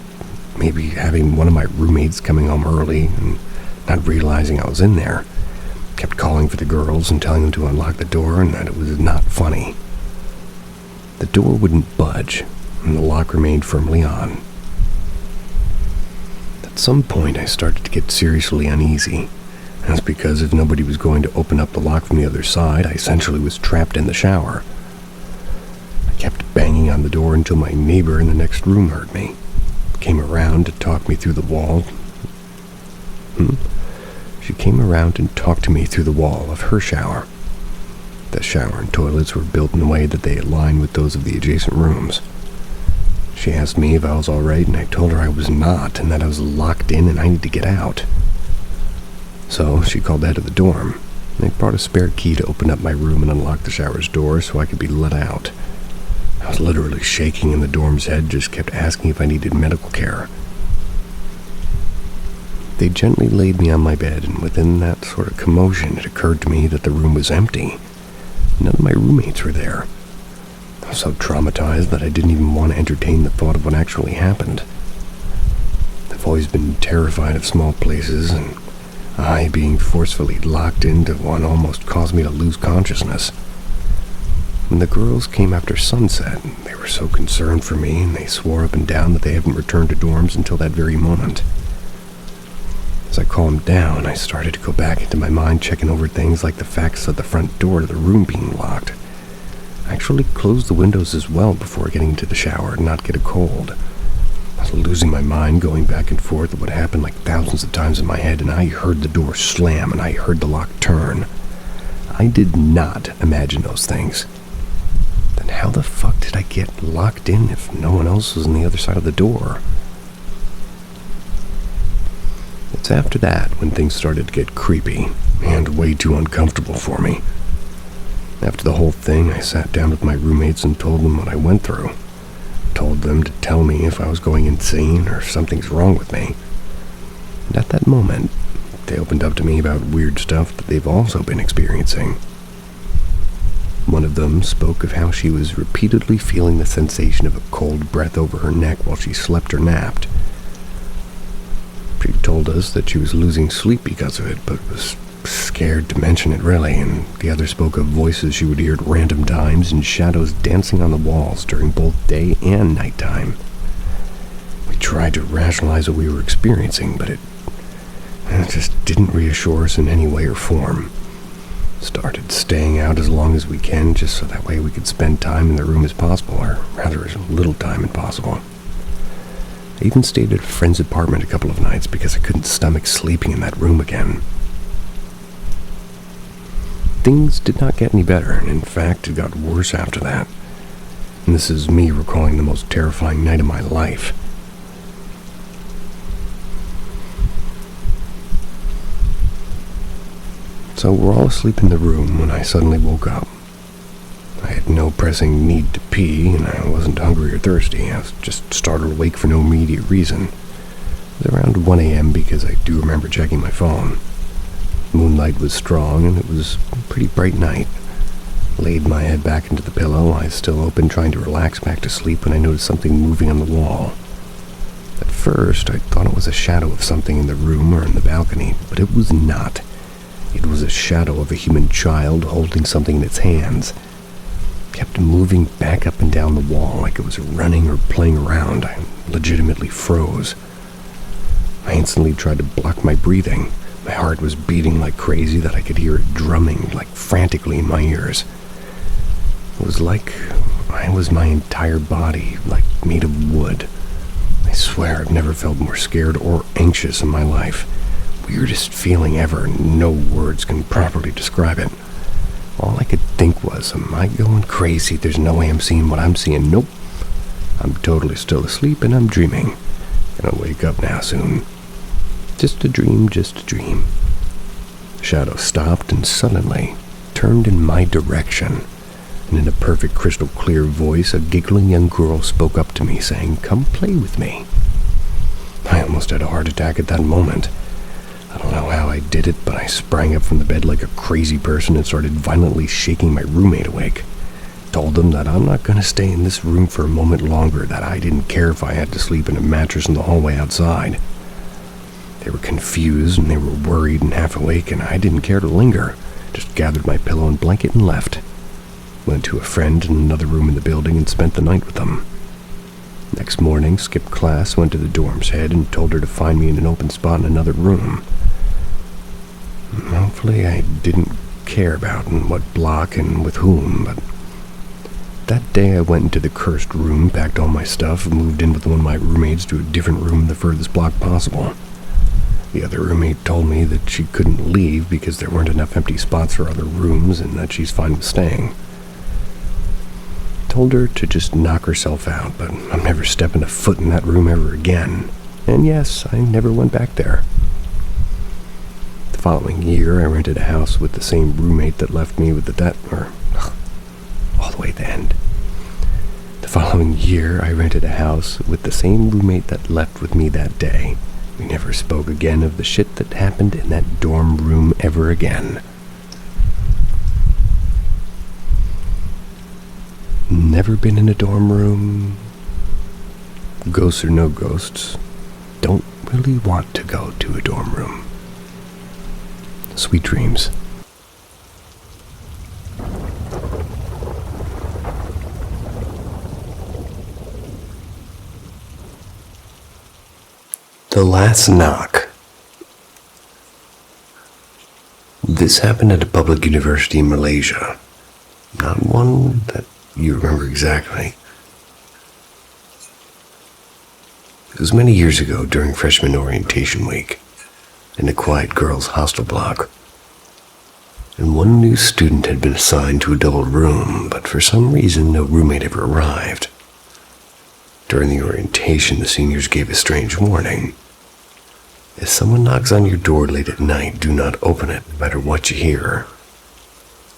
maybe having one of my roommates coming home early and not realizing I was in there. Kept calling for the girls and telling them to unlock the door and that it was not funny. The door wouldn't budge and the lock remained firmly on. At some point I started to get seriously uneasy. That's because if nobody was going to open up the lock from the other side, I essentially was trapped in the shower. I kept banging on the door until my neighbor in the next room heard me. Came around to talk me through the wall. She came around and talked to me through the wall of her shower. The shower and toilets were built in a way that they aligned with those of the adjacent rooms. She asked me if I was alright, and I told her I was not, and that I was locked in and I needed to get out. So she called the head of the dorm. They brought a spare key to open up my room and unlock the shower's door so I could be let out. I was literally shaking, and the dorm's head just kept asking if I needed medical care. They gently laid me on my bed, and within that sort of commotion, it occurred to me that the room was empty. None of my roommates were there. I was so traumatized that I didn't even want to entertain the thought of what actually happened. I've always been terrified of small places, and I being forcefully locked into one almost caused me to lose consciousness. When the girls came after sunset, they were so concerned for me, and they swore up and down that they haven't returned to dorms until that very moment. As I calmed down, I started to go back into my mind, checking over things like the facts of the front door to the room being locked. I actually closed the windows as well before getting into the shower and not get a cold. I was losing my mind, going back and forth at what happened like thousands of times in my head, and I heard the door slam and I heard the lock turn. I did not imagine those things. The And how the fuck did I get locked in if no one else was on the other side of the door? It's after that when things started to get creepy and way too uncomfortable for me. After the whole thing, I sat down with my roommates and told them what I went through. Told them to tell me if I was going insane or something's wrong with me. And at that moment, they opened up to me about weird stuff that they've also been experiencing. One of them spoke of how she was repeatedly feeling the sensation of a cold breath over her neck while she slept or napped. She told us that she was losing sleep because of it, but was scared to mention it really, and the other spoke of voices she would hear at random times and shadows dancing on the walls during both day and nighttime. We tried to rationalize what we were experiencing, but it just didn't reassure us in any way or form. Started staying out as long as we can, just so that way we could spend time in the room as possible, or rather as little time as possible. I even stayed at a friend's apartment a couple of nights because I couldn't stomach sleeping in that room again. Things did not get any better, and in fact, it got worse after that. And this is me recalling the most terrifying night of my life. So we're all asleep in the room when I suddenly woke up. I had no pressing need to pee, and I wasn't hungry or thirsty. I was just startled awake for no immediate reason. It was around 1 a.m. because I do remember checking my phone. Moonlight was strong, and it was a pretty bright night. Laid my head back into the pillow, eyes still open, trying to relax back to sleep when I noticed something moving on the wall. At first, I thought it was a shadow of something in the room or in the balcony, but it was not. It was a shadow of a human child holding something in its hands. It kept moving back up and down the wall like it was running or playing around. I legitimately froze. I instantly tried to block my breathing. My heart was beating like crazy that I could hear it drumming like frantically in my ears. It was like I was my entire body, like made of wood. I swear I've never felt more scared or anxious in my life. Weirdest feeling ever, no words can properly describe it. All I could think was, am I going crazy? There's no way I'm seeing what I'm seeing. Nope. I'm totally still asleep and I'm dreaming. Gonna wake up now soon. Just a dream, just a dream. The shadow stopped and suddenly turned in my direction. And in a perfect crystal clear voice, a giggling young girl spoke up to me saying, "Come play with me." I almost had a heart attack at that moment. I don't know how I did it, but I sprang up from the bed like a crazy person and started violently shaking my roommate awake. Told them that I'm not going to stay in this room for a moment longer, that I didn't care if I had to sleep in a mattress in the hallway outside. They were confused and they were worried and half awake, and I didn't care to linger. Just gathered my pillow and blanket and left. Went to a friend in another room in the building and spent the night with them. Next morning, skipped class, went to the dorm's head and told her to find me in an open spot in another room. Hopefully I didn't care about in what block and with whom, but that day I went into the cursed room, packed all my stuff, moved in with one of my roommates to a different room in the furthest block possible. The other roommate told me that she couldn't leave because there weren't enough empty spots for other rooms and that she's fine with staying. Told her to just knock herself out, but I'm never stepping a foot in that room ever again. And yes, I never went back there. The following year, I rented a house with the same roommate that left me with all the way at the end. The following year, I rented a house with the same roommate that left with me that day. We never spoke again of the shit that happened in that dorm room ever again. Never been in a dorm room. Ghosts or no ghosts, don't really want to go to a dorm room. Sweet dreams. The Last Knock. This happened at a public university in Malaysia. Not one that you remember exactly. It was many years ago during freshman orientation week, in a quiet girls' hostel block. and one new student had been assigned to a double room, but for some reason no roommate ever arrived. During the orientation, the seniors gave a strange warning. If someone knocks on your door late at night, do not open it, no matter what you hear.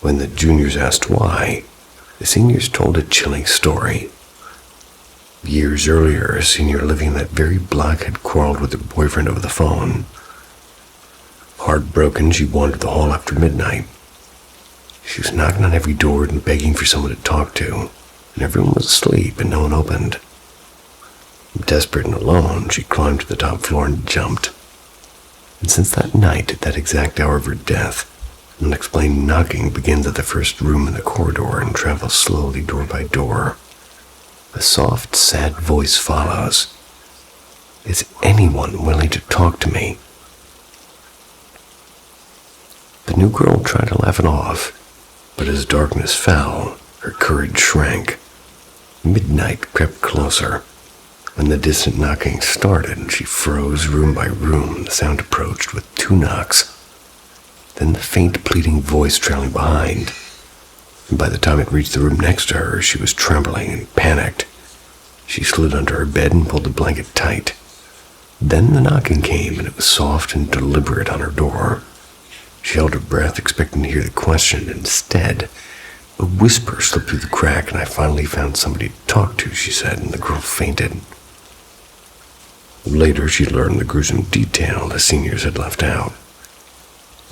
When the juniors asked why, the seniors told a chilling story. Years earlier, a senior living in that very block had quarreled with her boyfriend over the phone. Heartbroken, she wandered the hall after midnight. She was knocking on every door and begging for someone to talk to, and everyone was asleep and no one opened. Desperate and alone, she climbed to the top floor and jumped. And since that night, at that exact hour of her death, an unexplained knocking begins at the first room in the corridor and travels slowly door by door. A soft, sad voice follows. Is anyone willing to talk to me? The new girl tried to laugh it off, but as darkness fell, her courage shrank. Midnight crept closer. When the distant knocking started, she froze room by room. The sound approached with 2 knocks, then the faint pleading voice trailing behind. And by the time it reached the room next to her, she was trembling and panicked. She slid under her bed and pulled the blanket tight. Then the knocking came, and it was soft and deliberate on her door. She held her breath, expecting to hear the question. Instead, a whisper slipped through the crack, and I finally found somebody to talk to, she said, and the girl fainted. Later, she learned the gruesome detail the seniors had left out.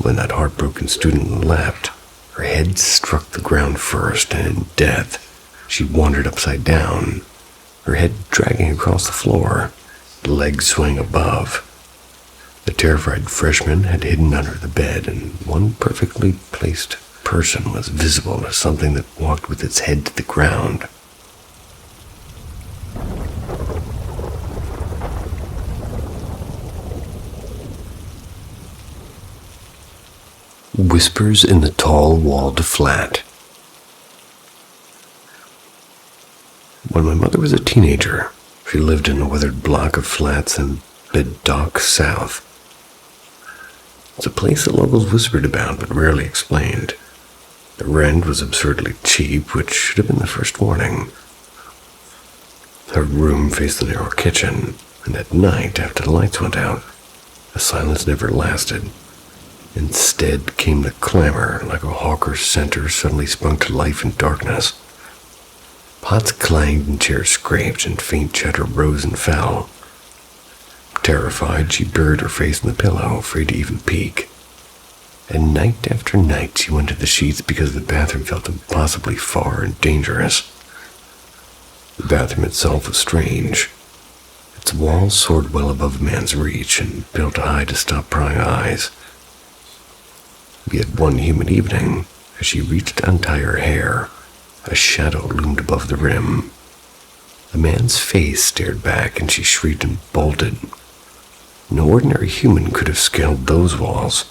When that heartbroken student leapt, her head struck the ground first, and in death, she wandered upside down, her head dragging across the floor, the legs swaying above. The terrified freshman had hidden under the bed, and one perfectly placed person was visible as something that walked with its head to the ground. Whispers in the tall walled flat. When my mother was a teenager, she lived in a weathered block of flats in Beddock South. It's a place that locals whispered about but rarely explained. The rent was absurdly cheap, which should have been the first warning. Her room faced the narrow kitchen, and at night, after the lights went out, the silence never lasted. Instead came the clamor, like a hawker's center suddenly sprung to life in darkness. Pots clanged and chairs scraped, and faint chatter rose and fell. Terrified, she buried her face in the pillow, afraid to even peek. And night after night she went to the sheets because the bathroom felt impossibly far and dangerous. The bathroom itself was strange. Its walls soared well above man's reach and built high to stop prying eyes. Yet one humid evening, as she reached to untie her hair, a shadow loomed above the rim. A man's face stared back, and she shrieked and bolted. No ordinary human could have scaled those walls.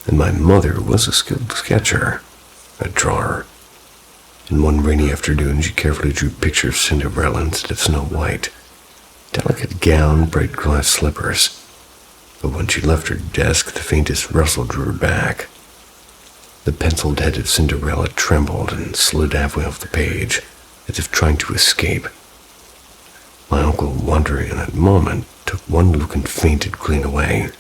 And my mother was a skilled sketcher, a drawer. And one rainy afternoon, she carefully drew pictures of Cinderella instead of Snow White. Delicate gown, bright glass slippers. But when she left her desk, the faintest rustle drew her back. The penciled head of Cinderella trembled and slid halfway off the page, as if trying to escape. My uncle, wondering in that moment, took one look and fainted clean away.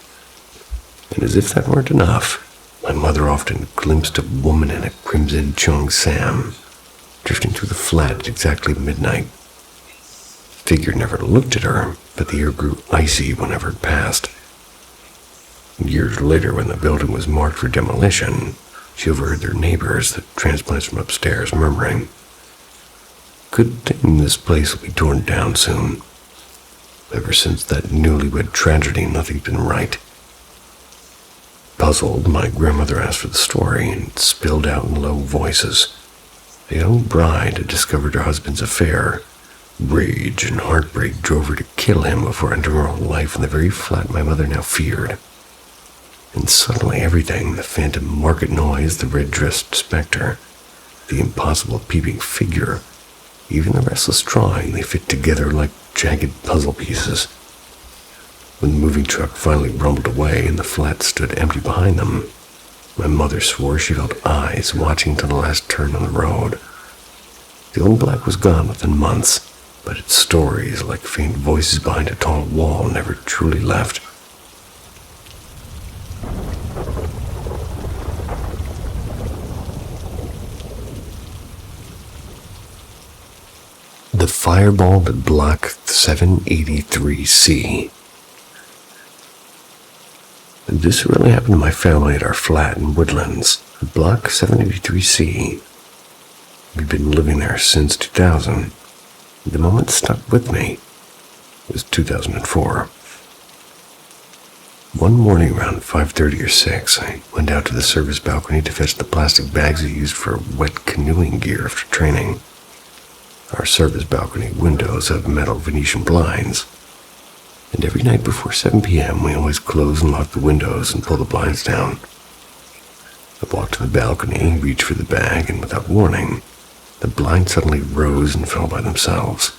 And as if that weren't enough, my mother often glimpsed a woman in a crimson cheongsam, drifting through the flat at exactly midnight. The figure never looked at her, but the air grew icy whenever it passed. Years later, when the building was marked for demolition, she overheard their neighbors, the transplants from upstairs, murmuring, "Good thing this place will be torn down soon." Ever since that newlywed tragedy, nothing's been right. Puzzled, my grandmother asked for the story and spilled out in low voices. A young bride had discovered her husband's affair. Rage and heartbreak drove her to kill him before ending her own life in the very flat my mother now feared. And suddenly everything, the phantom market noise, the red-dressed specter, the impossible peeping figure, even the restless drawing, they fit together like jagged puzzle pieces. When the moving truck finally rumbled away and the flat stood empty behind them, My mother swore she felt eyes watching to the last turn on the road. The old black was gone within months, but its stories, like faint voices behind a tall wall, never truly left. The fireball at Block 783C. This really happened to my family at our flat in Woodlands, Block 783C. We've been living there since 2000. The moment stuck with me. It was 2004. One morning around 5:30 or 6, I went out to the service balcony to fetch the plastic bags we used for wet canoeing gear after training. Our service balcony windows have metal Venetian blinds, and every night before 7 p.m. we always close and lock the windows and pull the blinds down. I walked to the balcony, reached for the bag, and without warning, the blinds suddenly rose and fell by themselves.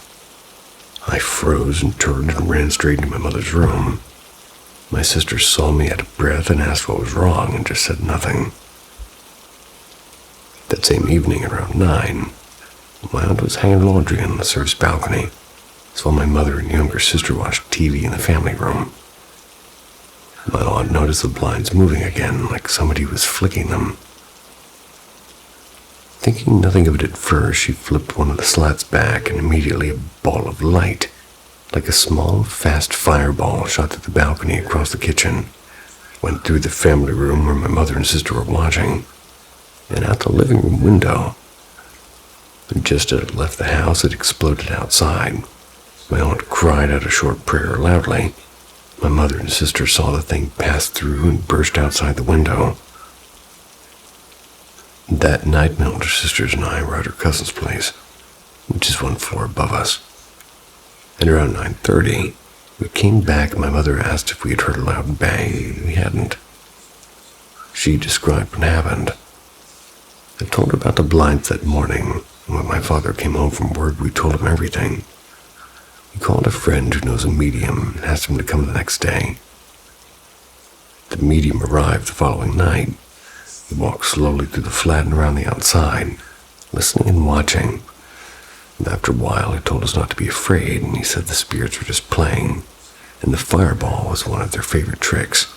I froze and turned and ran straight into my mother's room. My sister saw me out of breath and asked what was wrong and just said nothing. That same evening around 9, my aunt was hanging laundry on the service balcony, so my mother and younger sister watched TV in the family room. My aunt noticed the blinds moving again, like somebody was flicking them. Thinking nothing of it at first, she flipped one of the slats back, and immediately a ball of light, like a small, fast fireball, shot through the balcony across the kitchen, went through the family room where my mother and sister were watching, and out the living room window. And just as it left the house, it exploded outside. My aunt cried out a short prayer loudly. My mother and sister saw the thing pass through and burst outside the window. That night, my older sisters and I were at her cousin's place, which is one floor above us. And around 9:30, we came back and my mother asked if we had heard a loud bang. We hadn't. She described what happened. I told her about the blinds that morning, and when my father came home from work, we told him everything. He called a friend who knows a medium and asked him to come the next day. The medium arrived the following night. He walked slowly through the flat and around the outside, listening and watching. And after a while, he told us not to be afraid, and he said the spirits were just playing, and the fireball was one of their favorite tricks.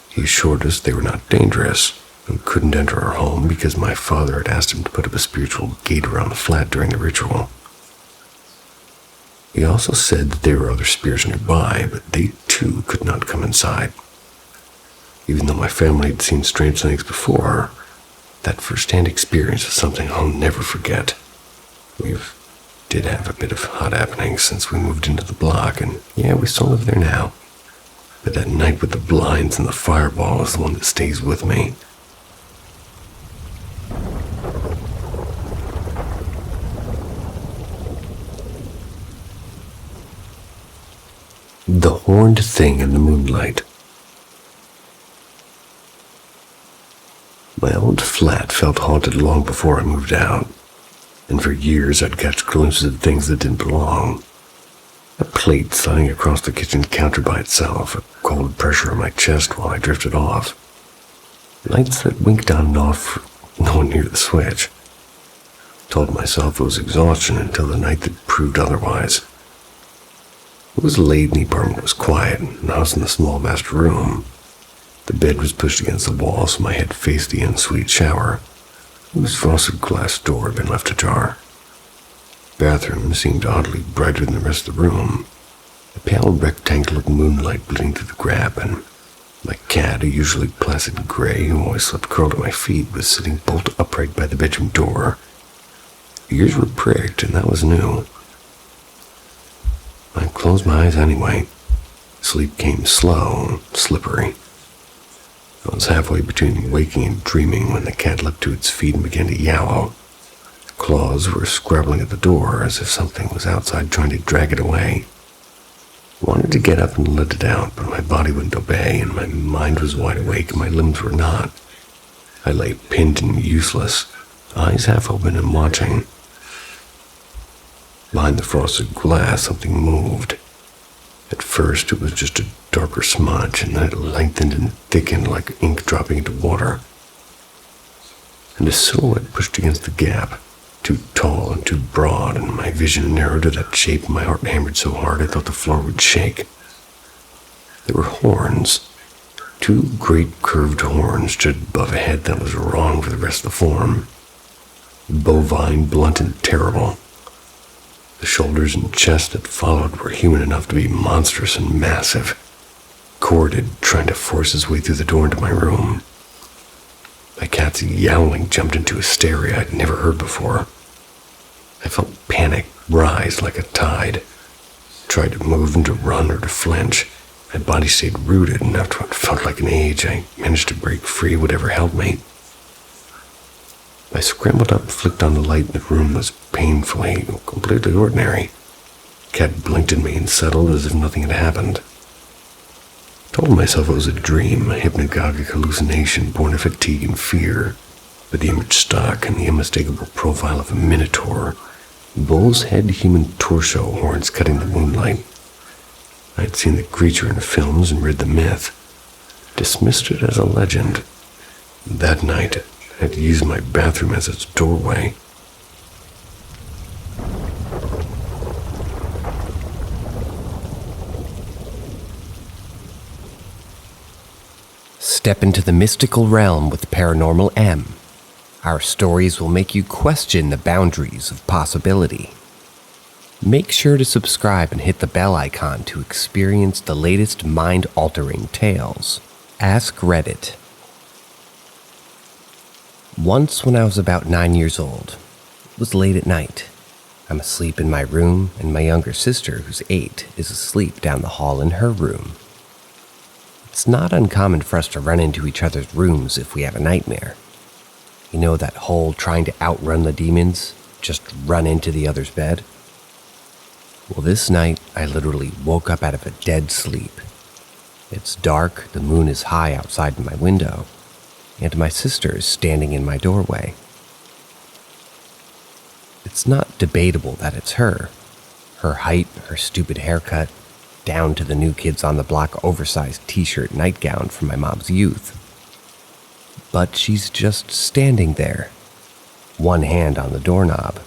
He assured us they were not dangerous and couldn't enter our home because my father had asked him to put up a spiritual gate around the flat during the ritual. He also said that there were other spirits nearby, but they too could not come inside. Even though my family had seen strange things before, that first-hand experience is something I'll never forget. We did have a bit of hot happenings since we moved into the block, and yeah, we still live there now. But that night with the blinds and the fireball is the one that stays with me. The horned thing in the moonlight. My old flat felt haunted long before I moved out, and for years I'd catch glimpses of things that didn't belong. A plate sliding across the kitchen counter by itself, a cold pressure on my chest while I drifted off. Lights that winked on and off, no one near the switch. Told myself it was exhaustion until the night that proved otherwise. It was late and the apartment was quiet, and I was in the small master room. The bed was pushed against the wall so my head faced the ensuite shower, whose frosted glass door had been left ajar. The bathroom seemed oddly brighter than the rest of the room, a pale rectangle of moonlight bleeding through the grab, and my cat, a usually placid gray who always slept curled at my feet, was sitting bolt upright by the bedroom door. The ears were pricked, and that was new. I closed my eyes anyway. Sleep came slow and slippery. I was halfway between waking and dreaming when the cat leapt to its feet and began to yowl. Claws were scrabbling at the door as if something was outside trying to drag it away. I wanted to get up and let it out, but my body wouldn't obey, and my mind was wide awake and my limbs were not. I lay pinned and useless, eyes half open and watching. Behind the frosted glass, something moved. At first, it was just a darker smudge, and then it lengthened and thickened like ink dropping into water. And a silhouette pushed against the gap, too tall and too broad, and my vision narrowed to that shape, and my heart hammered so hard I thought the floor would shake. There were horns, 2 great curved horns just above a head that was wrong for the rest of the form. Bovine, blunt, and terrible. The shoulders and chest that followed were human enough to be monstrous and massive, corded, trying to force his way through the door into my room. My cat's yowling jumped into hysteria I'd never heard before. I felt panic rise like a tide. Tried to move and to run or to flinch. My body stayed rooted, and after what felt like an age, I managed to break free whatever held me. I scrambled up and flicked on the light, and the room was painfully, completely ordinary. Cat blinked at me and settled as if nothing had happened. Told myself it was a dream, a hypnagogic hallucination born of fatigue and fear, but the image stuck, and the unmistakable profile of a minotaur, bull's head human torso, horns cutting the moonlight. I had seen the creature in films and read the myth, dismissed it as a legend. That night, I had used my bathroom as its doorway. Step into the mystical realm with Paranormal M. Our stories will make you question the boundaries of possibility. Make sure to subscribe and hit the bell icon to experience the latest mind-altering tales. Ask Reddit. Once when I was about 9 years old, it was late at night. I'm asleep in my room, and my younger sister, who's 8, is asleep down the hall in her room. It's not uncommon for us to run into each other's rooms if we have a nightmare. You know that whole trying to outrun the demons, just run into the other's bed? Well, this night, I literally woke up out of a dead sleep. It's dark, the moon is high outside my window, and my sister is standing in my doorway. It's not debatable that it's her. Her height, her stupid haircut, down to the New Kids on the Block oversized t-shirt nightgown from my mom's youth. But she's just standing there, one hand on the doorknob,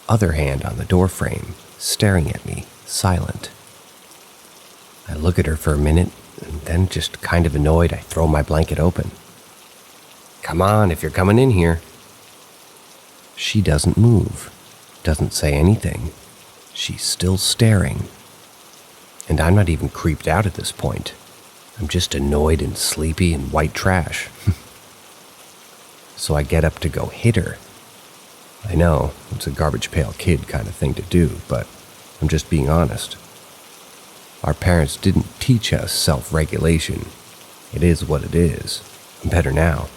other hand on the doorframe, staring at me, silent. I look at her for a minute, and then just kind of annoyed, I throw my blanket open. "Come on, if you're coming in here." She doesn't move, doesn't say anything. She's still staring. And I'm not even creeped out at this point. I'm just annoyed and sleepy and white trash. So I get up to go hit her. I know, it's a garbage pail kid kind of thing to do, but I'm just being honest. Our parents didn't teach us self-regulation. It is what it is. I'm better now.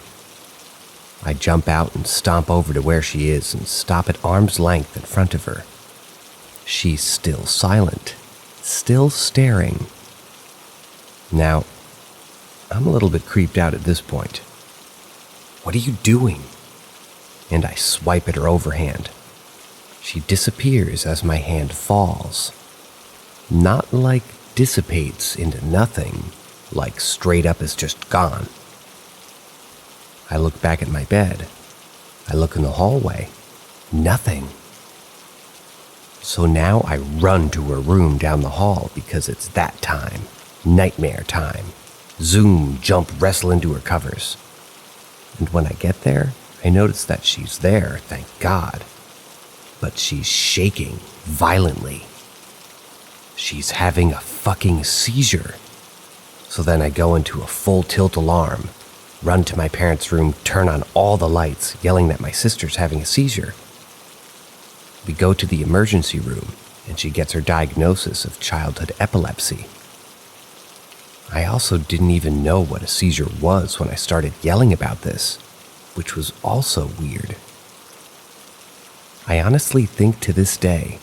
I jump out and stomp over to where she is and stop at arm's length in front of her. She's still silent, still staring. Now, I'm a little bit creeped out at this point. "What are you doing?" And I swipe at her overhand. She disappears as my hand falls. Not like dissipates into nothing, like straight up is just gone. I look back at my bed. I look in the hallway. Nothing. So now I run to her room down the hall because it's that time. Nightmare time. Zoom, jump, wrestle into her covers. And when I get there, I notice that she's there, thank God. But she's shaking violently. She's having a fucking seizure. So then I go into a full tilt alarm, run to my parents' room, turn on all the lights, yelling that my sister's having a seizure. We go to the emergency room, and she gets her diagnosis of childhood epilepsy. I also didn't even know what a seizure was when I started yelling about this, which was also weird. I honestly think to this day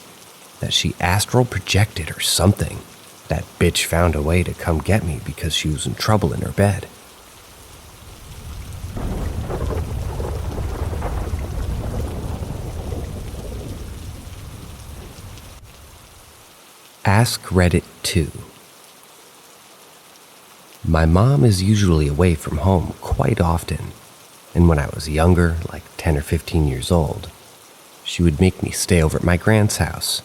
that she astral projected or something. That bitch found a way to come get me because she was in trouble in her bed. Ask Reddit 2. My mom is usually away from home quite often, and when I was younger, like 10 or 15 years old, she would make me stay over at my grand's house.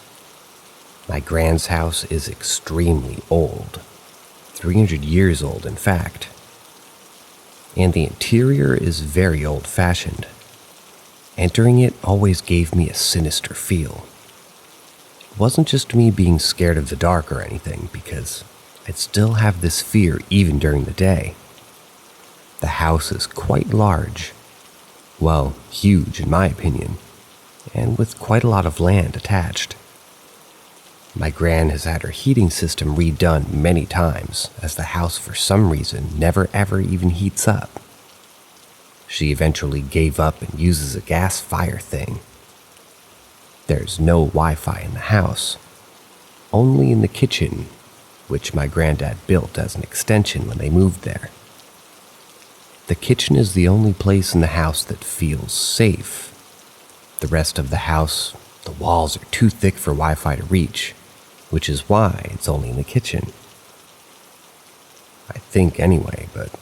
My grand's house is extremely old, 300 years old in fact, and the interior is very old-fashioned. Entering it always gave me a sinister feel. It wasn't just me being scared of the dark or anything, because I'd still have this fear even during the day. The house is quite large, well, huge in my opinion, and with quite a lot of land attached. My gran has had her heating system redone many times, as the house for some reason never ever even heats up. She eventually gave up and uses a gas fire thing. There's no Wi-Fi in the house, only in the kitchen, which my granddad built as an extension when they moved there. The kitchen is the only place in the house that feels safe. The rest of the house, the walls are too thick for Wi-Fi to reach, which is why it's only in the kitchen. I think anyway, but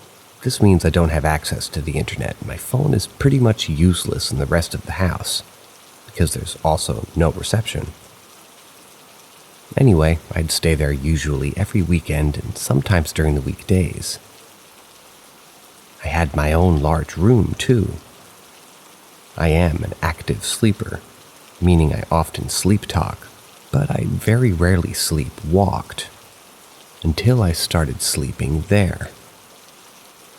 this means I don't have access to the internet. My phone is pretty much useless in the rest of the house, because there's also no reception. Anyway, I'd stay there usually every weekend and sometimes during the weekdays. I had my own large room, too. I am an active sleeper, meaning I often sleep talk, but I very rarely sleep walked, until I started sleeping there.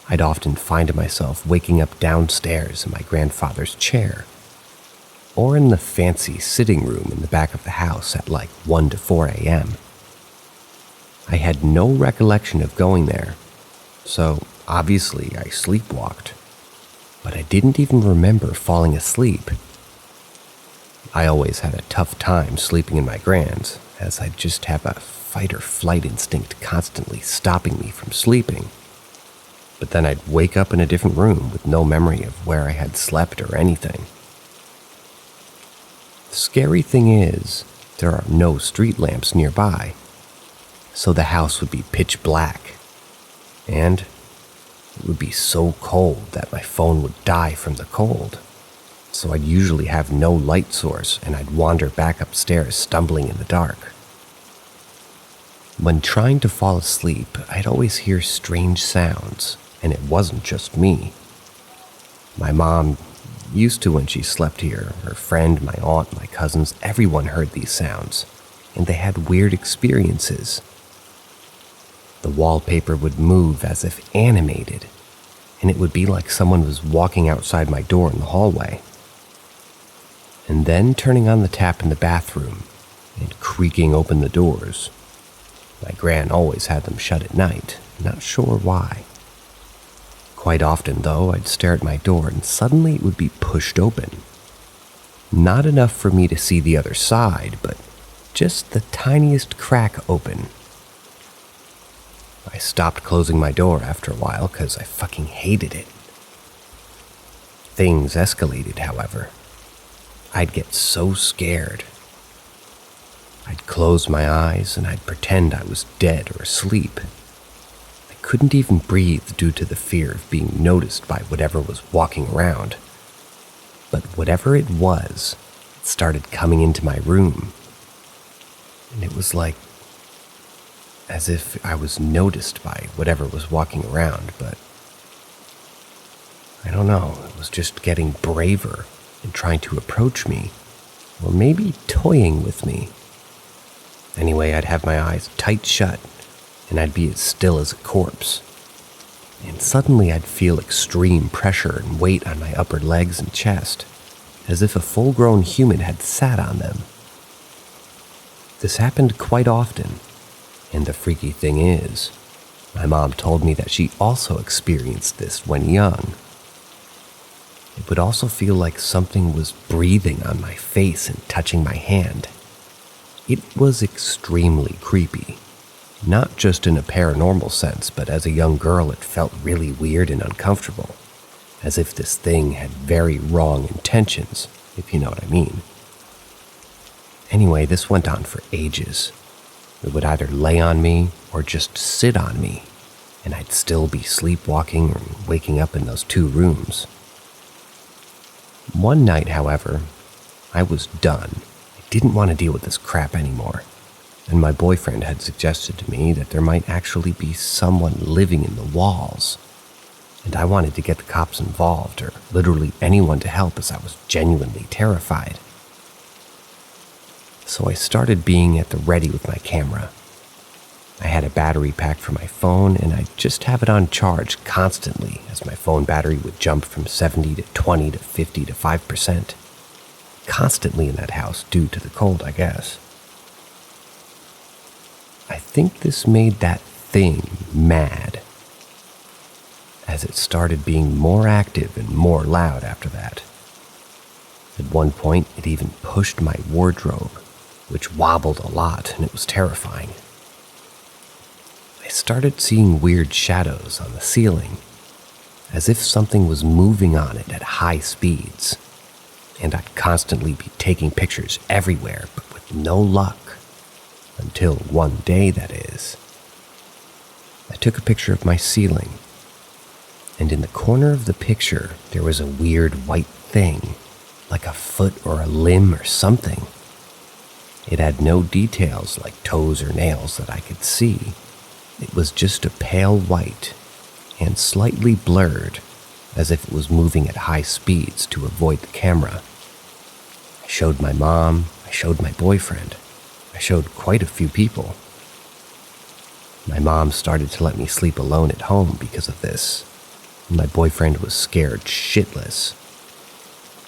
I'd often find myself waking up downstairs in my grandfather's chair, or in the fancy sitting room in the back of the house at like 1 to 4 a.m. I had no recollection of going there, so obviously I sleepwalked, but I didn't even remember falling asleep. I always had a tough time sleeping in my grand's, as I just have a fight or flight instinct constantly stopping me from sleeping. But then I'd wake up in a different room with no memory of where I had slept or anything. The scary thing is, there are no street lamps nearby, so the house would be pitch black, and it would be so cold that my phone would die from the cold. So I'd usually have no light source, and I'd wander back upstairs stumbling in the dark. When trying to fall asleep, I'd always hear strange sounds, and it wasn't just me. My mom used to when she slept here. Her friend, my aunt, my cousins, everyone heard these sounds, and they had weird experiences. The wallpaper would move as if animated, and it would be like someone was walking outside my door in the hallway. And then turning on the tap in the bathroom and creaking open the doors. My gran always had them shut at night, not sure why. Quite often, though, I'd stare at my door and suddenly it would be pushed open. Not enough for me to see the other side, but just the tiniest crack open. I stopped closing my door after a while because I fucking hated it. Things escalated, however. I'd get so scared. I'd close my eyes and I'd pretend I was dead or asleep. I couldn't even breathe due to the fear of being noticed by whatever was walking around. But whatever it was, it started coming into my room. And it was like as if I was noticed by whatever was walking around, but I don't know, it was just getting braver and trying to approach me, or maybe toying with me. Anyway, I'd have my eyes tight shut, and I'd be as still as a corpse. And suddenly I'd feel extreme pressure and weight on my upper legs and chest, as if a full-grown human had sat on them. This happened quite often, and the freaky thing is, my mom told me that she also experienced this when young. It would also feel like something was breathing on my face and touching my hand. It was extremely creepy. Not just in a paranormal sense, but as a young girl it felt really weird and uncomfortable, as if this thing had very wrong intentions, if you know what I mean. Anyway, this went on for ages. It would either lay on me or just sit on me, and I'd still be sleepwalking or waking up in those 2 rooms. One night, however, I was done. I didn't want to deal with this crap anymore, and my boyfriend had suggested to me that there might actually be someone living in the walls, and I wanted to get the cops involved or literally anyone to help as I was genuinely terrified. So I started being at the ready with my camera. I had a battery pack for my phone, and I'd just have it on charge constantly as my phone battery would jump from 70 to 20 to 50 to 5%. Constantly in that house due to the cold, I guess. I think this made that thing mad, as it started being more active and more loud after that. At one point, it even pushed my wardrobe, which wobbled a lot, and it was terrifying. I started seeing weird shadows on the ceiling, as if something was moving on it at high speeds, and I'd constantly be taking pictures everywhere, but with no luck. Until one day, that is. I took a picture of my ceiling, and in the corner of the picture, there was a weird white thing, like a foot or a limb or something. It had no details like toes or nails that I could see. It was just a pale white and slightly blurred, as if it was moving at high speeds to avoid the camera. I showed my mom, I showed my boyfriend, I showed quite a few people. My mom started to let me sleep alone at home because of this, and my boyfriend was scared shitless.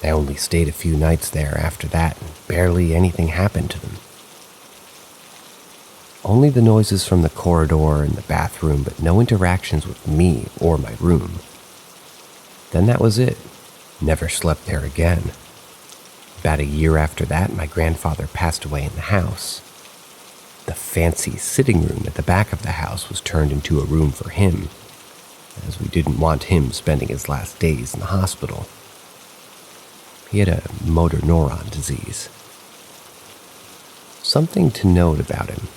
I only stayed a few nights there after that, and barely anything happened to them. Only the noises from the corridor and the bathroom, but no interactions with me or my room. Then that was it. Never slept there again. About a year after that, my grandfather passed away in the house. The fancy sitting room at the back of the house was turned into a room for him, as we didn't want him spending his last days in the hospital. He had a motor neuron disease. Something to note about him: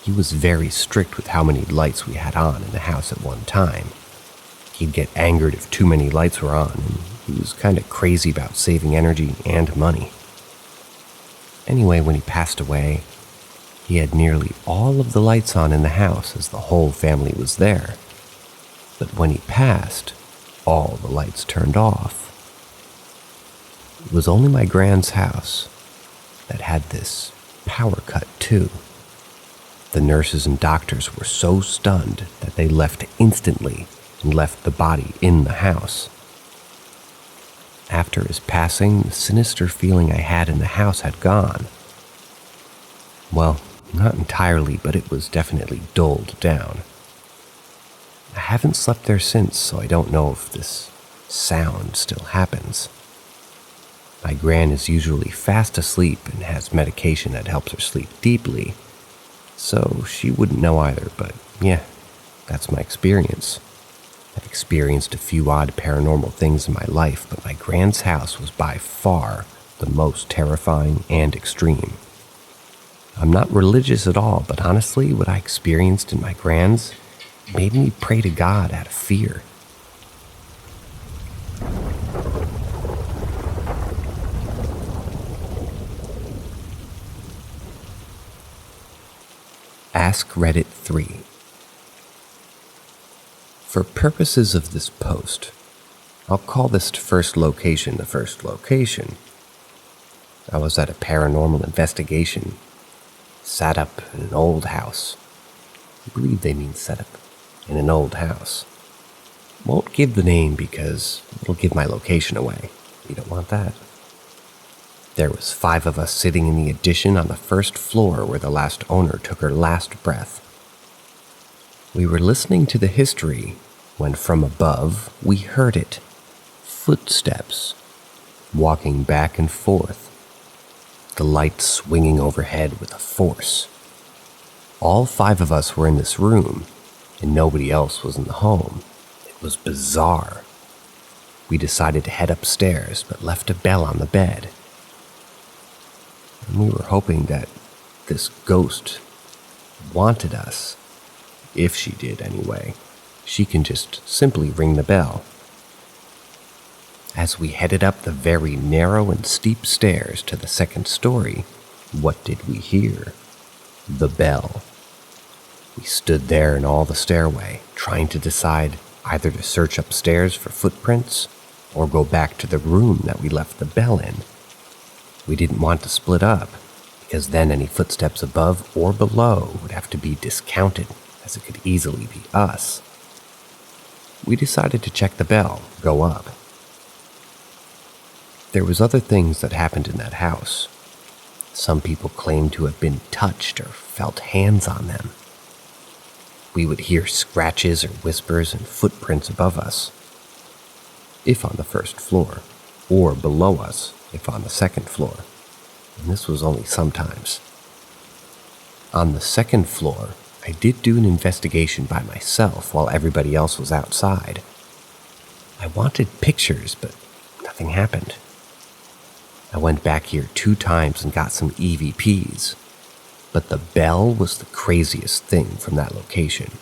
he was very strict with how many lights we had on in the house at one time. He'd get angered if too many lights were on, and he was kind of crazy about saving energy and money. Anyway, when he passed away, he had nearly all of the lights on in the house as the whole family was there. But when he passed, all the lights turned off. It was only my grand's house that had this power cut too. The nurses and doctors were so stunned that they left instantly and left the body in the house. After his passing, the sinister feeling I had in the house had gone. Well, not entirely, but it was definitely dulled down. I haven't slept there since, so I don't know if this sound still happens. My gran is usually fast asleep and has medication that helps her sleep deeply, so she wouldn't know either, but yeah, that's my experience. I've experienced a few odd paranormal things in my life, but my gran's house was by far the most terrifying and extreme. I'm not religious at all, but honestly, what I experienced in my gran's made me pray to God out of fear. Ask Reddit 3. For purposes of this post, I'll call this first location the first location. I was at a paranormal investigation, sat up in an old house. I believe they mean set up in an old house. Won't give the name because it'll give my location away. You don't want that. There was 5 of us sitting in the addition on the first floor where the last owner took her last breath. We were listening to the history when from above we heard it. Footsteps, walking back and forth. The light swinging overhead with a force. All 5 of us were in this room, and nobody else was in the home. It was bizarre. We decided to head upstairs, but left a bell on the bed. And we were hoping that this ghost wanted us, if she did anyway, she can just simply ring the bell. As we headed up the very narrow and steep stairs to the second story, what did we hear? The bell. We stood there in all the stairway, trying to decide either to search upstairs for footprints or go back to the room that we left the bell in. We didn't want to split up, because then any footsteps above or below would have to be discounted, as it could easily be us. We decided to check the bell, go up. There was other things that happened in that house. Some people claimed to have been touched or felt hands on them. We would hear scratches or whispers and footprints above us, if on the first floor, or below us, if on the second floor. And this was only sometimes. On the second floor, I did do an investigation by myself while everybody else was outside. I wanted pictures, but nothing happened. I went back here 2 times and got some EVPs, but the bell was the craziest thing from that location.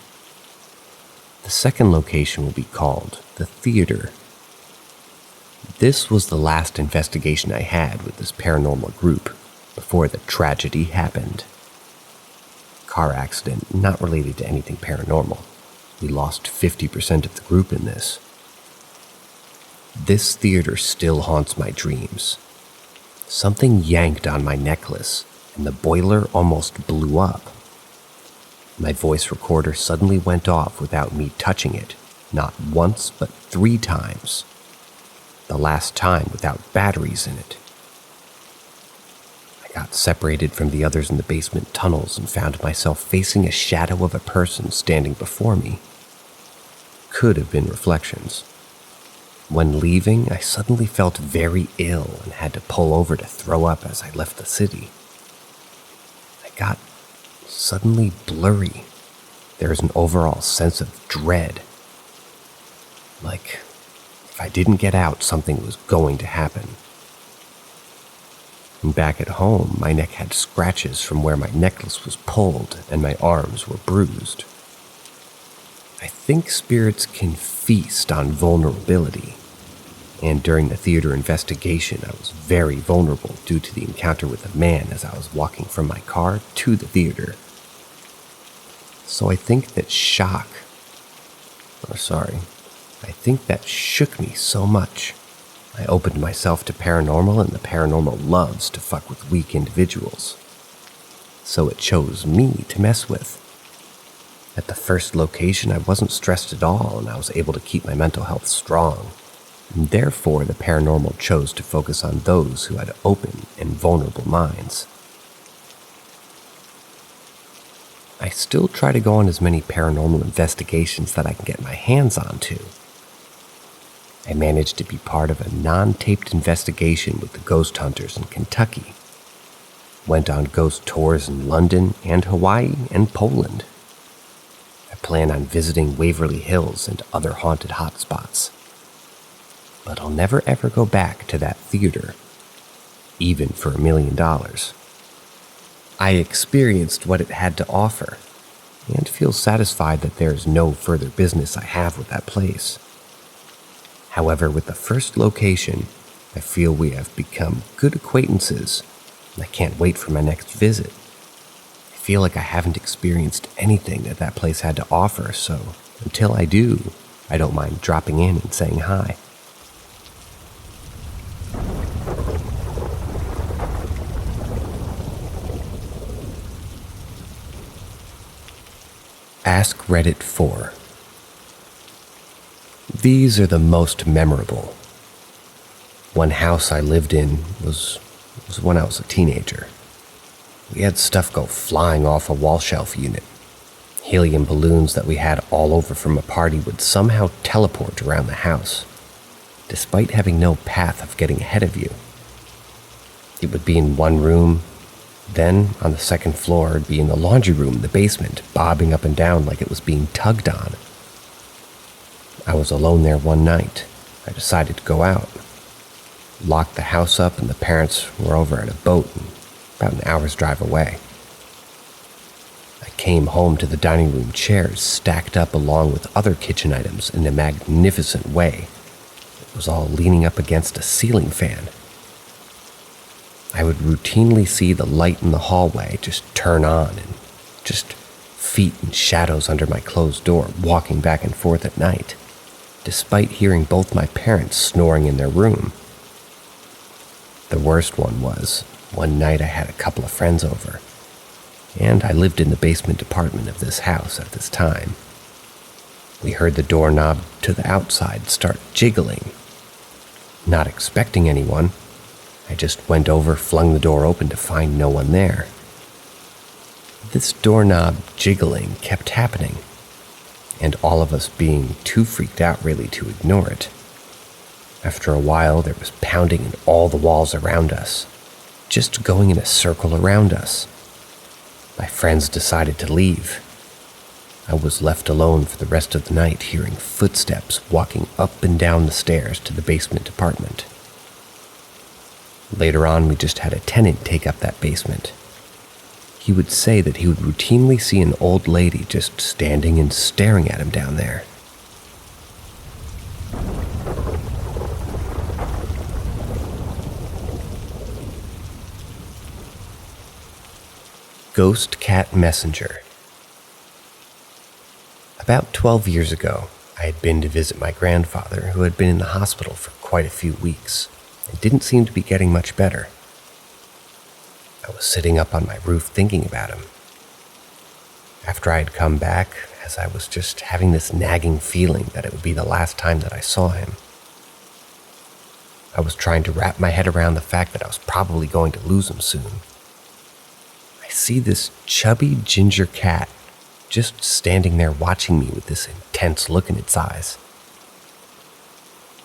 The second location will be called the theater. This was the last investigation I had with this paranormal group before the tragedy happened. Car accident, not related to anything paranormal. We lost 50% of the group in this. This theater still haunts my dreams. Something yanked on my necklace, and the boiler almost blew up. My voice recorder suddenly went off without me touching it, not once but 3 times. The last time without batteries in it. I got separated from the others in the basement tunnels and found myself facing a shadow of a person standing before me. Could have been reflections. When leaving, I suddenly felt very ill and had to pull over to throw up as I left the city. I got suddenly blurry. There was an overall sense of dread. Like, if I didn't get out, something was going to happen. And back at home, my neck had scratches from where my necklace was pulled and my arms were bruised. I think spirits can feast on vulnerability. And during the theater investigation, I was very vulnerable due to the encounter with a man as I was walking from my car to the theater. So I think that I think that shook me so much. I opened myself to paranormal, and the paranormal loves to fuck with weak individuals. So it chose me to mess with. At the first location, I wasn't stressed at all, and I was able to keep my mental health strong. And therefore, the paranormal chose to focus on those who had open and vulnerable minds. I still try to go on as many paranormal investigations that I can get my hands onto. I managed to be part of a non-taped investigation with the ghost hunters in Kentucky. Went on ghost tours in London and Hawaii and Poland. I plan on visiting Waverly Hills and other haunted hotspots. But I'll never ever go back to that theater, even for $1 million. I experienced what it had to offer, and feel satisfied that there is no further business I have with that place. However, with the first location, I feel we have become good acquaintances, and I can't wait for my next visit. I feel like I haven't experienced anything that that place had to offer, so until I do, I don't mind dropping in and saying hi. Ask Reddit 4. These are the most memorable. One house I lived in was when I was a teenager. We had stuff go flying off a wall shelf unit. Helium balloons that we had all over from a party would somehow teleport around the house, despite having no path of getting ahead of you. It would be in one room, then on the second floor it'd be in the laundry room in the basement, bobbing up and down like it was being tugged on. I was alone there one night. I decided to go out. Locked the house up, and the parents were over at a boat about an hour's drive away. I came home to the dining room chairs stacked up along with other kitchen items in a magnificent way. It was all leaning up against a ceiling fan. I would routinely see the light in the hallway just turn on and just feet and shadows under my closed door walking back and forth at night, despite hearing both my parents snoring in their room. The worst one was, one night I had a couple of friends over, and I lived in the basement apartment of this house at this time. We heard the doorknob to the outside start jiggling. Not expecting anyone, I just went over, flung the door open to find no one there. This doorknob jiggling kept happening, and all of us being too freaked out really to ignore it. After a while, there was pounding in all the walls around us, just going in a circle around us. My friends decided to leave. I was left alone for the rest of the night, hearing footsteps walking up and down the stairs to the basement apartment. Later on, we just had a tenant take up that basement. He would say that he would routinely see an old lady just standing and staring at him down there. Ghost Cat Messenger. About 12 years ago, I had been to visit my grandfather, who had been in the hospital for quite a few weeks and didn't seem to be getting much better. I was sitting up on my roof thinking about him. After I had come back, as I was just having this nagging feeling that it would be the last time that I saw him, I was trying to wrap my head around the fact that I was probably going to lose him soon. I see this chubby ginger cat just standing there watching me with this intense look in its eyes.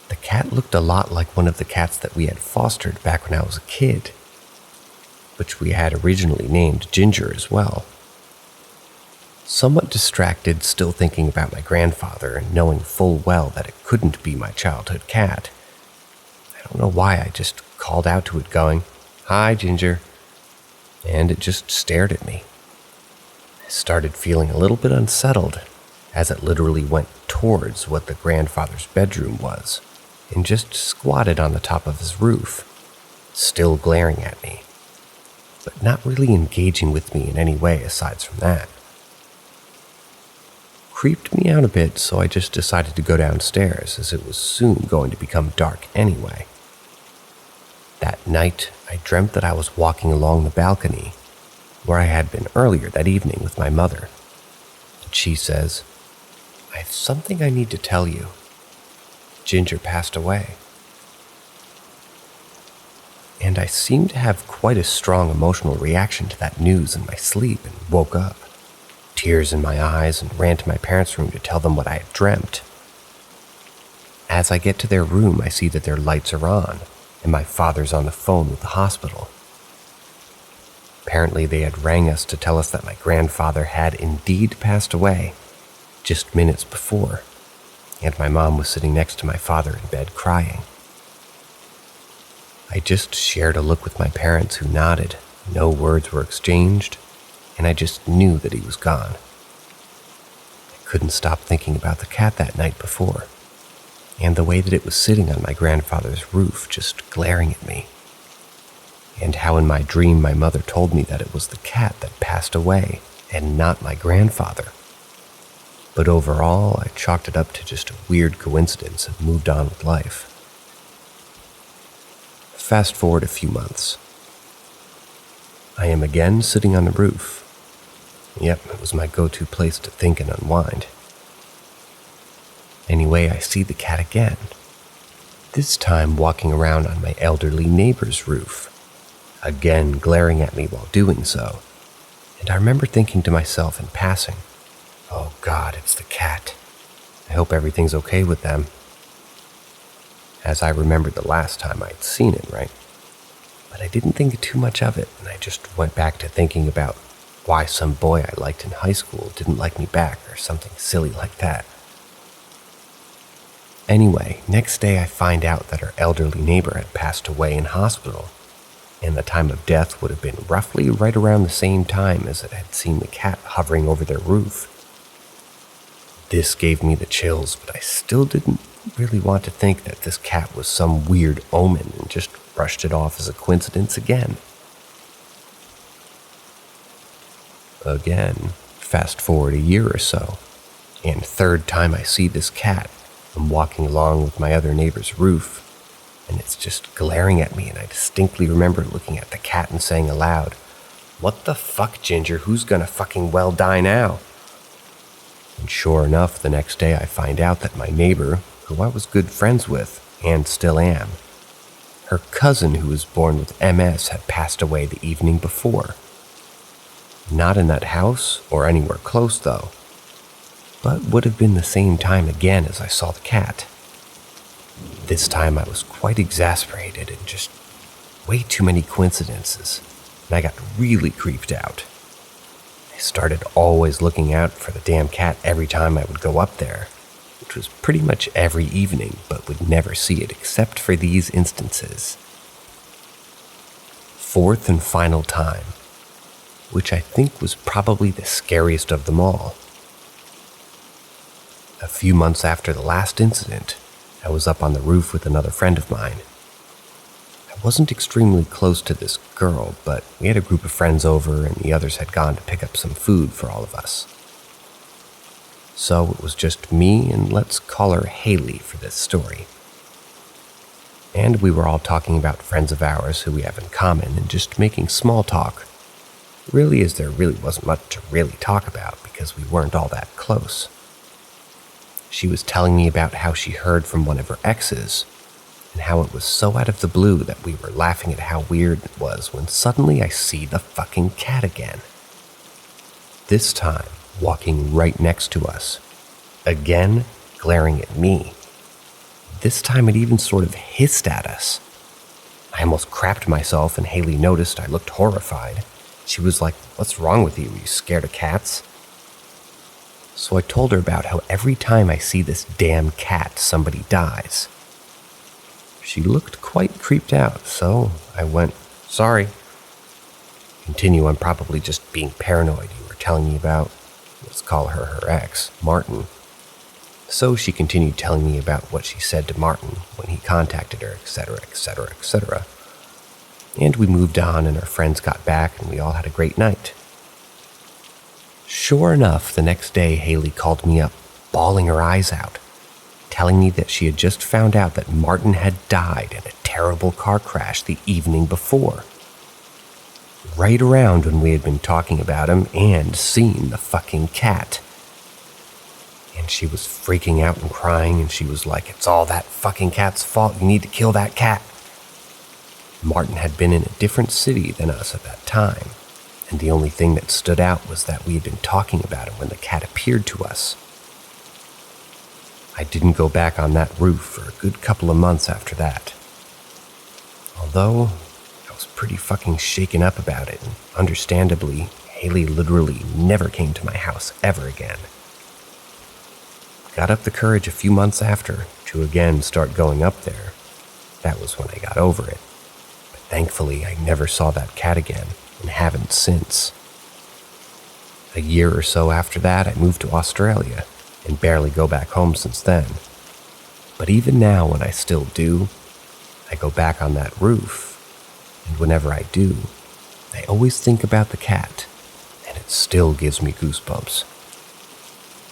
The cat looked a lot like one of the cats that we had fostered back when I was a kid, which we had originally named Ginger as well. Somewhat distracted, still thinking about my grandfather and knowing full well that it couldn't be my childhood cat, I don't know why I just called out to it going, "Hi, Ginger," and it just stared at me. I started feeling a little bit unsettled as it literally went towards what the grandfather's bedroom was and just squatted on the top of his roof, still glaring at me, but not really engaging with me in any way aside from that. Creeped me out a bit, so I just decided to go downstairs as it was soon going to become dark anyway. That night, I dreamt that I was walking along the balcony where I had been earlier that evening with my mother. And she says, "I have something I need to tell you. Ginger passed away." And I seemed to have quite a strong emotional reaction to that news in my sleep and woke up, tears in my eyes, and ran to my parents' room to tell them what I had dreamt. As I get to their room, I see that their lights are on, and my father's on the phone with the hospital. Apparently, they had rang us to tell us that my grandfather had indeed passed away just minutes before, and my mom was sitting next to my father in bed crying. I just shared a look with my parents, who nodded. No words were exchanged, and I just knew that he was gone. I couldn't stop thinking about the cat that night before, and the way that it was sitting on my grandfather's roof just glaring at me, and how in my dream my mother told me that it was the cat that passed away and not my grandfather. But overall, I chalked it up to just a weird coincidence and moved on with life. Fast forward a few months. I am again sitting on the roof. Yep, it was my go-to place to think and unwind. Anyway, I see the cat again, this time walking around on my elderly neighbor's roof, again glaring at me while doing so. And I remember thinking to myself in passing, "Oh God, it's the cat. I hope everything's okay with them." As I remembered the last time I'd seen it, right? But I didn't think too much of it, and I just went back to thinking about why some boy I liked in high school didn't like me back or something silly like that. Anyway, next day I find out that our elderly neighbor had passed away in hospital, and the time of death would have been roughly right around the same time as it had seen the cat hovering over their roof. This gave me the chills, but I still didn't really want to think that this cat was some weird omen and just brushed it off as a coincidence again. Again, fast forward a year or so, and third time I see this cat. I'm walking along with my other neighbor's roof, and it's just glaring at me, and I distinctly remember looking at the cat and saying aloud, "What the fuck, Ginger? Who's gonna fucking well die now?" And sure enough, the next day I find out that my neighbor, who I was good friends with, and still am, her cousin who was born with MS had passed away the evening before. Not in that house or anywhere close though, but would have been the same time again as I saw the cat. This time I was quite exasperated and just way too many coincidences, and I got really creeped out. I started always looking out for the damn cat every time I would go up there, which was pretty much every evening, but would never see it except for these instances. Fourth and final time, which I think was probably the scariest of them all. A few months after the last incident, I was up on the roof with another friend of mine. I wasn't extremely close to this girl, but we had a group of friends over and the others had gone to pick up some food for all of us. So it was just me and let's call her Haley for this story. And we were all talking about friends of ours who we have in common and just making small talk. Really, as there really wasn't much to really talk about because we weren't all that close. She was telling me about how she heard from one of her exes and how it was so out of the blue that we were laughing at how weird it was when suddenly I see the fucking cat again. This time, walking right next to us. Again, glaring at me. This time it even sort of hissed at us. I almost crapped myself and Haley noticed I looked horrified. She was like, "What's wrong with you? Are you scared of cats?" So I told her about how every time I see this damn cat, somebody dies. She looked quite creeped out, so I went, "Sorry." Continue, I'm probably just being paranoid. You were telling me about, let's call her ex, Martin. So she continued telling me about what she said to Martin when he contacted her, etc., etc., etc. And we moved on and our friends got back and we all had a great night. Sure enough, the next day Haley called me up, bawling her eyes out, telling me that she had just found out that Martin had died in a terrible car crash the evening before. Right around when we had been talking about him and seen the fucking cat. And she was freaking out and crying and she was like, "It's all that fucking cat's fault. You need to kill that cat." Martin had been in a different city than us at that time, and the only thing that stood out was that we had been talking about him when the cat appeared to us. I didn't go back on that roof for a good couple of months after that. Although I was pretty fucking shaken up about it, and understandably, Haley literally never came to my house ever again. Got up the courage a few months after to again start going up there. That was when I got over it. But thankfully, I never saw that cat again and haven't since. A year or so after that, I moved to Australia and barely go back home since then. But even now, when I still do, I go back on that roof, and whenever I do, I always think about the cat, and it still gives me goosebumps.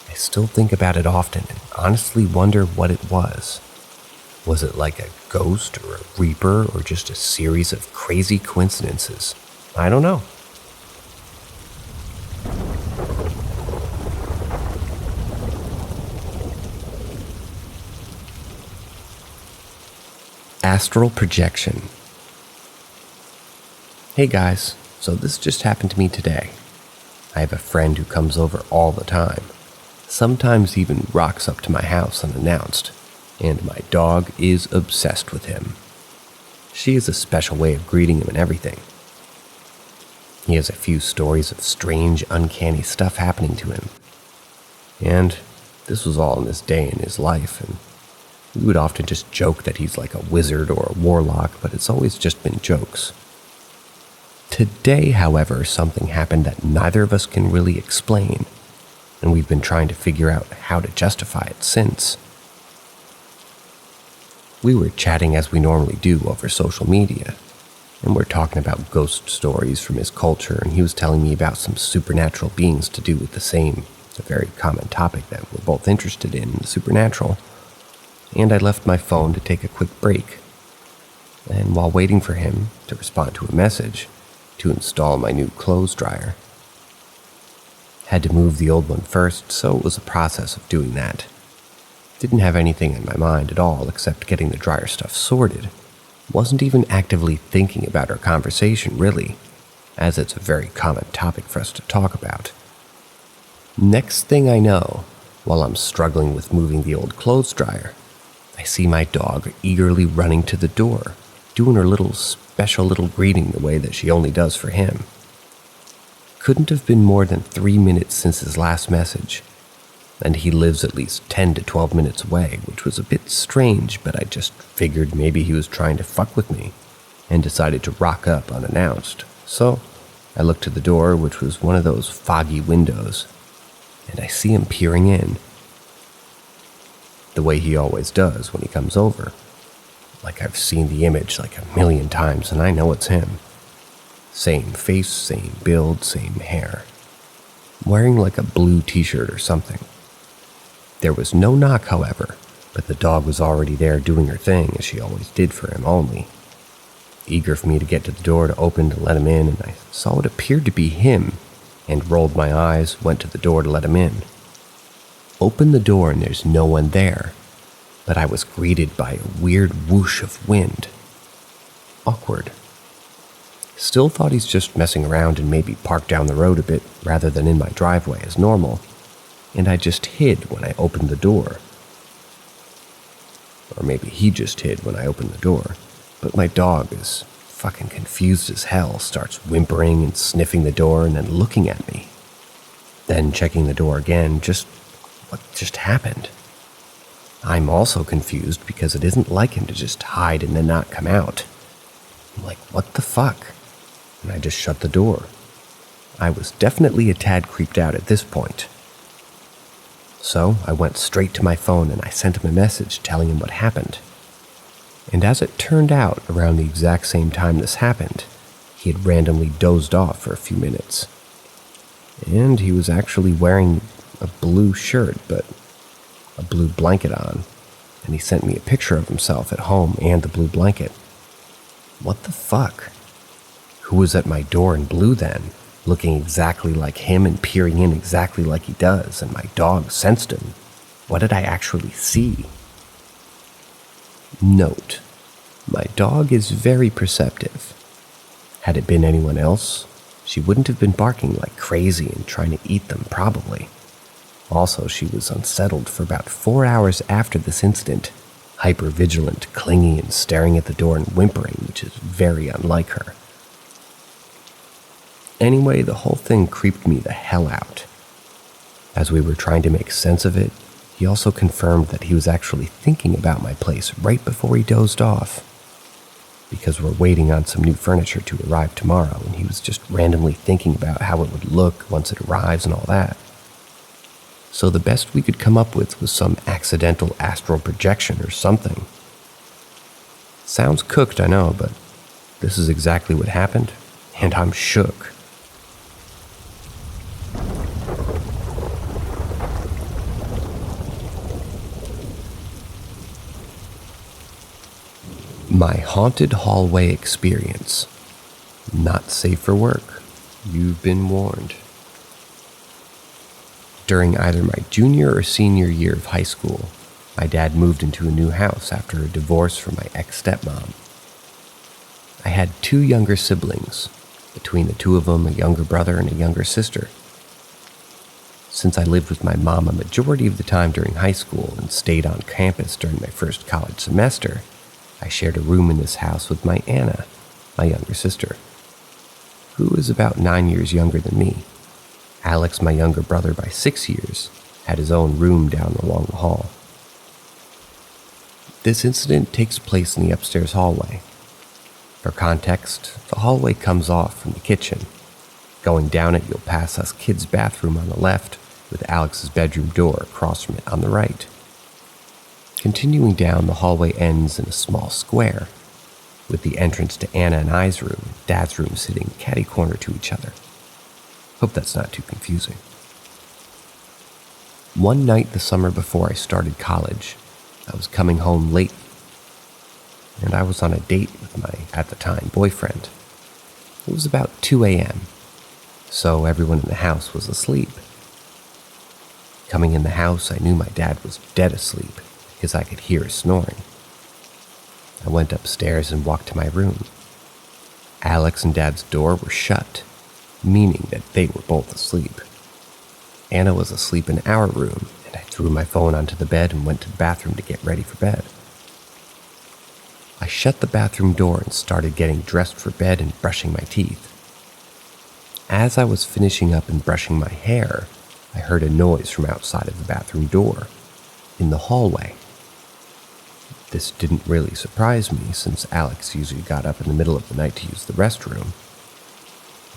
I still think about it often and honestly wonder what it was. Was it like a ghost or a reaper or just a series of crazy coincidences? I don't know. Astral projection. Hey guys, so this just happened to me today. I have a friend who comes over all the time. Sometimes even rocks up to my house unannounced, and my dog is obsessed with him. She has a special way of greeting him and everything. He has a few stories of strange, uncanny stuff happening to him. And this was all in this day in his life, and we would often just joke that he's like a wizard or a warlock, but it's always just been jokes. Today, however, something happened that neither of us can really explain, and we've been trying to figure out how to justify it since. We were chatting as we normally do over social media, and we're talking about ghost stories from his culture, and he was telling me about some supernatural beings to do with a very common topic that we're both interested in, the supernatural. And I left my phone to take a quick break. And while waiting for him to respond to a message to install my new clothes dryer, had to move the old one first, so it was a process of doing that. Didn't have anything in my mind at all except getting the dryer stuff sorted. Wasn't even actively thinking about our conversation, really, as it's a very common topic for us to talk about. Next thing I know, while I'm struggling with moving the old clothes dryer, I see my dog eagerly running to the door, doing her special little greeting the way that she only does for him. Couldn't have been more than 3 minutes since his last message, and he lives at least 10 to 12 minutes away, which was a bit strange, but I just figured maybe he was trying to fuck with me and decided to rock up unannounced. So I looked to the door, which was one of those foggy windows, and I see him peering in, the way he always does when he comes over. Like I've seen the image like 1,000,000 times, and I know it's him. Same face, same build, same hair. Wearing like a blue t-shirt or something. There was no knock, however, but the dog was already there doing her thing, as she always did for him only. Eager for me to get to the door to open to let him in, and I saw what appeared to be him, and rolled my eyes, went to the door to let him in. Opened the door and there's no one there, but I was greeted by a weird whoosh of wind. Awkward. Still thought he's just messing around and maybe parked down the road a bit rather than in my driveway as normal, and I just hid when I opened the door. Or maybe he just hid when I opened the door, but my dog is fucking confused as hell, starts whimpering and sniffing the door and then looking at me. Then checking the door again, what just happened? I'm also confused because it isn't like him to just hide and then not come out. I'm like, what the fuck? And I just shut the door. I was definitely a tad creeped out at this point. So I went straight to my phone and I sent him a message telling him what happened. And as it turned out, around the exact same time this happened, he had randomly dozed off for a few minutes. And he was actually wearing a blue shirt, but a blue blanket on, and he sent me a picture of himself at home and the blue blanket. What the fuck? Who was at my door in blue then, looking exactly like him and peering in exactly like he does, and my dog sensed him? What did I actually see? Note: my dog is very perceptive. Had it been anyone else, she wouldn't have been barking like crazy and trying to eat them, probably. Also, she was unsettled for about 4 hours after this incident, hyper-vigilant, clingy, and staring at the door and whimpering, which is very unlike her. Anyway, the whole thing creeped me the hell out. As we were trying to make sense of it, he also confirmed that he was actually thinking about my place right before he dozed off, because we're waiting on some new furniture to arrive tomorrow, and he was just randomly thinking about how it would look once it arrives and all that. So the best we could come up with was some accidental astral projection or something. Sounds cooked, I know, but this is exactly what happened, and I'm shook. My haunted hallway experience. Not safe for work. You've been warned. During either my junior or senior year of high school, my dad moved into a new house after a divorce from my ex-stepmom. I had 2 younger siblings, between the 2 of them a younger brother and a younger sister. Since I lived with my mom a majority of the time during high school and stayed on campus during my first college semester, I shared a room in this house with my Anna, my younger sister, who is about 9 years younger than me. Alex, my younger brother by 6 years, had his own room down along the hall. This incident takes place in the upstairs hallway. For context, the hallway comes off from the kitchen. Going down it, you'll pass us kids' bathroom on the left, with Alex's bedroom door across from it on the right. Continuing down, the hallway ends in a small square, with the entrance to Anna and I's room and Dad's room sitting catty-corner to each other. Hope that's not too confusing. One night the summer before I started college, I was coming home late, and I was on a date with my, at the time, boyfriend. It was about 2 a.m., so everyone in the house was asleep. Coming in the house, I knew my dad was dead asleep because I could hear his snoring. I went upstairs and walked to my room. Alex and Dad's door were shut, meaning that they were both asleep. Anna was asleep in our room, and I threw my phone onto the bed and went to the bathroom to get ready for bed. I shut the bathroom door and started getting dressed for bed and brushing my teeth. As I was finishing up and brushing my hair, I heard a noise from outside of the bathroom door, in the hallway. This didn't really surprise me, since Alex usually got up in the middle of the night to use the restroom.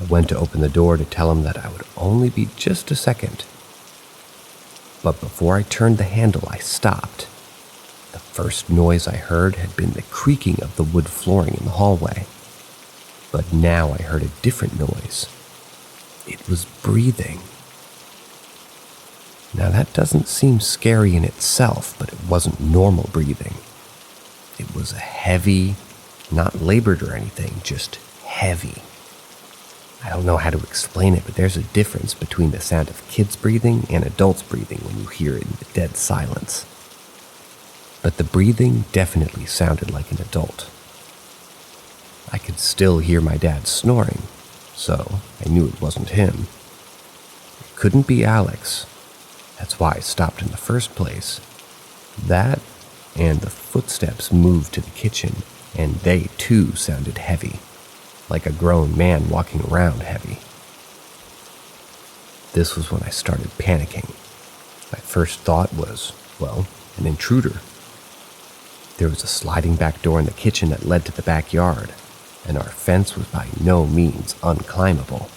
I went to open the door to tell him that I would only be just a second. But before I turned the handle, I stopped. The first noise I heard had been the creaking of the wood flooring in the hallway. But now I heard a different noise. It was breathing. Now that doesn't seem scary in itself, but it wasn't normal breathing. It was a heavy, not labored or anything, just heavy. I don't know how to explain it, but there's a difference between the sound of kids breathing and adults breathing when you hear it in the dead silence. But the breathing definitely sounded like an adult. I could still hear my dad snoring, so I knew it wasn't him. It couldn't be Alex. That's why I stopped in the first place. That and the footsteps moved to the kitchen, and they too sounded heavy, like a grown man walking around heavy. This was when I started panicking. My first thought was, well, an intruder. There was a sliding back door in the kitchen that led to the backyard, and our fence was by no means unclimbable.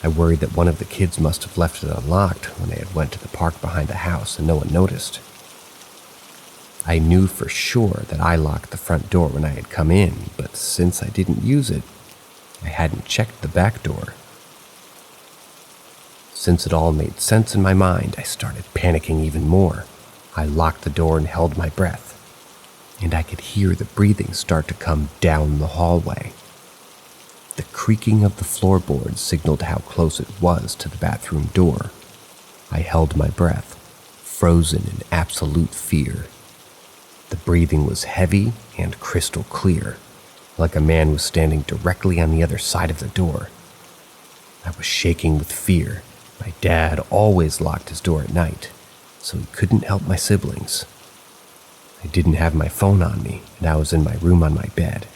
I worried that one of the kids must have left it unlocked when they had went to the park behind the house and no one noticed. I knew for sure that I locked the front door when I had come in, but since I didn't use it, I hadn't checked the back door. Since it all made sense in my mind, I started panicking even more. I locked the door and held my breath, and I could hear the breathing start to come down the hallway. The creaking of the floorboards signaled how close it was to the bathroom door. I held my breath, frozen in absolute fear. The breathing was heavy and crystal clear, like a man was standing directly on the other side of the door. I was shaking with fear. My dad always locked his door at night, so he couldn't help my siblings. I didn't have my phone on me, and I was in my room on my bed.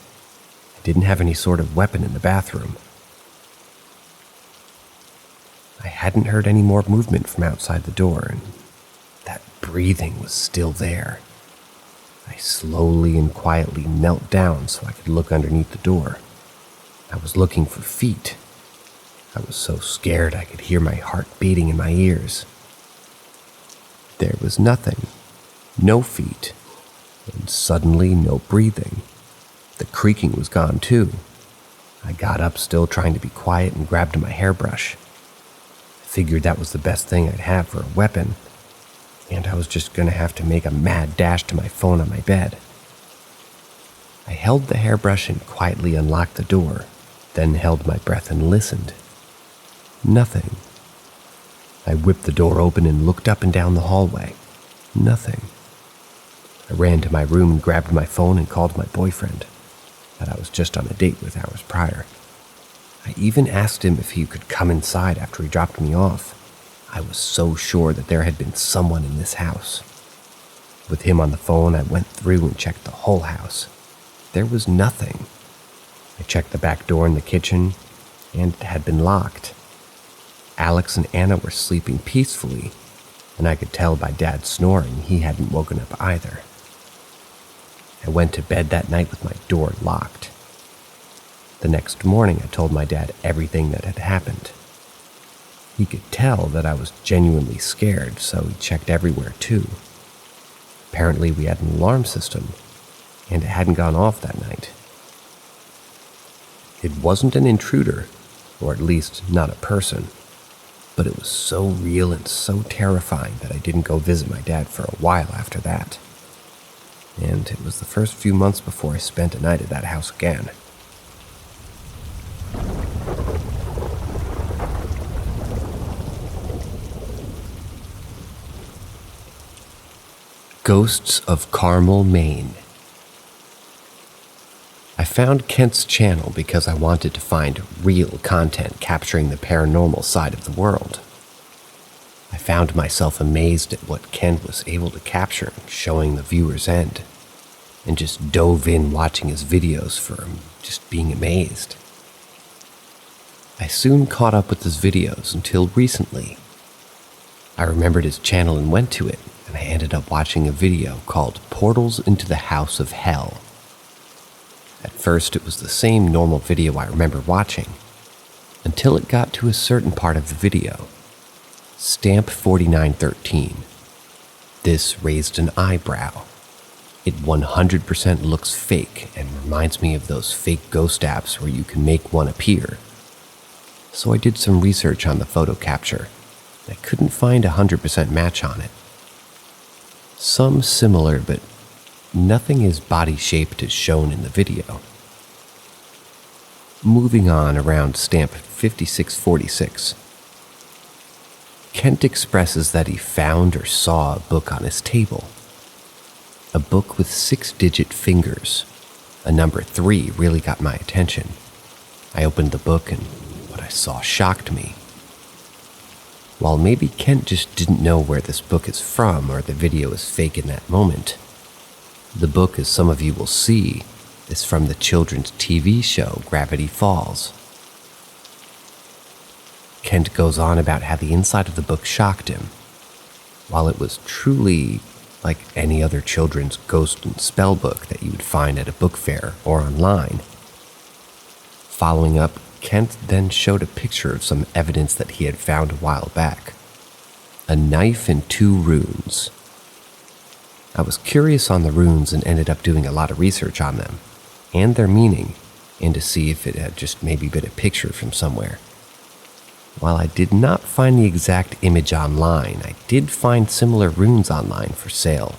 I didn't have any sort of weapon in the bathroom. I hadn't heard any more movement from outside the door, and that breathing was still there. I slowly and quietly knelt down so I could look underneath the door. I was looking for feet. I was so scared I could hear my heart beating in my ears. There was nothing. No feet. And suddenly no breathing. The creaking was gone too. I got up, still trying to be quiet, and grabbed my hairbrush. I figured that was the best thing I'd have for a weapon, and I was just going to have to make a mad dash to my phone on my bed. I held the hairbrush and quietly unlocked the door, then held my breath and listened. Nothing. I whipped the door open and looked up and down the hallway. Nothing. I ran to my room and grabbed my phone and called my boyfriend, that I was just on a date with hours prior. I even asked him if he could come inside after he dropped me off. I was so sure that there had been someone in this house. With him on the phone, I went through and checked the whole house. There was nothing. I checked the back door in the kitchen, and it had been locked. Alex and Anna were sleeping peacefully, and I could tell by Dad's snoring he hadn't woken up either. I went to bed that night with my door locked. The next morning, I told my dad everything that had happened. He could tell that I was genuinely scared, so he checked everywhere too. Apparently, we had an alarm system, and it hadn't gone off that night. It wasn't an intruder, or at least not a person, but it was so real and so terrifying that I didn't go visit my dad for a while after that. And it was the first few months before I spent a night at that house again. Ghosts of Carmel, Maine. I found Kent's channel because I wanted to find real content capturing the paranormal side of the world. I found myself amazed at what Kent was able to capture, showing the viewer's end, and just dove in watching his videos for just being amazed. I soon caught up with his videos until recently. I remembered his channel and went to it, and I ended up watching a video called Portals into the House of Hell. At first, it was the same normal video I remember watching, until it got to a certain part of the video. Stamp 4913. This raised an eyebrow. It 100% looks fake and reminds me of those fake ghost apps where you can make one appear. So I did some research on the photo capture. I couldn't find a 100% match on it. Some similar, but nothing as body-shaped as shown in the video. Moving on around stamp 5646. Kent expresses that he found or saw a book on his table. A book with 6-digit fingers. A number 3 really got my attention. I opened the book and what I saw shocked me. While maybe Kent just didn't know where this book is from or the video is fake in that moment, the book, as some of you will see, is from the children's TV show Gravity Falls. Kent goes on about how the inside of the book shocked him. While it was truly like any other children's ghost and spell book that you would find at a book fair or online. Following up, Kent then showed a picture of some evidence that he had found a while back. A knife and 2 runes. I was curious on the runes and ended up doing a lot of research on them, and their meaning, and to see if it had just maybe been a picture from somewhere. While I did not find the exact image online, I did find similar runes online for sale.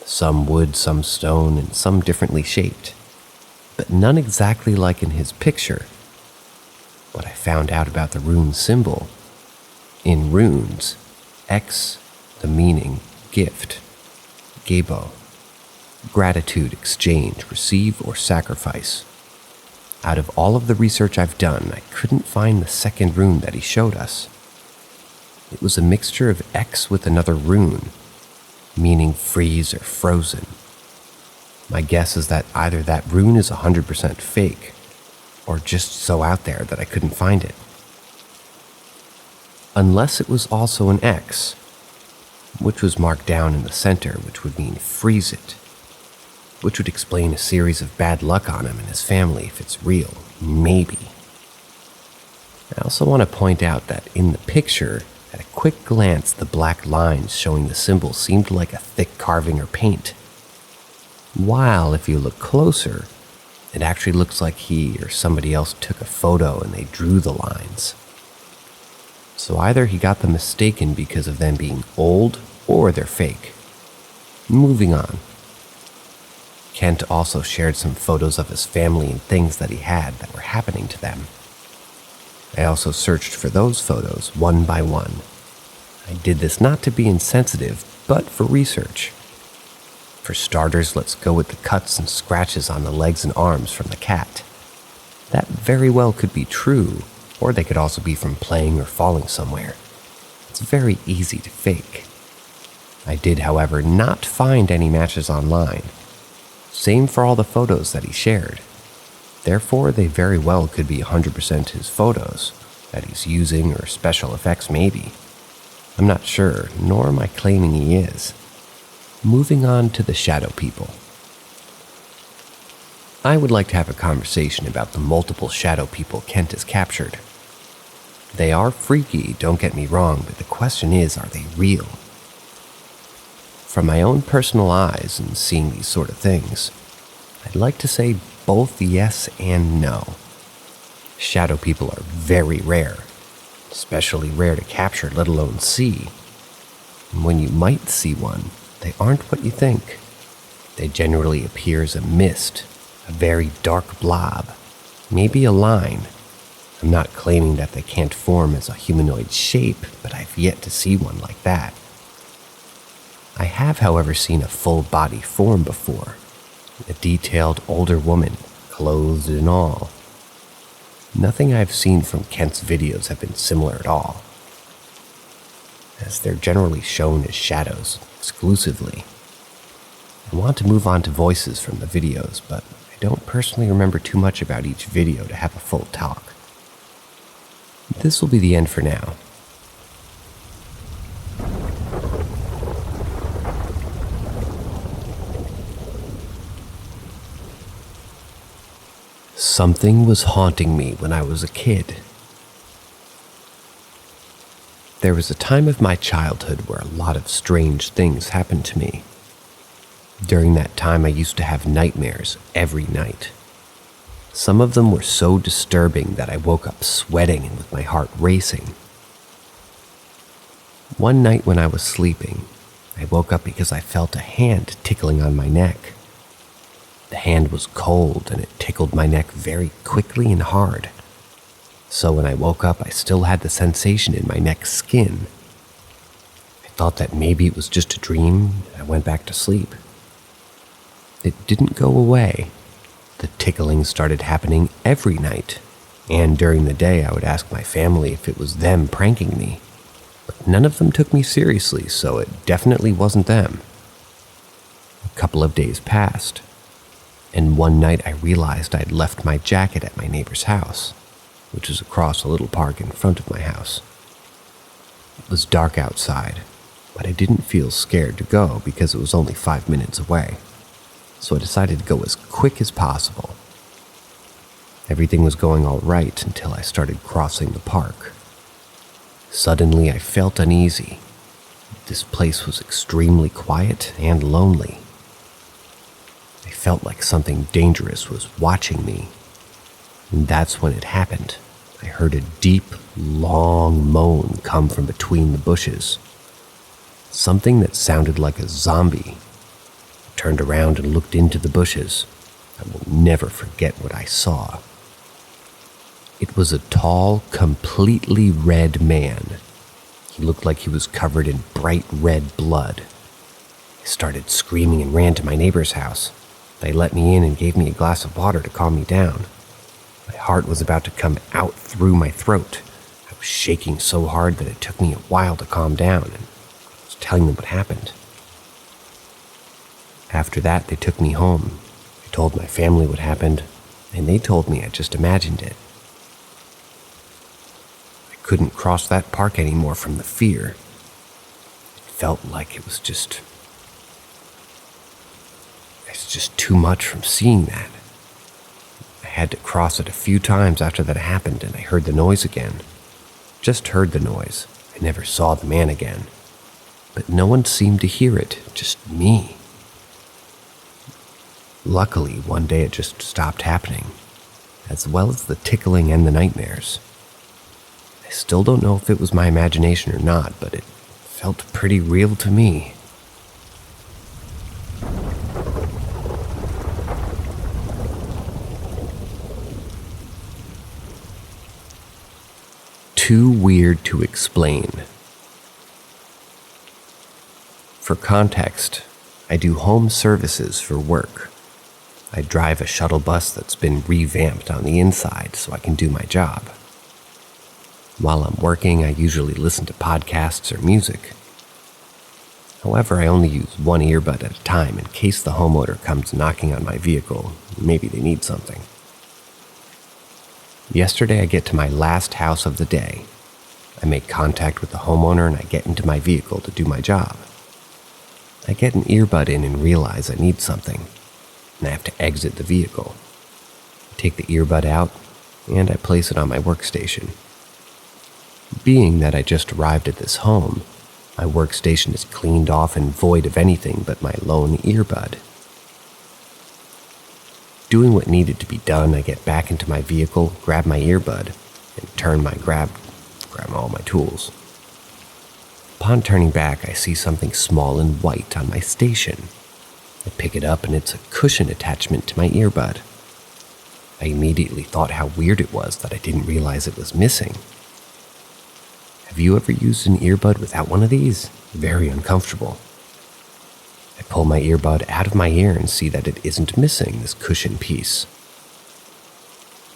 Some wood, some stone, and some differently shaped, but none exactly like in his picture. What I found out about the rune symbol. In runes, X, the meaning, gift. Gabo, gratitude, exchange, receive, or sacrifice. Out of all of the research I've done, I couldn't find the second rune that he showed us. It was a mixture of X with another rune, meaning freeze or frozen. My guess is that either that rune is 100% fake, or just so out there that I couldn't find it. Unless it was also an X, which was marked down in the center, which would mean freeze it, which would explain a series of bad luck on him and his family if it's real, maybe. I also want to point out that in the picture, at a quick glance, the black lines showing the symbol seemed like a thick carving or paint. While if you look closer, it actually looks like he or somebody else took a photo and they drew the lines. So either he got them mistaken because of them being old, or they're fake. Moving on. Kent also shared some photos of his family and things that he had that were happening to them. I also searched for those photos one by one. I did this not to be insensitive, but for research. For starters, let's go with the cuts and scratches on the legs and arms from the cat. That very well could be true, or they could also be from playing or falling somewhere. It's very easy to fake. I did, however, not find any matches online. Same for all the photos that he shared. Therefore, they very well could be 100% his photos that he's using, or special effects maybe. I'm not sure, nor am I claiming he is. Moving on to the shadow people. I would like to have a conversation about the multiple shadow people Kent has captured. They are freaky, don't get me wrong, but the question is, are they real? From my own personal eyes and seeing these sort of things, I'd like to say both yes and no. Shadow people are very rare, especially rare to capture, let alone see. And when you might see one, they aren't what you think. They generally appear as a mist, a very dark blob, maybe a line. I'm not claiming that they can't form as a humanoid shape, but I've yet to see one like that. I have, however, seen a full body form before, a detailed older woman, clothed and all. Nothing I've seen from Kent's videos have been similar at all, as they're generally shown as shadows exclusively. I want to move on to voices from the videos, but I don't personally remember too much about each video to have a full talk. This will be the end for now. Something was haunting me when I was a kid. There was a time of my childhood where a lot of strange things happened to me. During that time, I used to have nightmares every night. Some of them were so disturbing that I woke up sweating and with my heart racing. One night when I was sleeping, I woke up because I felt a hand tickling on my neck. The hand was cold and it tickled my neck very quickly and hard. So when I woke up, I still had the sensation in my neck skin. I thought that maybe it was just a dream, and I went back to sleep. It didn't go away. The tickling started happening every night, and during the day I would ask my family if it was them pranking me. But none of them took me seriously, so it definitely wasn't them. A couple of days passed, and one night I realized I'd left my jacket at my neighbor's house, which was across a little park in front of my house. It was dark outside, but I didn't feel scared to go because it was only 5 minutes away. So I decided to go as quick as possible. Everything was going all right until I started crossing the park. Suddenly I felt uneasy. This place was extremely quiet and lonely. I felt like something dangerous was watching me. And that's when it happened. I heard a deep, long moan come from between the bushes. Something that sounded like a zombie. I turned around and looked into the bushes. I will never forget what I saw. It was a tall, completely red man. He looked like he was covered in bright red blood. I started screaming and ran to my neighbor's house. They let me in and gave me a glass of water to calm me down. My heart was about to come out through my throat. I was shaking so hard that it took me a while to calm down, and I was telling them what happened. After that, they took me home. I told my family what happened, and they told me I just imagined it. I couldn't cross that park anymore from the fear. It felt like it was just too much from seeing that. I had to cross it a few times after that happened, and I heard the noise again. Just heard the noise. I never saw the man again. But no one seemed to hear it, just me. Luckily, one day it just stopped happening, as well as the tickling and the nightmares. I still don't know if it was my imagination or not, but it felt pretty real to me. Too weird to explain. For context, I do home services for work. I drive a shuttle bus that's been revamped on the inside so I can do my job. While I'm working, I usually listen to podcasts or music. However, I only use one earbud at a time in case the homeowner comes knocking on my vehicle. Maybe they need something. Yesterday, I get to my last house of the day. I make contact with the homeowner and I get into my vehicle to do my job. I get an earbud in and realize I need something, and I have to exit the vehicle. I take the earbud out, and I place it on my workstation. Being that I just arrived at this home, my workstation is cleaned off and void of anything but my lone earbud. Doing what needed to be done, I get back into my vehicle, grab my earbud, and grab all my tools. Upon turning back, I see something small and white on my station. I pick it up and it's a cushion attachment to my earbud. I immediately thought how weird it was that I didn't realize it was missing. Have you ever used an earbud without one of these? Very uncomfortable. I pull my earbud out of my ear and see that it isn't missing this cushion piece.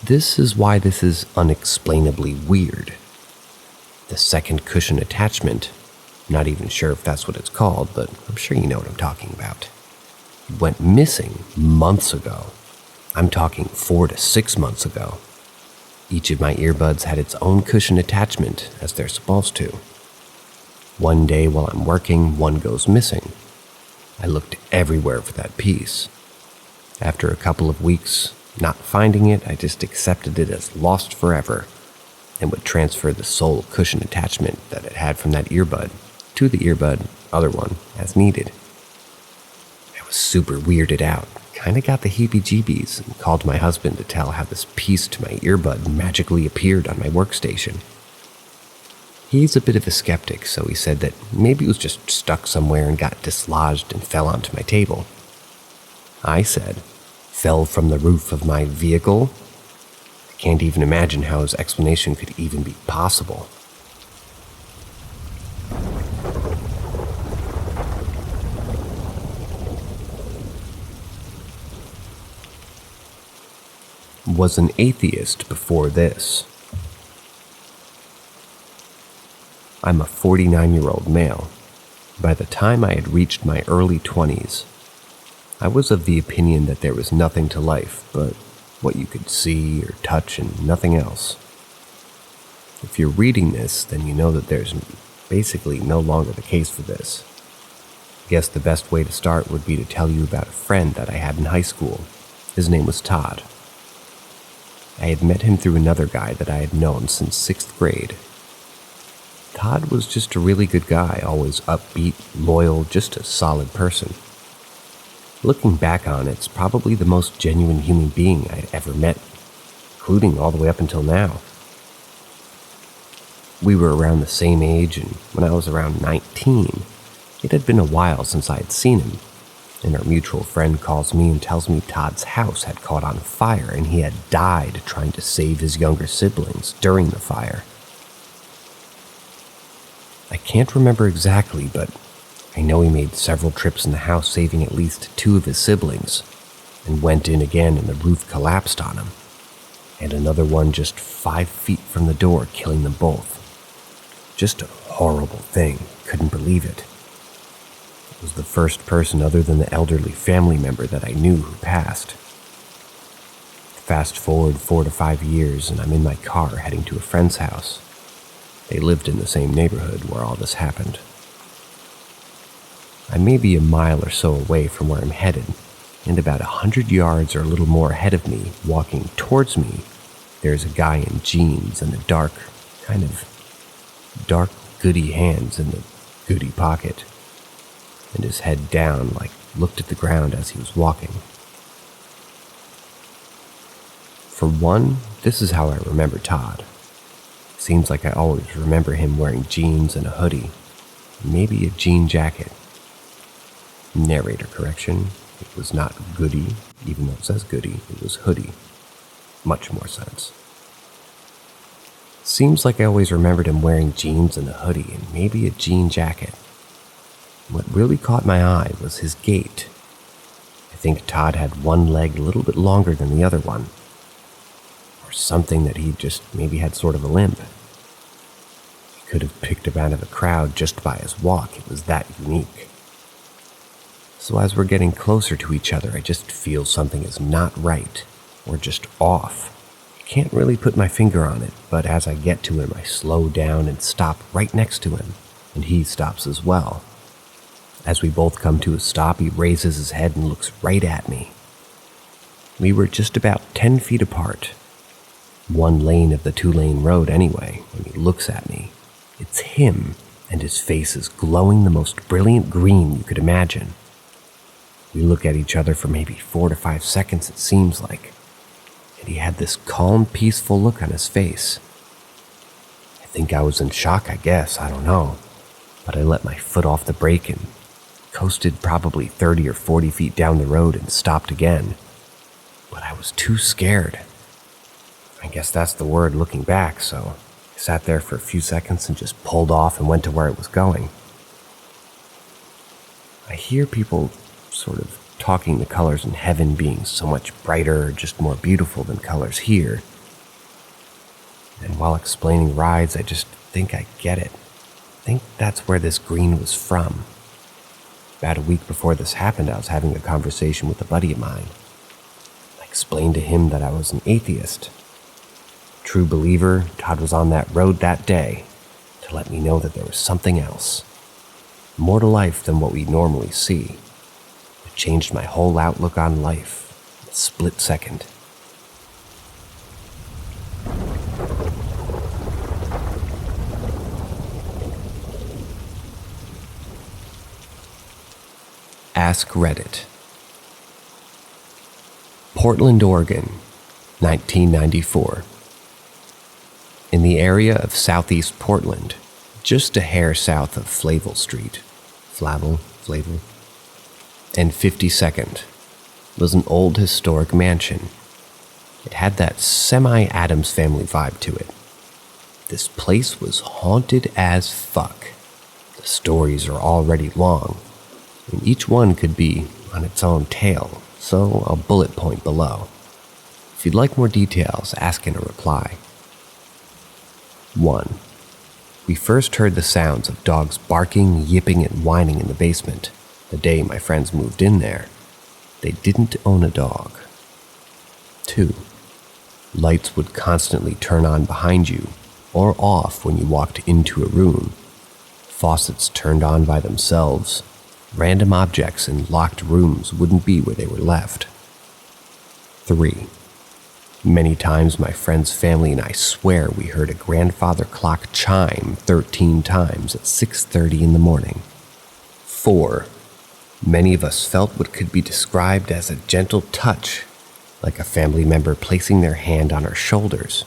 This is why this is unexplainably weird. The second cushion attachment, not even sure if that's what it's called, but I'm sure you know what I'm talking about, went missing months ago. I'm talking 4 to 6 months ago. Each of my earbuds had its own cushion attachment, as they're supposed to. One day while I'm working, one goes missing. I looked everywhere for that piece. After a couple of weeks not finding it, I just accepted it as lost forever and would transfer the sole cushion attachment that it had from that earbud to the other one as needed. I was super weirded out. Kinda got the heebie-jeebies and called my husband to tell how this piece to my earbud magically appeared on my workstation. He's a bit of a skeptic, so he said that maybe it was just stuck somewhere and got dislodged and fell onto my table. I said, fell from the roof of my vehicle? I can't even imagine how his explanation could even be possible. Was an atheist before this. I'm a 49-year-old male. By the time I had reached my early 20s, I was of the opinion that there was nothing to life but what you could see or touch and nothing else. If you're reading this, then you know that there's basically no longer the case for this. I guess the best way to start would be to tell you about a friend that I had in high school. His name was Todd. I had met him through another guy that I had known since 6th grade. Todd was just a really good guy, always upbeat, loyal, just a solid person. Looking back on it, it's probably the most genuine human being I'd ever met, including all the way up until now. We were around the same age, and when I was around 19, it had been a while since I had seen him, and our mutual friend calls me and tells me Todd's house had caught on fire and he had died trying to save his younger siblings during the fire. I can't remember exactly, but I know he made several trips in the house saving at least 2 of his siblings, and went in again and the roof collapsed on him, and another one just 5 feet from the door, killing them both. Just a horrible thing, couldn't believe it. It was the first person other than the elderly family member that I knew who passed. Fast forward 4 to 5 years and I'm in my car heading to a friend's house. They lived in the same neighborhood where all this happened. I may be a mile or so away from where I'm headed, and about 100 yards or a little more ahead of me, walking towards me, there's a guy in jeans and a dark goody hands in the goody pocket, and his head down, like looked at the ground as he was walking. For one, this is how I remember Todd. Seems like I always remember him wearing jeans and a hoodie, maybe a jean jacket. Narrator correction, it was not goody, even though it says goody, it was hoodie. Much more sense. Seems like I always remembered him wearing jeans and a hoodie and maybe a jean jacket. What really caught my eye was his gait. I think Todd had one leg a little bit longer than the other one, or something that he just maybe had sort of a limp. He could have picked him out of a crowd just by his walk, it was that unique. So as we're getting closer to each other, I just feel something is not right, or just off. I can't really put my finger on it, but as I get to him, I slow down and stop right next to him, and he stops as well. As we both come to a stop, he raises his head and looks right at me. We were just about 10 feet apart. One lane of the 2-lane road anyway. When he looks at me, it's him, and his face is glowing the most brilliant green you could imagine. We look at each other for maybe 4 to 5 seconds, it seems like, and he had this calm, peaceful look on his face. I think I was in shock, I guess, I don't know, but I let my foot off the brake and coasted probably 30 or 40 feet down the road and stopped again. But I was too scared. I guess that's the word looking back, so I sat there for a few seconds and just pulled off and went to where it was going. I hear people sort of talking the colors in heaven being so much brighter or just more beautiful than colors here. And while explaining rides, I just think I get it. I think that's where this green was from. About a week before this happened, I was having a conversation with a buddy of mine. I explained to him that I was an atheist. True believer. God was on that road that day to let me know that there was something else, more to life than what we normally see. It changed my whole outlook on life in a split second. Ask Reddit. Portland, Oregon, 1994. In the area of southeast Portland, just a hair south of Flavel Street, Flavel, and 52nd, was an old historic mansion. It had that semi-Addams Family vibe to it. This place was haunted as fuck. The stories are already long, and each one could be on its own tale, so I'll bullet point below. If you'd like more details, ask in a reply. 1. We first heard the sounds of dogs barking, yipping, and whining in the basement the day my friends moved in there. They didn't own a dog. 2. Lights would constantly turn on behind you or off when you walked into a room. Faucets turned on by themselves. Random objects in locked rooms wouldn't be where they were left. 3. Many times my friend's family and I swear we heard a grandfather clock chime 13 times at 6:30 in the morning. 4. Many of us felt what could be described as a gentle touch, like a family member placing their hand on our shoulders.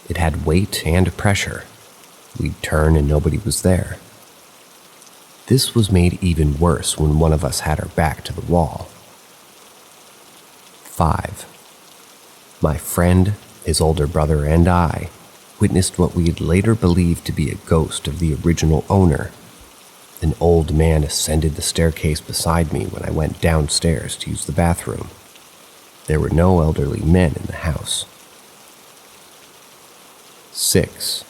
It had weight and pressure. We'd turn and nobody was there. This was made even worse when one of us had our back to the wall. 5. My friend, his older brother, and I witnessed what we'd later believed to be a ghost of the original owner. An old man ascended the staircase beside me when I went downstairs to use the bathroom. There were no elderly men in the house. 6.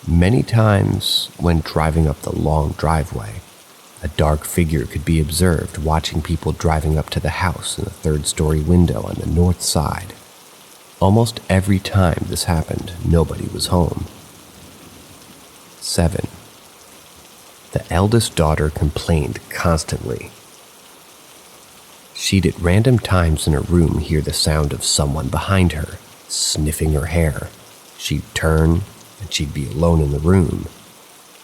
Many times when driving up the long driveway, a dark figure could be observed watching people driving up to the house in the 3rd-story window on the north side. Almost every time this happened, nobody was home. 7. The eldest daughter complained constantly. She'd at random times in her room hear the sound of someone behind her, sniffing her hair. She'd turn, and she'd be alone in the room.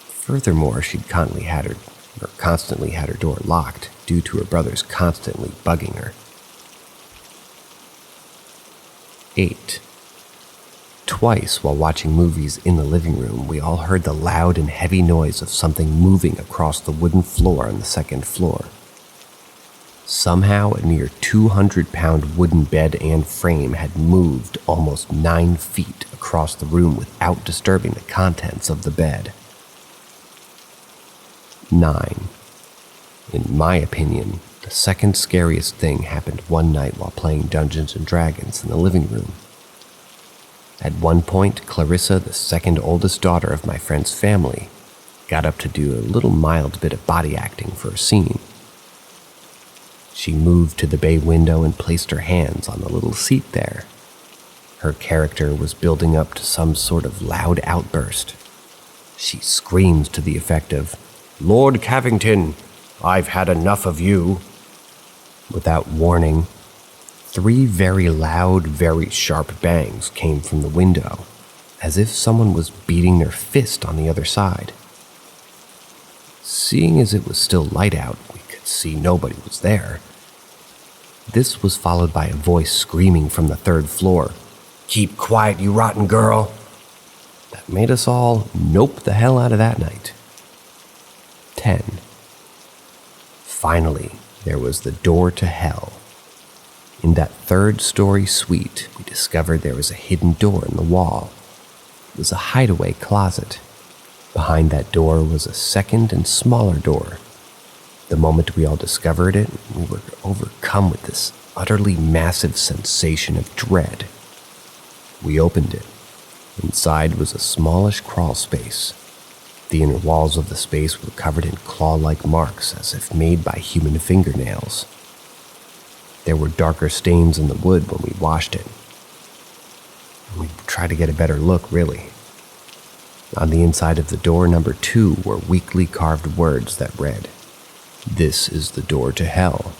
Furthermore, she'd constantly had her door locked due to her brothers constantly bugging her. 8. Twice while watching movies in the living room, we all heard the loud and heavy noise of something moving across the wooden floor on the 2nd floor. Somehow, a near 200-pound wooden bed and frame had moved almost 9 feet across the room without disturbing the contents of the bed. 9. In my opinion, the second scariest thing happened one night while playing Dungeons & Dragons in the living room. At one point, Clarissa, the second oldest daughter of my friend's family, got up to do a little mild bit of body acting for a scene. She moved to the bay window and placed her hands on the little seat there. Her character was building up to some sort of loud outburst. She screamed to the effect of, "Lord Cavington, I've had enough of you." Without warning, 3 very loud, very sharp bangs came from the window, as if someone was beating their fist on the other side. Seeing as it was still light out, we could see nobody was there. This was followed by a voice screaming from the 3rd floor, "Keep quiet, you rotten girl!" That made us all nope the hell out of that night. 10. Finally, there was the door to hell. In that 3rd-story suite, we discovered there was a hidden door in the wall. It was a hideaway closet. Behind that door was a 2nd and smaller door. The moment we all discovered it, we were overcome with this utterly massive sensation of dread. We opened it. Inside was a smallish crawl space. The inner walls of the space were covered in claw-like marks as if made by human fingernails. There were darker stains in the wood when we washed it. We tried to get a better look, really. On the inside of the door number 2 were weakly carved words that read, "This is the door to hell."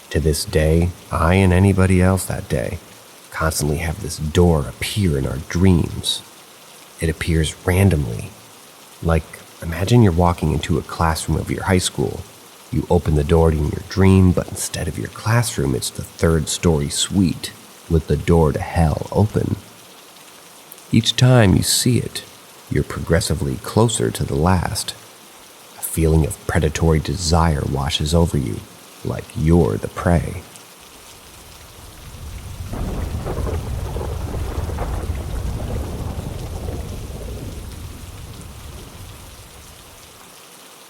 To this day, I and anybody else that day constantly have this door appear in our dreams. It appears randomly. Like, imagine you're walking into a classroom of your high school. You open the door to your dream, but instead of your classroom, it's the 3rd-story suite with the door to hell open. Each time you see it, you're progressively closer to the last. A feeling of predatory desire washes over you, like you're the prey.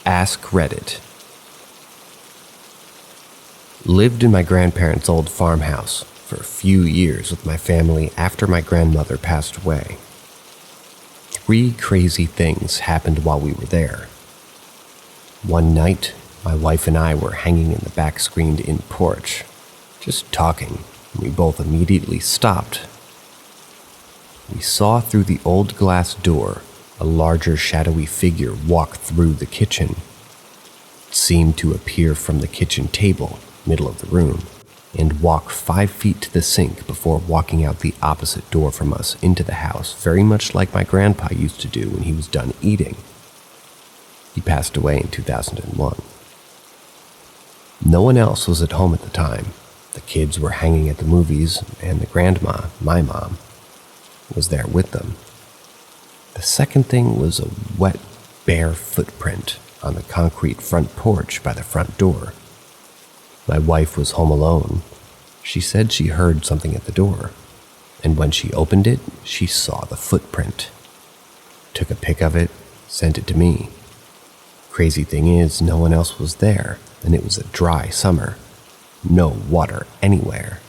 Ask Reddit. Lived in my grandparents' old farmhouse for a few years with my family after my grandmother passed away. 3 crazy things happened while we were there. One night, my wife and I were hanging in the back screened-in porch, just talking, and we both immediately stopped. We saw through the old glass door a larger shadowy figure walk through the kitchen. It seemed to appear from the kitchen table, middle of the room, and walk 5 feet to the sink before walking out the opposite door from us into the house, very much like my grandpa used to do when he was done eating. He passed away in 2001. No one else was at home at the time. The kids were hanging at the movies, and the grandma, my mom, was there with them. The second thing was a wet, bare footprint on the concrete front porch by the front door. My wife was home alone. She said she heard something at the door, and when she opened it, she saw the footprint. Took a pic of it, sent it to me. Crazy thing is, no one else was there, and it was a dry summer. No water anywhere.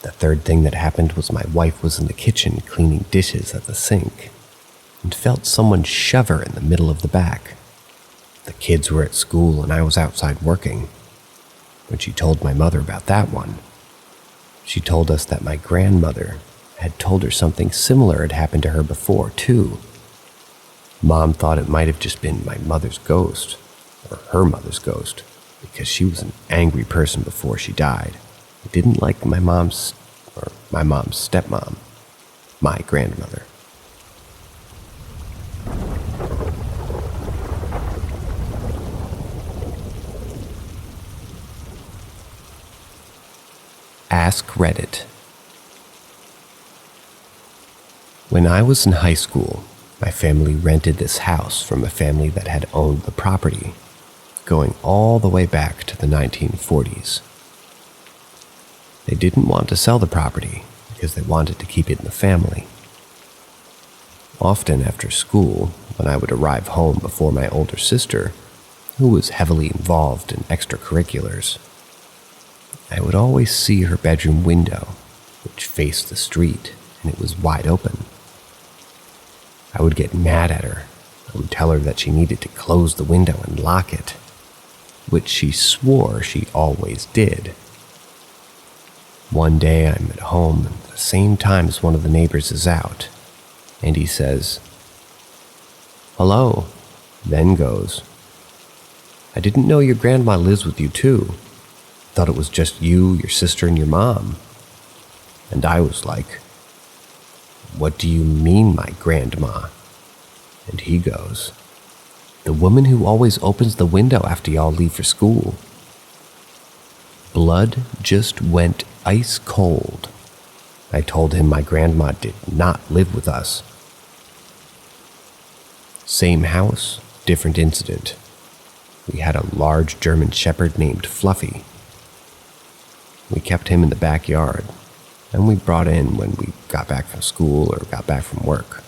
The third thing that happened was my wife was in the kitchen cleaning dishes at the sink, and felt someone shove her in the middle of the back. The kids were at school and I was outside working. When she told my mother about that one, she told us that my grandmother had told her something similar had happened to her before, too. Mom thought it might have just been my mother's ghost, or her mother's ghost, because she was an angry person before she died. I didn't like my mom's stepmom, my grandmother. Ask Reddit. When I was in high school, my family rented this house from a family that had owned the property, going all the way back to the 1940s. They didn't want to sell the property because they wanted to keep it in the family. Often after school, when I would arrive home before my older sister, who was heavily involved in extracurriculars, I would always see her bedroom window, which faced the street, and it was wide open. I would get mad at her. I would tell her that she needed to close the window and lock it, which she swore she always did. One day I'm at home at the same time as one of the neighbors is out, and he says, "Hello," then goes, "I didn't know your grandma lives with you too." thought it was just you, your sister, and your mom. And I was like, what do you mean, my grandma? And he goes, the woman who always opens the window after y'all leave for school. Blood just went ice cold. I told him my grandma did not live with us. Same house, different incident. We had a large German shepherd named Fluffy. We kept him in the backyard, and we brought in when we got back from school or got back from work.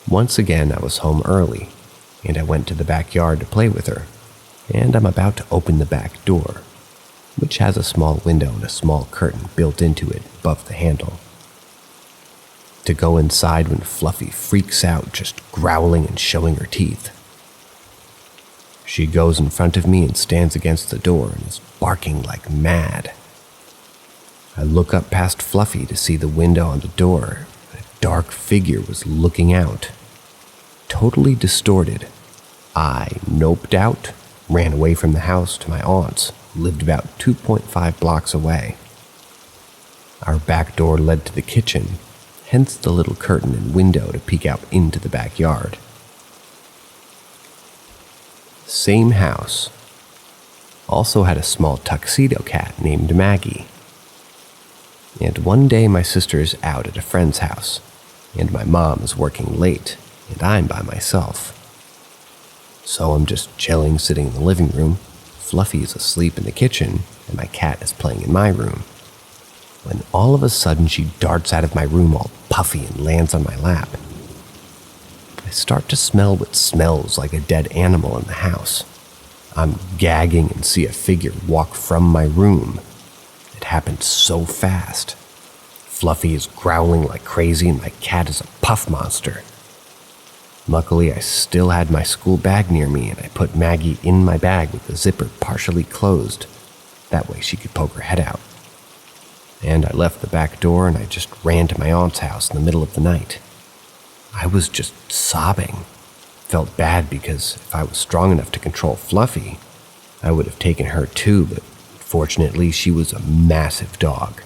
Once again, I was home early, and I went to the backyard to play with her, and I'm about to open the back door, which has a small window and a small curtain built into it above the handle. To go inside when Fluffy freaks out, just growling and showing her teeth. She goes in front of me and stands against the door and is barking like mad. I look up past Fluffy to see the window on the door. A dark figure was looking out. Totally distorted. I noped out, ran away from the house to my aunt's, who lived about 2.5 blocks away. Our back door led to the kitchen, hence the little curtain and window to peek out into the backyard. Same house. Also had a small tuxedo cat named Maggie. And one day my sister is out at a friend's house, and my mom is working late, and I'm by myself. So I'm just chilling, sitting in the living room. Fluffy is asleep in the kitchen, and my cat is playing in my room. When all of a sudden she darts out of my room all puffy and lands on my lap. I start to smell what smells like a dead animal in the house. I'm gagging and see a figure walk from my room. It happened so fast. Fluffy is growling like crazy and my cat is a puff monster. Luckily, I still had my school bag near me and I put Maggie in my bag with the zipper partially closed. That way she could poke her head out. And I left the back door and I just ran to my aunt's house in the middle of the night. I was just sobbing. Felt bad because if I was strong enough to control Fluffy, I would have taken her too, but fortunately she was a massive dog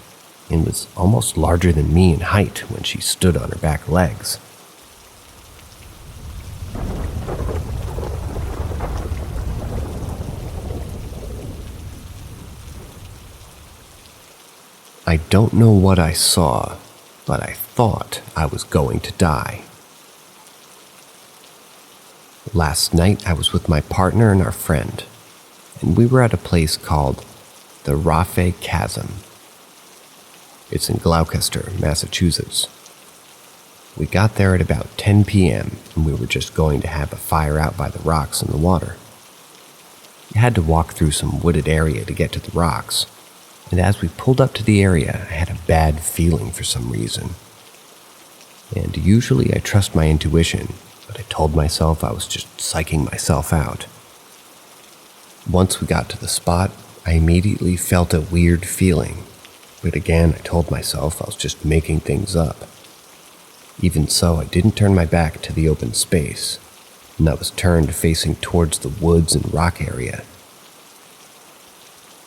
and was almost larger than me in height when she stood on her back legs. I don't know what I saw, but I thought I was going to die. Last night I was with my partner and our friend, and we were at a place called the Rafe Chasm. It's in Gloucester, Massachusetts. We got there at about 10 p.m. and we were just going to have a fire out by the rocks in the water. We had to walk through some wooded area to get to the rocks, and as we pulled up to the area, I had a bad feeling for some reason. And usually I trust my intuition, but I told myself I was just psyching myself out. Once we got to the spot, I immediately felt a weird feeling, but again I told myself I was just making things up. Even so, I didn't turn my back to the open space, and I was turned facing towards the woods and rock area.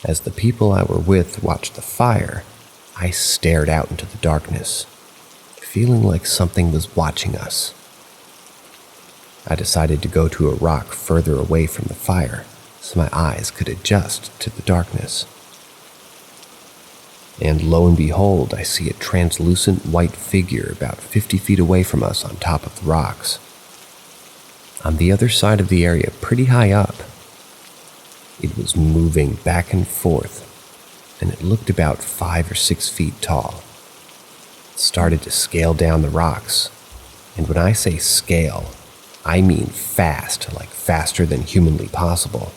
As the people I were with watched the fire, I stared out into the darkness, feeling like something was watching us. I decided to go to a rock further away from the fire so my eyes could adjust to the darkness. And lo and behold, I see a translucent white figure about 50 feet away from us on top of the rocks. On the other side of the area, pretty high up, it was moving back and forth, and it looked about 5 or 6 feet tall. It started to scale down the rocks, and when I say scale, I mean fast, like faster than humanly possible.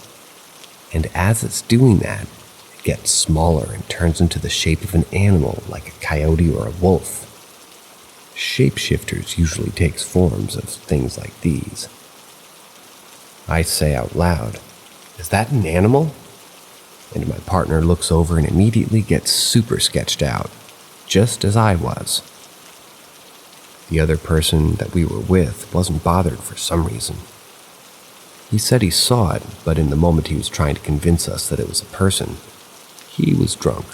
And as it's doing that, it gets smaller and turns into the shape of an animal like a coyote or a wolf. Shapeshifters usually takes forms of things like these. I say out loud, "Is that an animal?" And my partner looks over and immediately gets super sketched out, just as I was. The other person that we were with wasn't bothered for some reason. He said he saw it, but in the moment he was trying to convince us that it was a person, he was drunk.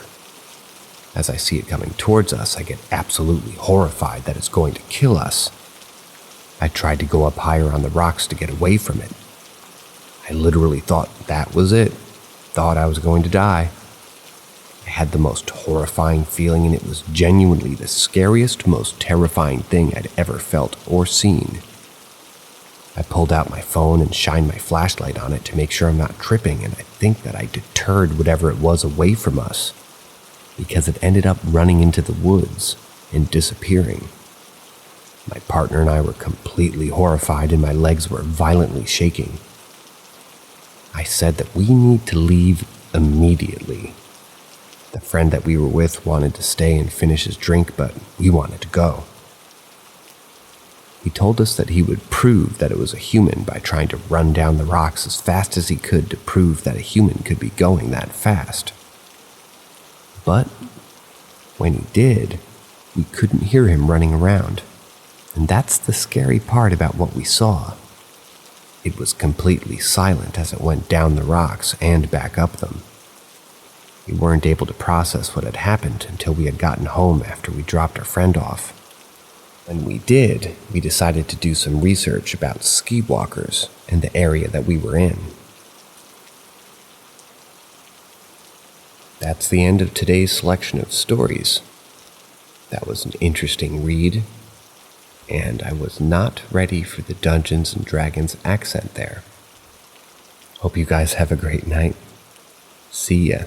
As I see it coming towards us, I get absolutely horrified that it's going to kill us. I tried to go up higher on the rocks to get away from it. I literally thought that was it. Thought I was going to die. I had the most horrifying feeling, and it was genuinely the scariest, most terrifying thing I'd ever felt or seen. I pulled out my phone and shined my flashlight on it to make sure I'm not tripping, and I think that I deterred whatever it was away from us, because it ended up running into the woods and disappearing. My partner and I were completely horrified, and my legs were violently shaking. I said that we need to leave immediately. The friend that we were with wanted to stay and finish his drink, but we wanted to go. He told us that he would prove that it was a human by trying to run down the rocks as fast as he could to prove that a human could be going that fast. But when he did, we couldn't hear him running around. And that's the scary part about what we saw. It was completely silent as it went down the rocks and back up them. We weren't able to process what had happened until we had gotten home after we dropped our friend off. When we did, we decided to do some research about ski walkers and the area that we were in. That's the end of today's selection of stories. That was an interesting read, and I was not ready for the Dungeons and Dragons accent there. Hope you guys have a great night. See ya.